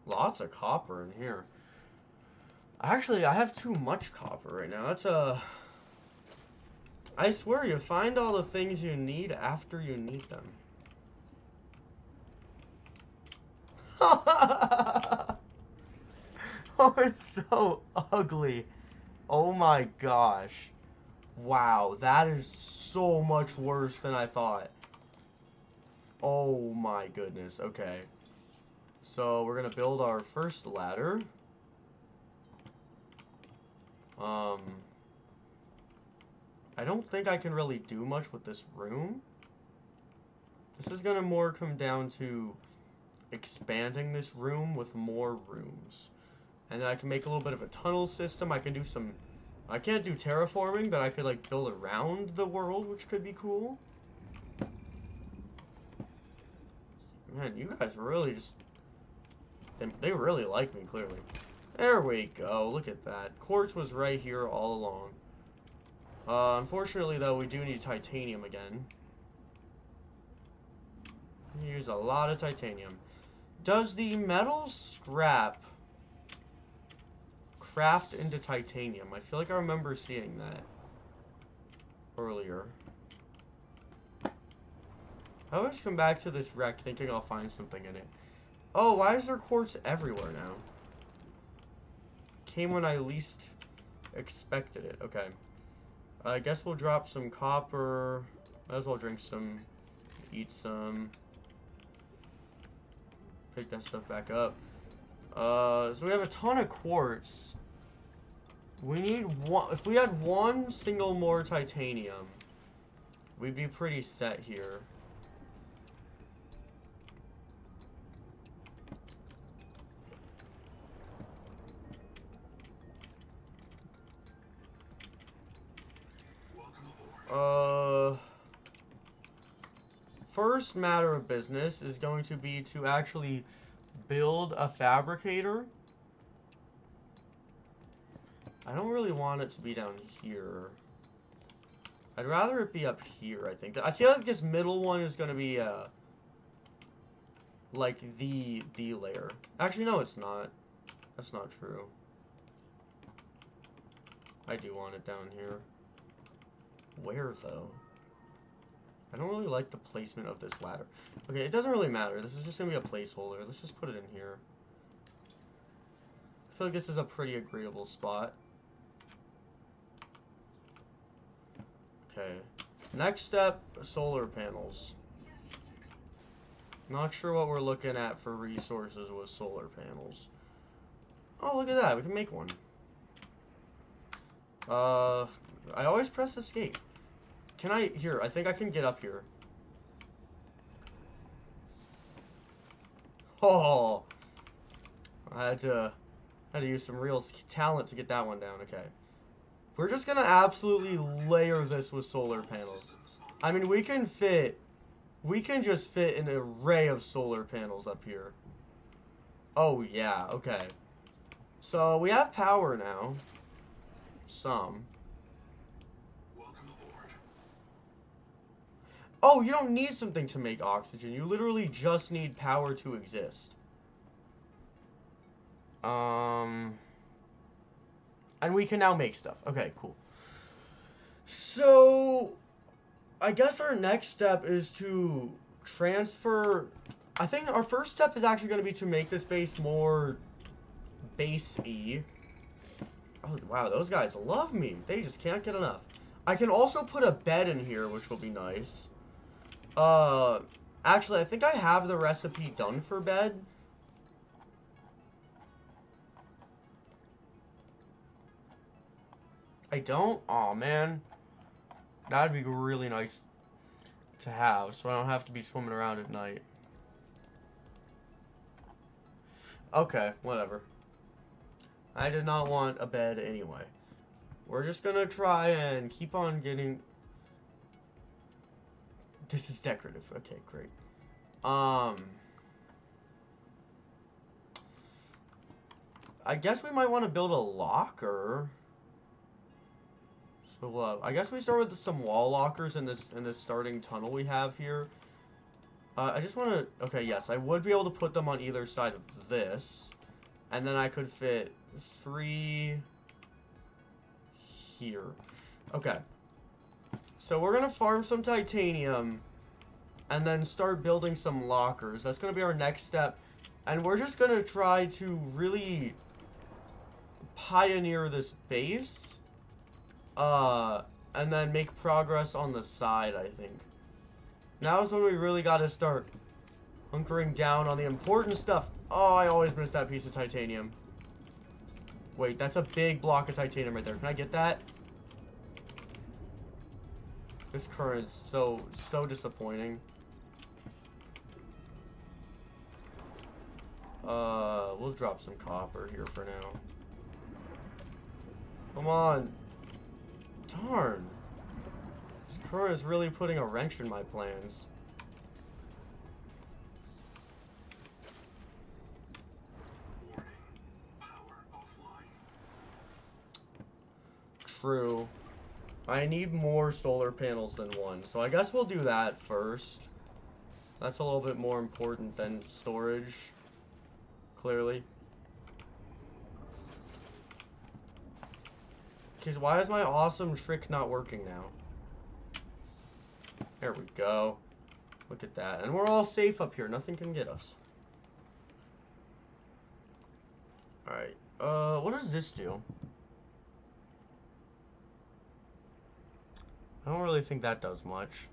Lots of copper in here. Actually, I have too much copper right now. That's I swear you find all the things you need after you need them. Oh, it's so ugly. Oh my gosh. Wow, that is so much worse than I thought. Oh my goodness. Okay. So we're gonna build our first ladder. I don't think I can really do much with this room. This is gonna more come down to expanding this room with more rooms. And then I can make a little bit of a tunnel system. I can do some... I can't do terraforming, but I could like build around the world, which could be cool. Man, you guys really just... They really like me, clearly. There we go. Look at that. Quartz was right here all along. Unfortunately, though, we do need titanium again. Use a lot of titanium. Does the metal scrap craft into titanium? I feel like I remember seeing that earlier. I always come back to this wreck thinking I'll find something in it. Oh, why is there quartz everywhere now? Came when I least expected it. Okay. I guess we'll drop some copper. Might as well drink some, eat some. Pick that stuff back up. So we have a ton of quartz. We need one. If we had one single more titanium, we'd be pretty set here. First matter of business is going to be to actually build a fabricator. I don't really want it to be down here. I'd rather it be up here, I think. I feel like this middle one is going to be, like, the layer. Actually, no, it's not. That's not true. I do want it down here. Where, though? I don't really like the placement of this ladder. Okay, it doesn't really matter. This is just going to be a placeholder. Let's just put it in here. I feel like this is a pretty agreeable spot. Okay. Next step, solar panels. 30 seconds. Not sure what we're looking at for resources with solar panels. Oh, look at that. We can make one. I always press escape. Can I... Here, I think I can get up here. Oh! I had to use some real talent to get that one down. Okay. We're just gonna absolutely layer this with solar panels. I mean, we can just fit an array of solar panels up here. Oh, yeah. Okay. So, we have power now. Some. Oh, you don't need something to make oxygen. You literally just need power to exist. And we can now make stuff. Okay, cool. So, I guess our next step is to transfer... I think our first step is actually going to be to make this base more base-y. Oh, wow, those guys love me. They just can't get enough. I can also put a bed in here, which will be nice. Actually, I think I have the recipe done for bed. I don't? Aw, man. That'd be really nice to have, so I don't have to be swimming around at night. Okay, whatever. I did not want a bed anyway. We're just gonna try and keep on getting... This is decorative. Okay, great. I guess we might want to build a locker. So, I guess we start with some wall lockers in this starting tunnel we have here. I just want to... Okay, yes, I would be able to put them on either side of this. And then I could fit 3 here. Okay. So we're going to farm some titanium and then start building some lockers. That's going to be our next step. And we're just going to try to really pioneer this base. And then make progress on the side, I think. Now is when we really got to start hunkering down on the important stuff. Oh, I always miss that piece of titanium. Wait, that's a big block of titanium right there. Can I get that? This current's so disappointing. We'll drop some copper here for now. Come on. Darn. This current is really putting a wrench in my plans. Warning. Power offline. true. I need more solar panels than one, so I guess we'll do that first. That's a little bit more important than storage, clearly. Because why is my awesome trick not working now? There we go. Look at that. And we're all safe up here. Nothing can get us. Alright. What does this do? I don't really think that does much.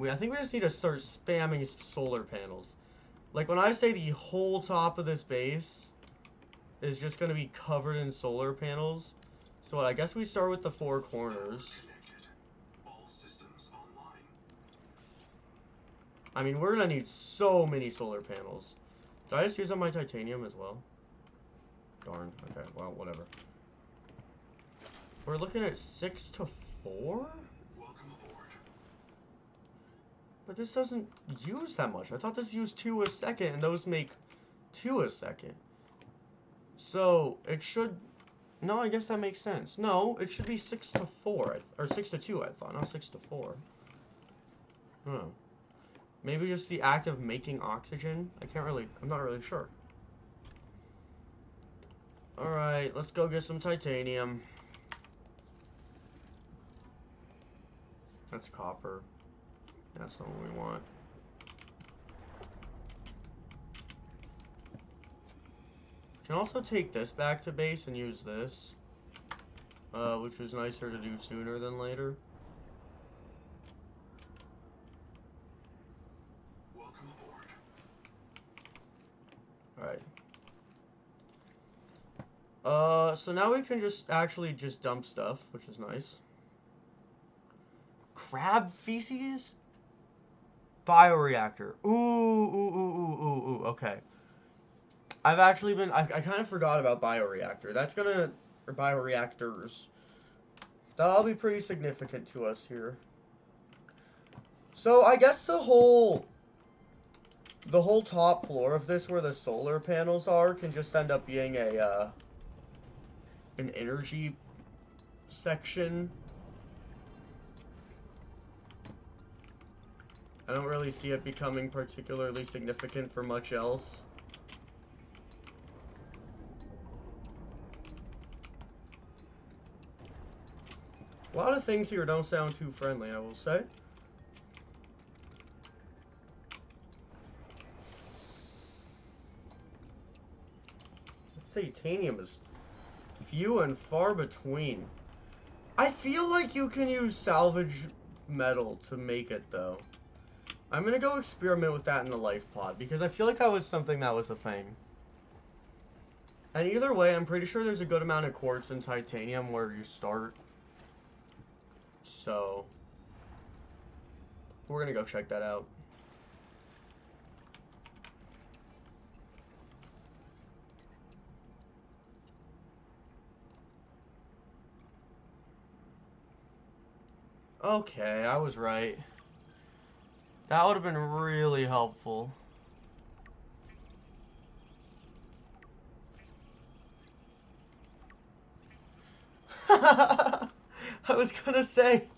I think we just need to start spamming solar panels. Like, when I say the whole top of this base is just going to be covered in solar panels. So I guess we start with the four corners. All systems online. I mean, we're going to need so many solar panels. Did I just use up my titanium as well? Darn. Okay, well, whatever. We're looking at 6 to 4? Welcome aboard. But this doesn't use that much. I thought this used 2 a second, and those make 2 a second. So, it should... No, I guess that makes sense. No, it should be 6 to 4. Or 6 to 2, I thought. Not 6 to 4. Huh. Maybe just the act of making oxygen? I'm not really sure. Alright, let's go get some titanium. That's copper. That's not what we want. Can also take this back to base and use this. Which is nicer to do sooner than later. Welcome aboard. Alright. So now we can just actually just dump stuff, which is nice. Crab feces? Bioreactor. Ooh, okay. I kind of forgot about bioreactor. Or bioreactors. That'll be pretty significant to us here. So I guess the whole top floor of this, where the solar panels are, can just end up being an energy section. I don't really see it becoming particularly significant for much else. A lot of things here don't sound too friendly, I will say. Titanium is few and far between. I feel like you can use salvage metal to make it, though. I'm gonna go experiment with that in the life pod, because I feel like that was something that was a thing. And either way, I'm pretty sure there's a good amount of quartz and titanium where you start. So, we're gonna go check that out. Okay, I was right. That would have been really helpful. I was gonna say,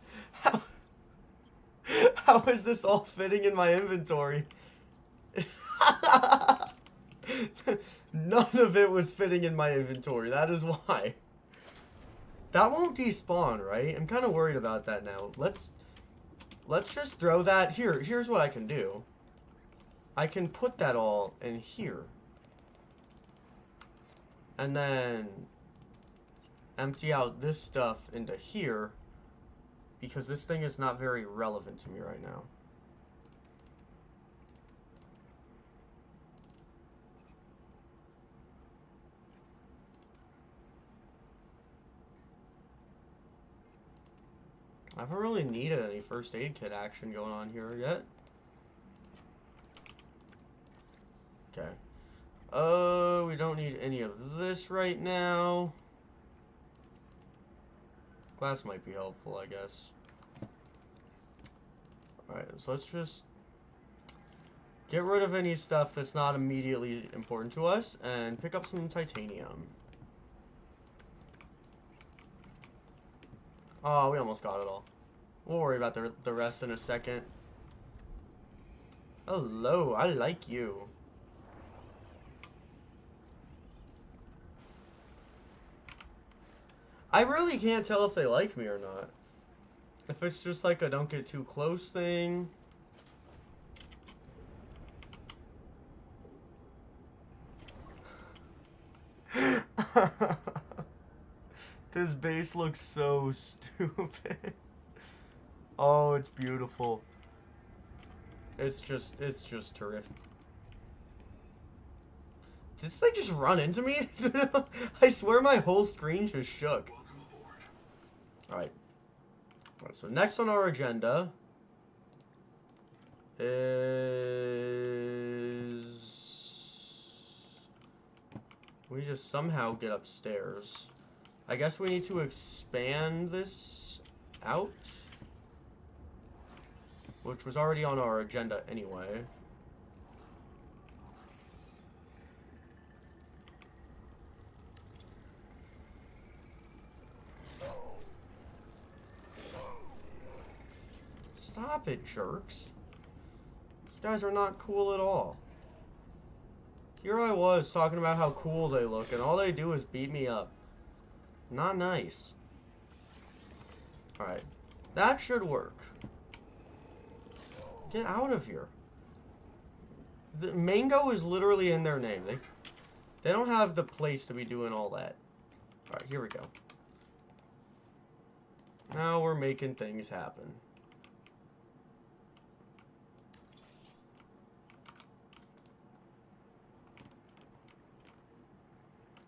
how is this all fitting in my inventory? None of it was fitting in my inventory, that is why. That won't despawn, right? I'm kind of worried about that now. Let's just throw that here. Here's what I can do. I can put that all in here. And then empty out this stuff into here, because this thing is not very relevant to me right now. I haven't really needed any first aid kit action going on here yet. Okay. We don't need any of this right now. Glass might be helpful, I guess. Alright, so let's just get rid of any stuff that's not immediately important to us and pick up some titanium. Oh, we almost got it all. We'll worry about the rest in a second. Hello, I like you. I really can't tell if they like me or not. If it's just like a don't get too close thing. This base looks so stupid. Oh, it's beautiful. It's just terrific. Did this thing just run into me? I swear my whole screen just shook. Welcome aboard. Alright. Alright, so next on our agenda is... we just somehow get upstairs. I guess we need to expand this out, which was already on our agenda anyway. Stop it, jerks. These guys are not cool at all. Here I was talking about how cool they look, and all they do is beat me up. Not nice. Alright. That should work. Get out of here. The mango is literally in their name. They don't have the place to be doing all that. Alright, here we go. Now we're making things happen.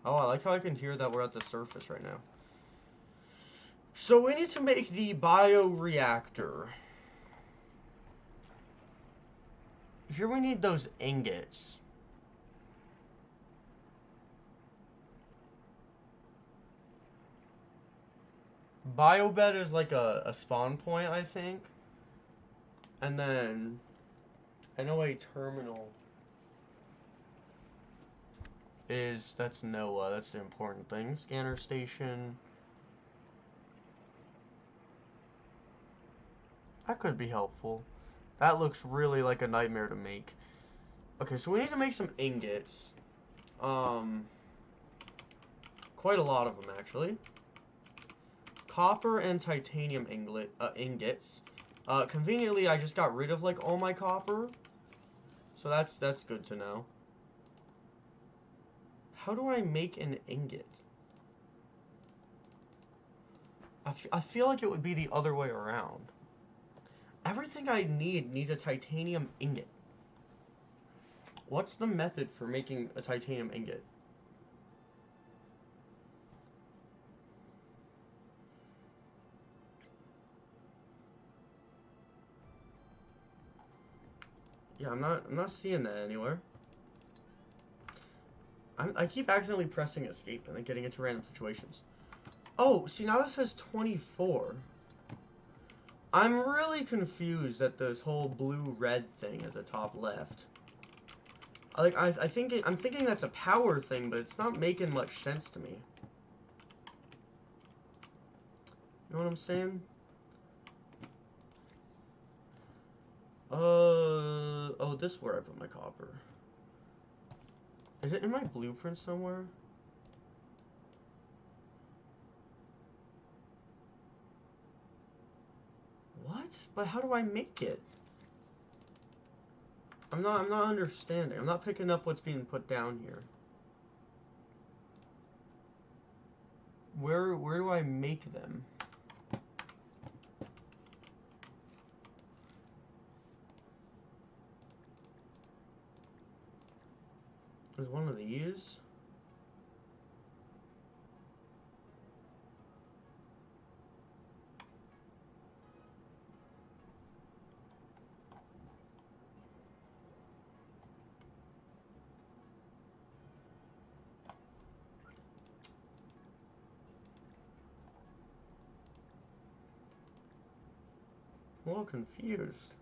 Oh, I like how I can hear that we're at the surface right now. So we need to make the bioreactor. Here we need those ingots. Biobed is like a spawn point, I think. And then I know a terminal is, that's NOAA, that's the important thing. Scanner station. That could be helpful. That looks really like a nightmare to make. Okay, so we need to make some ingots. Quite a lot of them, actually. Copper and titanium ingots. Conveniently, I just got rid of, like, all my copper. So that's good to know. How do I make an ingot? I feel like it would be the other way around. Everything I need needs a titanium ingot. What's the method for making a titanium ingot? Yeah, I'm not seeing that anywhere. I keep accidentally pressing escape and then getting into random situations. Oh, see, now this says 24. I'm really confused at this whole blue-red thing at the top left. Like, I'm thinking that's a power thing, but it's not making much sense to me. You know what I'm saying? Oh, this is where I put my copper. Is it in my blueprint somewhere? What? But how do I make it? I'm not understanding. I'm not picking up what's being put down here. Where do I make them? Is one of these? I'm a little confused.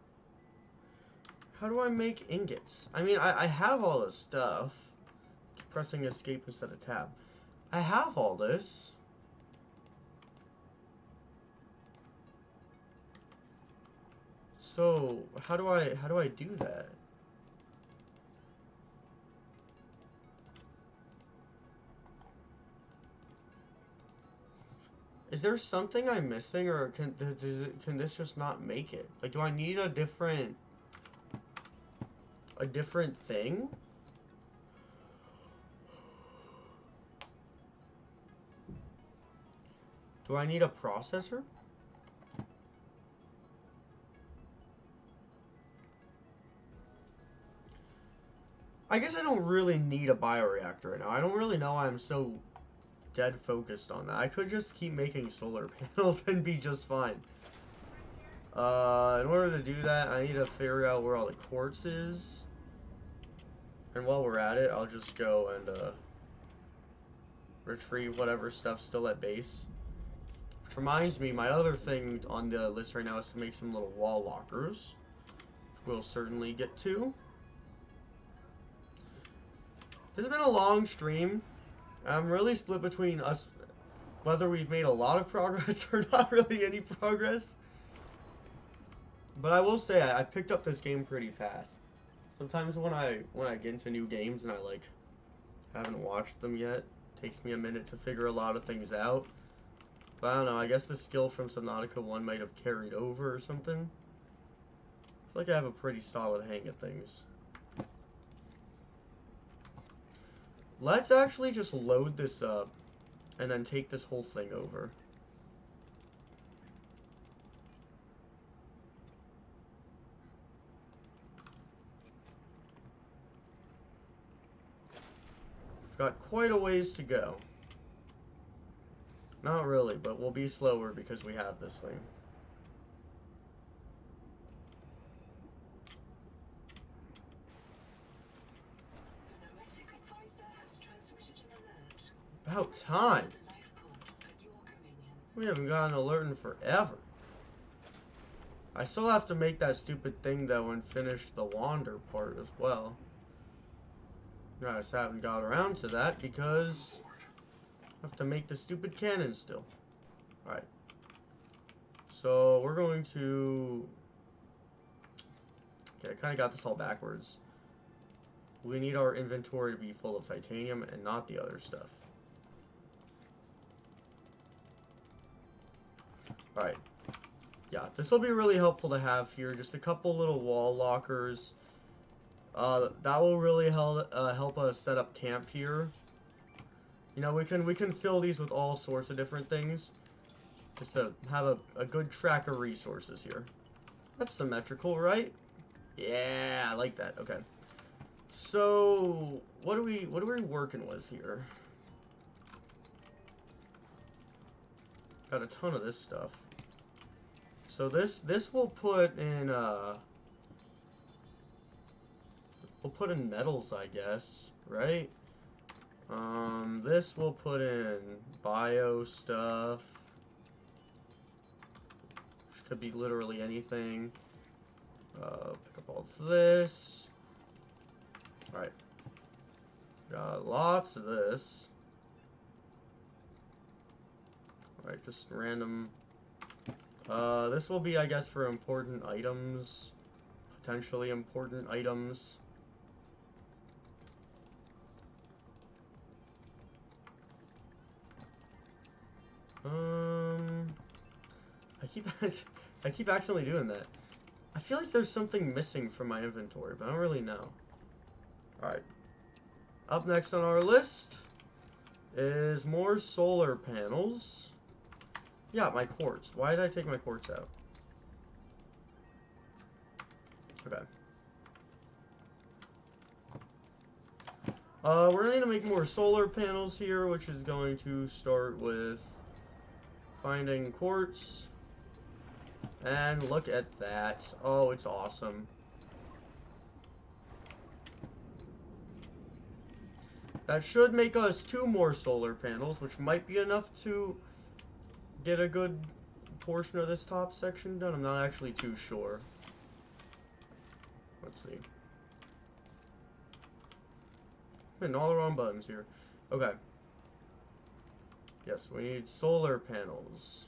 How do I make ingots? I mean, I have all this stuff. Keep pressing escape instead of tab. I have all this. So, how do I do that? Is there something I'm missing, or can this just not make it? Like, do I need a different thing? Do I need a processor? I guess I don't really need a bioreactor right now. I don't really know why I'm so dead focused on that. I could just keep making solar panels and be just fine. In order to do that, I need to figure out where all the quartz is. And while we're at it, I'll just go and retrieve whatever stuff's still at base. Which reminds me, my other thing on the list right now is to make some little wall lockers. Which we'll certainly get to. This has been a long stream. I'm really split between us, whether we've made a lot of progress or not really any progress. But I will say, I picked up this game pretty fast. Sometimes when I get into new games and I like haven't watched them yet, it takes me a minute to figure a lot of things out. But I don't know, I guess the skill from Subnautica 1 might have carried over or something. I feel like I have a pretty solid hang of things. Let's actually just load this up and then take this whole thing over. We've got quite a ways to go. Not really, but we'll be slower because we have this thing. About time. We haven't gotten an alert in forever. I still have to make that stupid thing though and finish the wander part as well. I just haven't got around to that because I have to make the stupid cannon still. Alright. So we're going to... Okay, I kind of got this all backwards. We need our inventory to be full of titanium and not the other stuff. Alright. Yeah, this will be really helpful to have here. Just a couple little wall lockers. That will really help us set up camp here. You know, we can fill these with all sorts of different things. Just to have a good track of resources here. That's symmetrical, right? Yeah, I like that. Okay. So, what are we working with here? Got a ton of this stuff. So this we'll put in we'll put in metals, I guess, right? This we'll put in bio stuff, which could be literally anything. Pick up all this. All right, got lots of this. All right, just random. This will be, I guess, for important items. Potentially important items. I keep accidentally doing that. I feel like there's something missing from my inventory, but I don't really know. Alright. Up next on our list is more solar panels. Yeah, my quartz. Why did I take my quartz out? Okay. We're going to make more solar panels here, which is going to start with finding quartz. And look at that. Oh, it's awesome. That should make us 2 more solar panels, which might be enough to get a good portion of this top section done. I'm not actually too sure. Let's see. I'm hitting all the wrong buttons here. Okay. Yes, we need solar panels.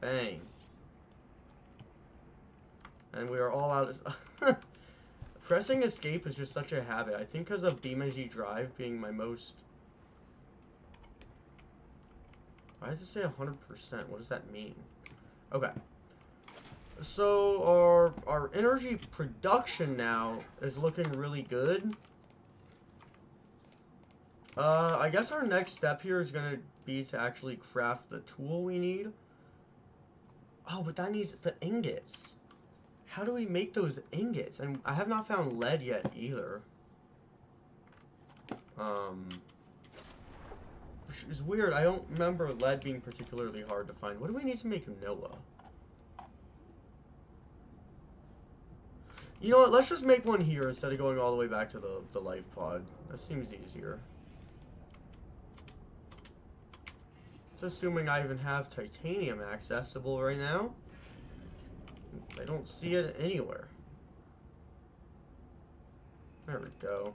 Bang. And we are all out of... Pressing escape is just such a habit. I think because of BeamNG Drive being my most... Why does it say 100%? What does that mean? Okay. So our energy production now is looking really good. I guess our next step here is going to be to actually craft the tool we need. Oh, but that needs the ingots. How do we make those ingots? And I have not found lead yet either. Which is weird. I don't remember lead being particularly hard to find. What do we need to make Noah? You know what? Let's just make one here instead of going all the way back to the life pod. That seems easier. It's assuming I even have titanium accessible right now. I don't see it anywhere. There we go.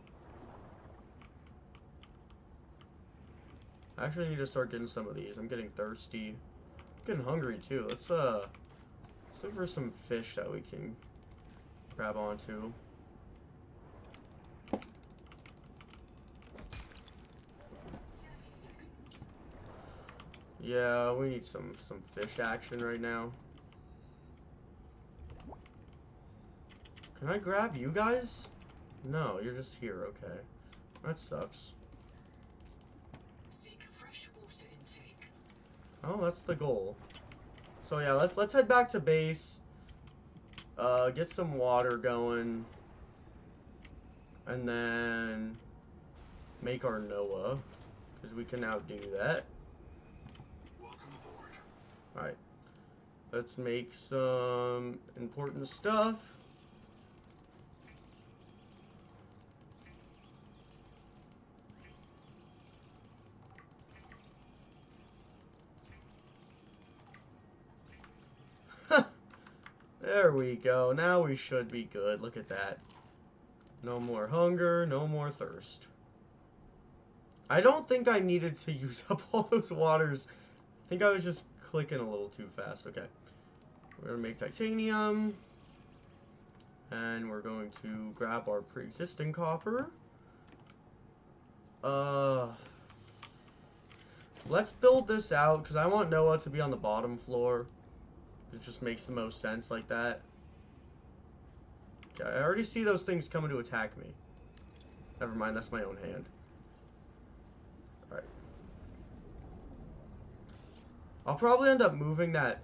I actually need to start getting some of these. I'm getting thirsty. I'm getting hungry too. Let's look for some fish that we can grab onto. Yeah, we need some fish action right now. Can I grab you guys? No, you're just here, okay. That sucks. Seek fresh water intake. Oh, that's the goal. So yeah, let's head back to base. Get some water going. And then make our Noah. Because we can now do that. Welcome aboard. Alright. Let's make some important stuff. There we go. Now we should be good. Look at that. No more hunger, no more thirst. I don't think I needed to use up all those waters. I think I was just clicking a little too fast. Okay. We're going to make titanium. And we're going to grab our pre-existing copper. Let's build this out, because I want Noah to be on the bottom floor. It just makes the most sense like that. Okay, I already see those things coming to attack me. Never mind, that's my own hand. Alright. I'll probably end up moving that...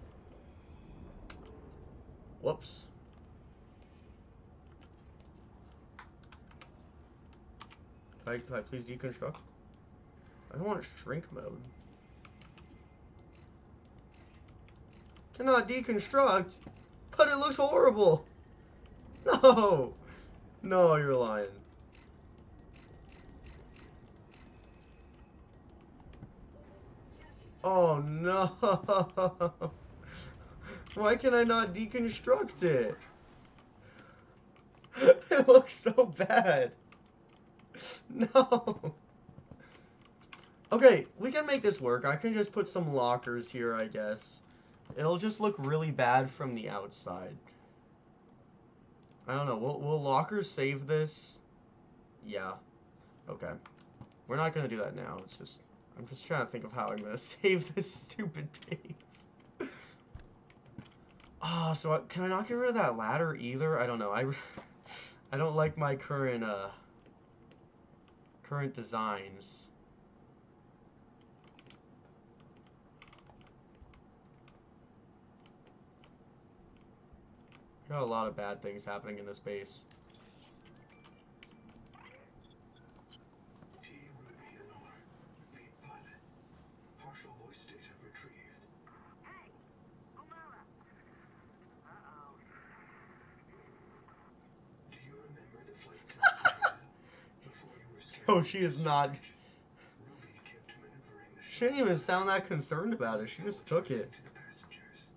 Whoops. Can I please deconstruct? I don't want shrink mode. Cannot deconstruct, but it looks horrible. No, no, you're lying. Oh no! Why can I not deconstruct it? It looks so bad. No. Okay, we can make this work. I can just put some lockers here, I guess. It'll just look really bad from the outside. I don't know. Will lockers save this? Yeah. Okay. We're not gonna do that now. It's just... I'm just trying to think of how I'm gonna save this stupid base. Ah, so can I not get rid of that ladder either? I don't know. I don't like my current designs. Got a lot of bad things happening in this base. T. Ruby Honor, lead pilot. Partial voice data retrieved. Hey! Umara! Uh-oh. Do you remember the flight to Subnautica? Before you were scared? Oh, she is not. Ruby kept maneuvering the She didn't even sound that concerned about it. She just took it. to the passengers.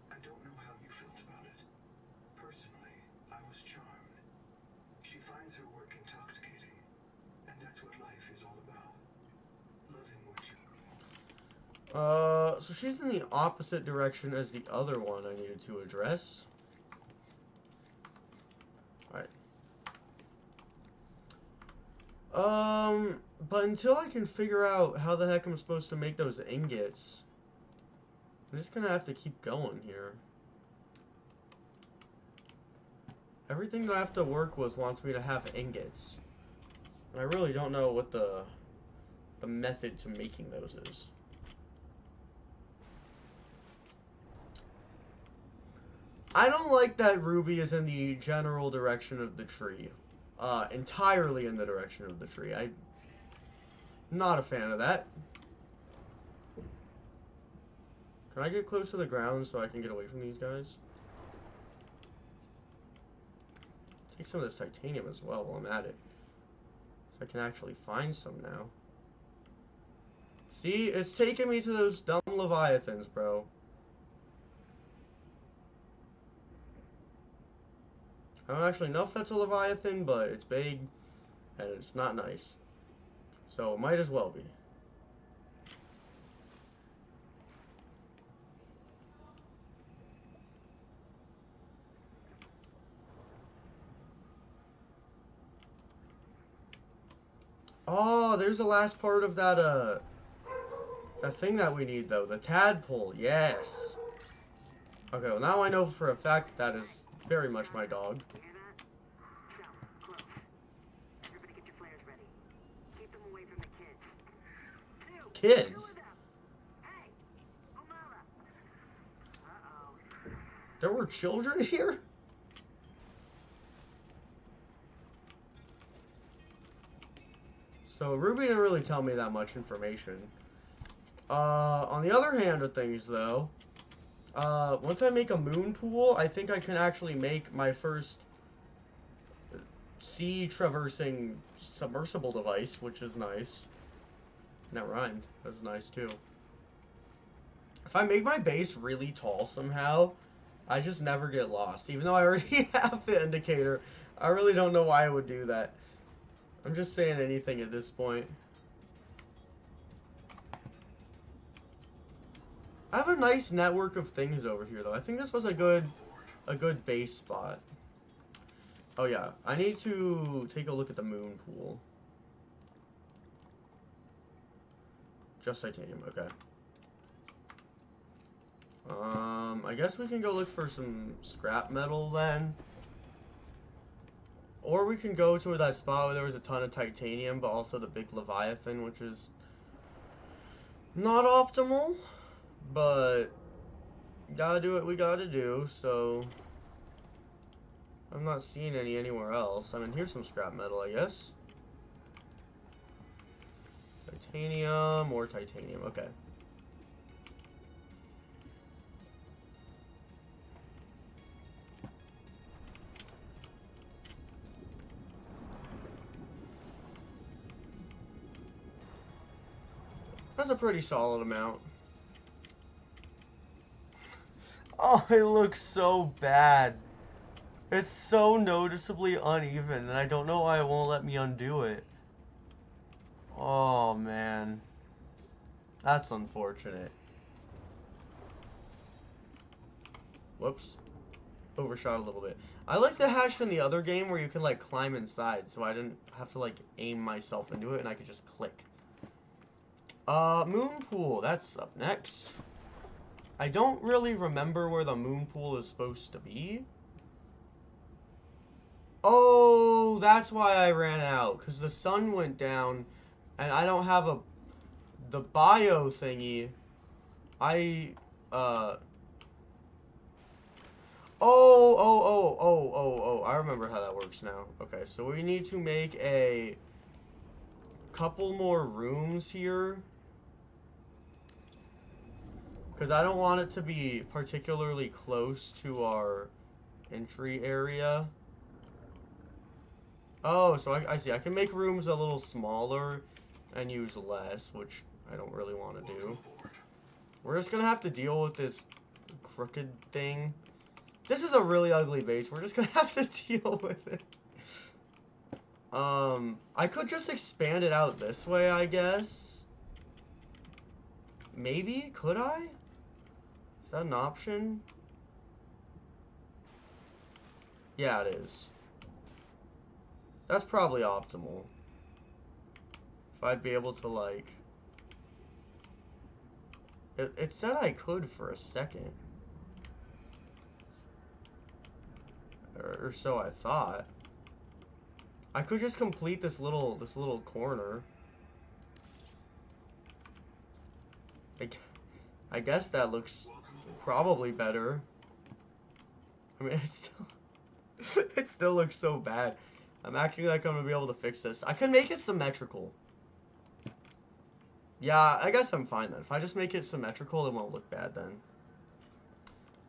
I don't know how you felt about it. Personally, I was charmed. She finds her work intoxicating, and that's what life is all about. Loving what you... So she's in the opposite direction as the other one I needed to address. But until I can figure out how the heck I'm supposed to make those ingots, I'm just gonna have to keep going here. Everything that I have to work with wants me to have ingots. And I really don't know what the method to making those is. I don't like that Ruby is in the general direction of the tree. Entirely in the direction of the tree. I'm not a fan of that. Can I get close to the ground so I can get away from these guys? Take some of this titanium as well while I'm at it. So I can actually find some now. See, it's taking me to those dumb leviathans, bro. I don't actually know if that's a leviathan, but it's big and it's not nice. So it might as well be. Oh, there's the last part of that thing that we need, though. The tadpole, yes. Okay, well now I know for a fact that is very much my dog. Hear that? So, close. Everybody get your flares ready. Keep them away from the kids. Two Kids? of them. Hey, Umala. Uh-oh. There were children here? So Ruby didn't really tell me that much information. On the other hand of things, though, once I make a moon pool, I think I can actually make my first sea traversing submersible device, which is nice. And that rhymed. That was nice too. If I make my base really tall somehow, I just never get lost. Even though I already have the indicator, I really don't know why I would do that. I'm just saying anything at this point. I have a nice network of things over here, though. I think this was a good base spot. Oh yeah, I need to take a look at the moon pool. Just titanium, okay. I guess we can go look for some scrap metal then. Or we can go to that spot where there was a ton of titanium, but also the big Leviathan, which is not optimal. But gotta do what we gotta do, so I'm not seeing any anywhere else. I mean, here's some scrap metal, I guess. Titanium, or titanium, okay. That's a pretty solid amount. Oh, it looks so bad. It's so noticeably uneven, and I don't know why it won't let me undo it. Oh, man. That's unfortunate. Whoops. Overshot a little bit. I like the hash in the other game where you can, like, climb inside, so I didn't have to, like, aim myself into it, and I could just click. Moon pool. That's up next. I don't really remember where the moon pool is supposed to be. Oh, that's why I ran out. Because the sun went down. And I don't have the bio thingy. Oh. I remember how that works now. Okay, so we need to make a couple more rooms here. Because I don't want it to be particularly close to our entry area. Oh, so I see. I can make rooms a little smaller and use less, which I don't really want to do. We're just going to have to deal with this crooked thing. This is a really ugly base. We're just going to have to deal with it. I could just expand it out this way, I guess. Maybe? Could I? Is that an option? Yeah, it is. That's probably optimal. I'd be able to, like... It said I could for a second. Or so I thought. I could just complete this little corner. I guess that looks probably better. I mean, it still looks so bad. I'm acting like I'm gonna be able to fix this. I can make it symmetrical. Yeah, I guess I'm fine then. If I just make it symmetrical, it won't look bad then.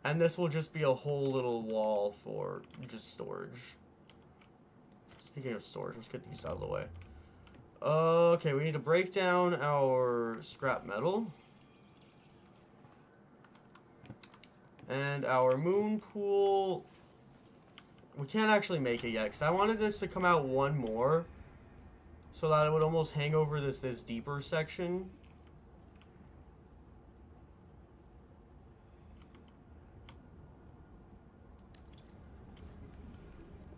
And this will just be a whole little wall for just storage. Speaking of storage, let's get these out of the way. Okay, we need to break down our scrap metal. And our moon pool... We can't actually make it yet, because I wanted this to come out one more. So that it would almost hang over this deeper section.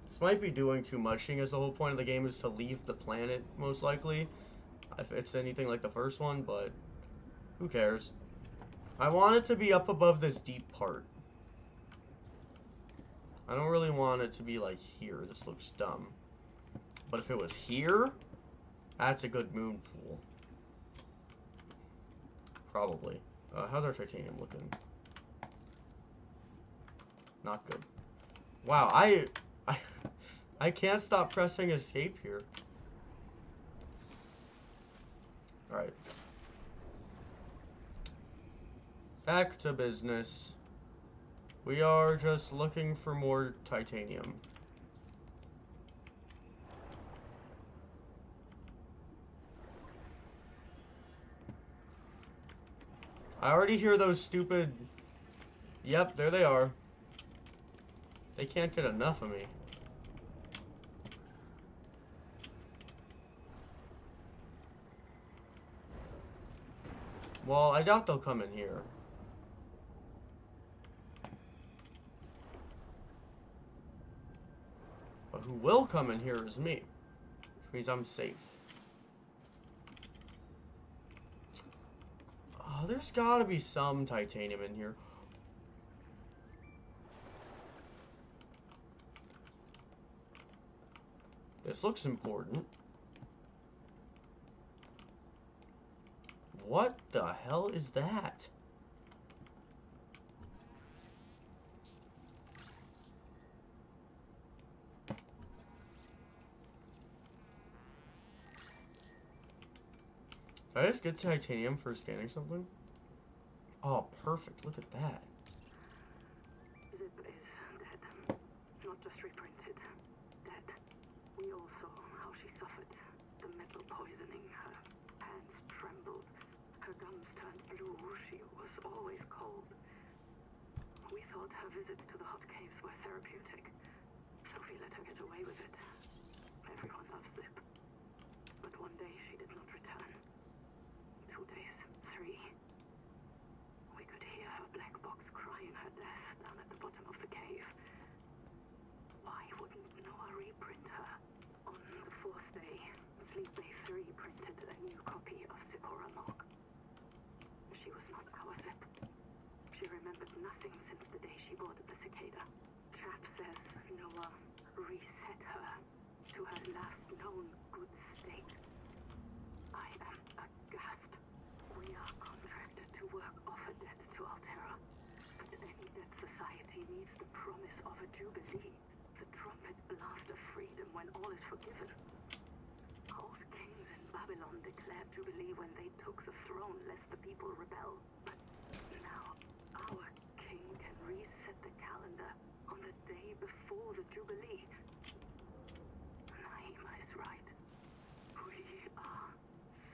This might be doing too much, seeing as the whole point of the game is to leave the planet, most likely. If it's anything like the first one, but who cares? I want it to be up above this deep part. I don't really want it to be like here. This looks dumb. But if it was here, that's a good moon pool. Probably. How's our titanium looking? Not good. Wow, I can't stop pressing escape here. Alright. Back to business. We are just looking for more titanium. I already hear those stupid... Yep, there they are. They can't get enough of me. Well, I doubt they'll come in here. But who will come in here is me. Which means I'm safe. Oh, there's gotta be some titanium in here. This looks important. What the hell is that? Did I just get titanium for scanning something? Oh, perfect. Look at that. Zip is dead. Not just reprinted. Dead. We all saw how she suffered. The metal poisoning. Her hands trembled. Her gums turned blue. She was always cold. We thought her visits to the hot caves were therapeutic. Sophie let her get away with it. Everyone loves Zip. But one day she did not return. 2 days, 3. We could hear her black box crying her death down at the bottom of the cave. Why wouldn't Noah reprint her? On the 4th day, Sleep Bay 3 printed a new copy of Zipporah Mark. She was not our Zip. She remembered nothing since the day she boarded the Cicada. Chap says Noah reset her to her last known good state. I am aghast. We are contracted to work off a debt to Altera. But any debt society needs the promise of a jubilee. The trumpet blast of freedom when all is forgiven. Old kings in Babylon declared jubilee when they took the throne lest the people rebel. But now our king can reset the calendar on the day before the jubilee. Naima is right. We are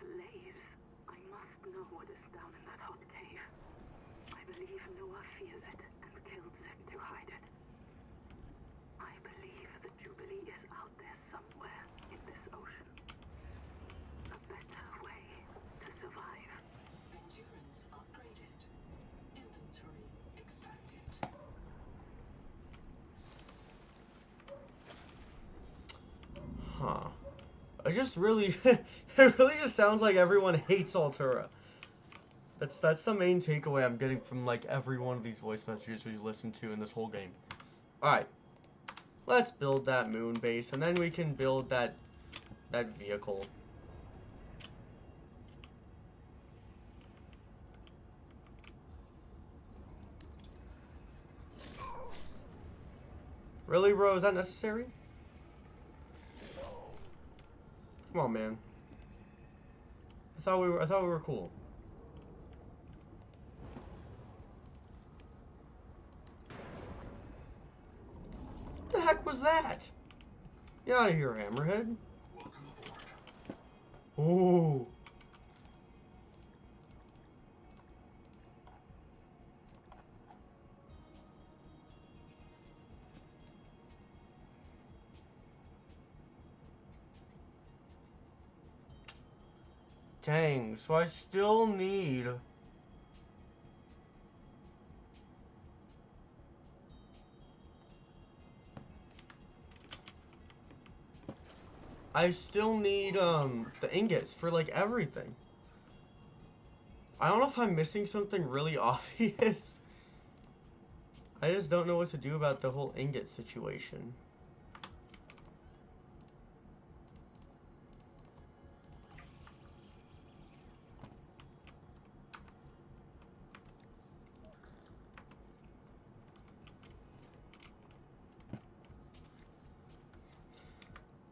slaves. I must know what is down in that hot cave. I believe Noah fears it and killed Zip to hide it. I believe the Jubilee is out there somewhere in this ocean. A better way to survive. Endurance upgraded. Inventory expanded. Huh. I just really... It really just sounds like everyone hates Altura. That's the main takeaway I'm getting from like every one of these voice messages we listened to in this whole game. Alright. Let's build that moon base and then we can build that vehicle. Really, bro? Is that necessary? Come on, man. I thought we were cool. What the heck was that? Get out of here, Hammerhead. Welcome aboard. Ooh. Dang, so I still need... the ingots for, like, everything. I don't know if I'm missing something really obvious. I just don't know what to do about the whole ingot situation.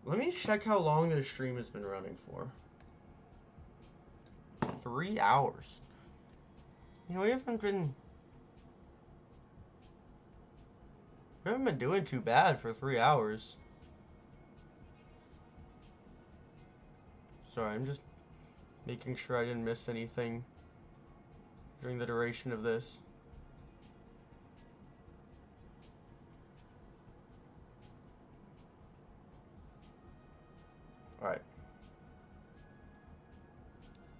Let me check how long this stream has been running for. 3 hours. You know, we haven't been doing too bad for 3 hours. Sorry, I'm just making sure I didn't miss anything during the duration of this. Alright.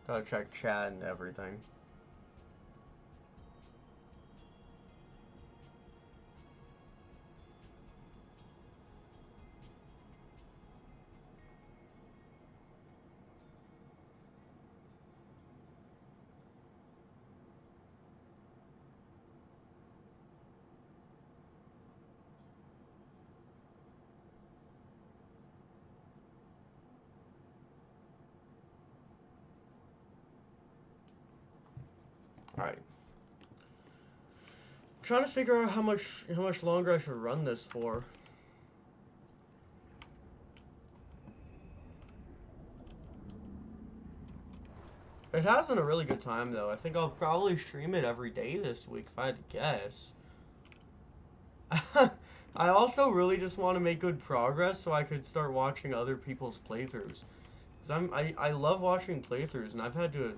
Gotta check chat and everything. Alright. I'm trying to figure out how much longer I should run this for. It has been a really good time though. I think I'll probably stream it every day this week if I had to guess. I also really just want to make good progress so I could start watching other people's playthroughs. Cause I love watching playthroughs and I've had to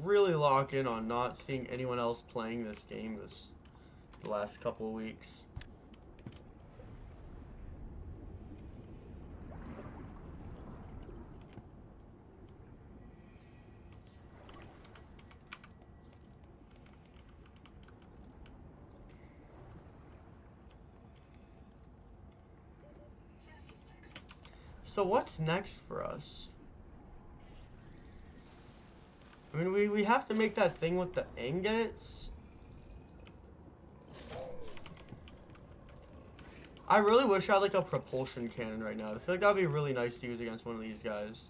really lock in on not seeing anyone else playing this game the last couple of weeks. So what's next for us? I mean, we have to make that thing with the ingots. I really wish I had like a propulsion cannon right now. I feel like that'd be really nice to use against one of these guys.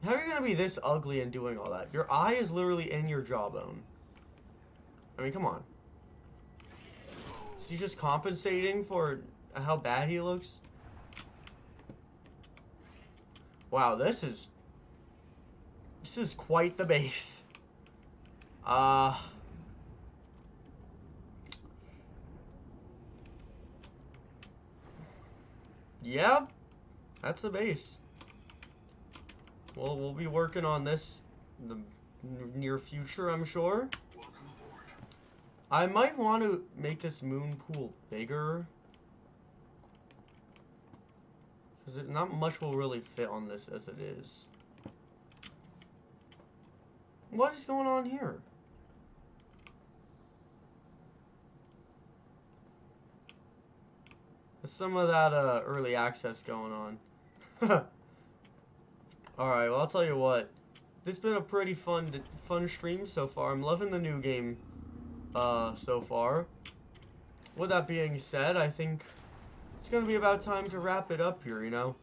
How are you gonna be this ugly and doing all that? Your eye is literally in your jawbone. I mean, come on. Is he just compensating for how bad he looks? Wow, this is quite the base. Yeah, that's the base. Well, we'll be working on this in the near future, I'm sure. Welcome aboard. I might want to make this moon pool bigger. Because not much will really fit on this as it is. What is going on here? There's some of that early access going on. Alright, well, I'll tell you what. This has been a pretty fun stream so far. I'm loving the new game so far. With that being said, I think it's going to be about time to wrap it up here, you know.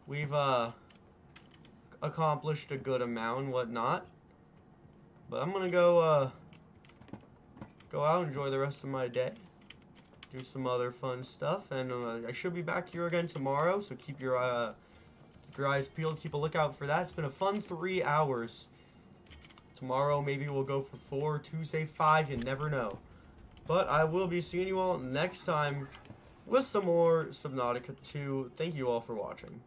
We've accomplished a good amount and whatnot. But I'm going to go out, enjoy the rest of my day. Do some other fun stuff. And I should be back here again tomorrow, so keep your eyes peeled. Keep a lookout for that. It's been a fun 3 hours. Tomorrow, maybe we'll go for 4, Tuesday 5, you never know. But I will be seeing you all next time with some more Subnautica 2. Thank you all for watching.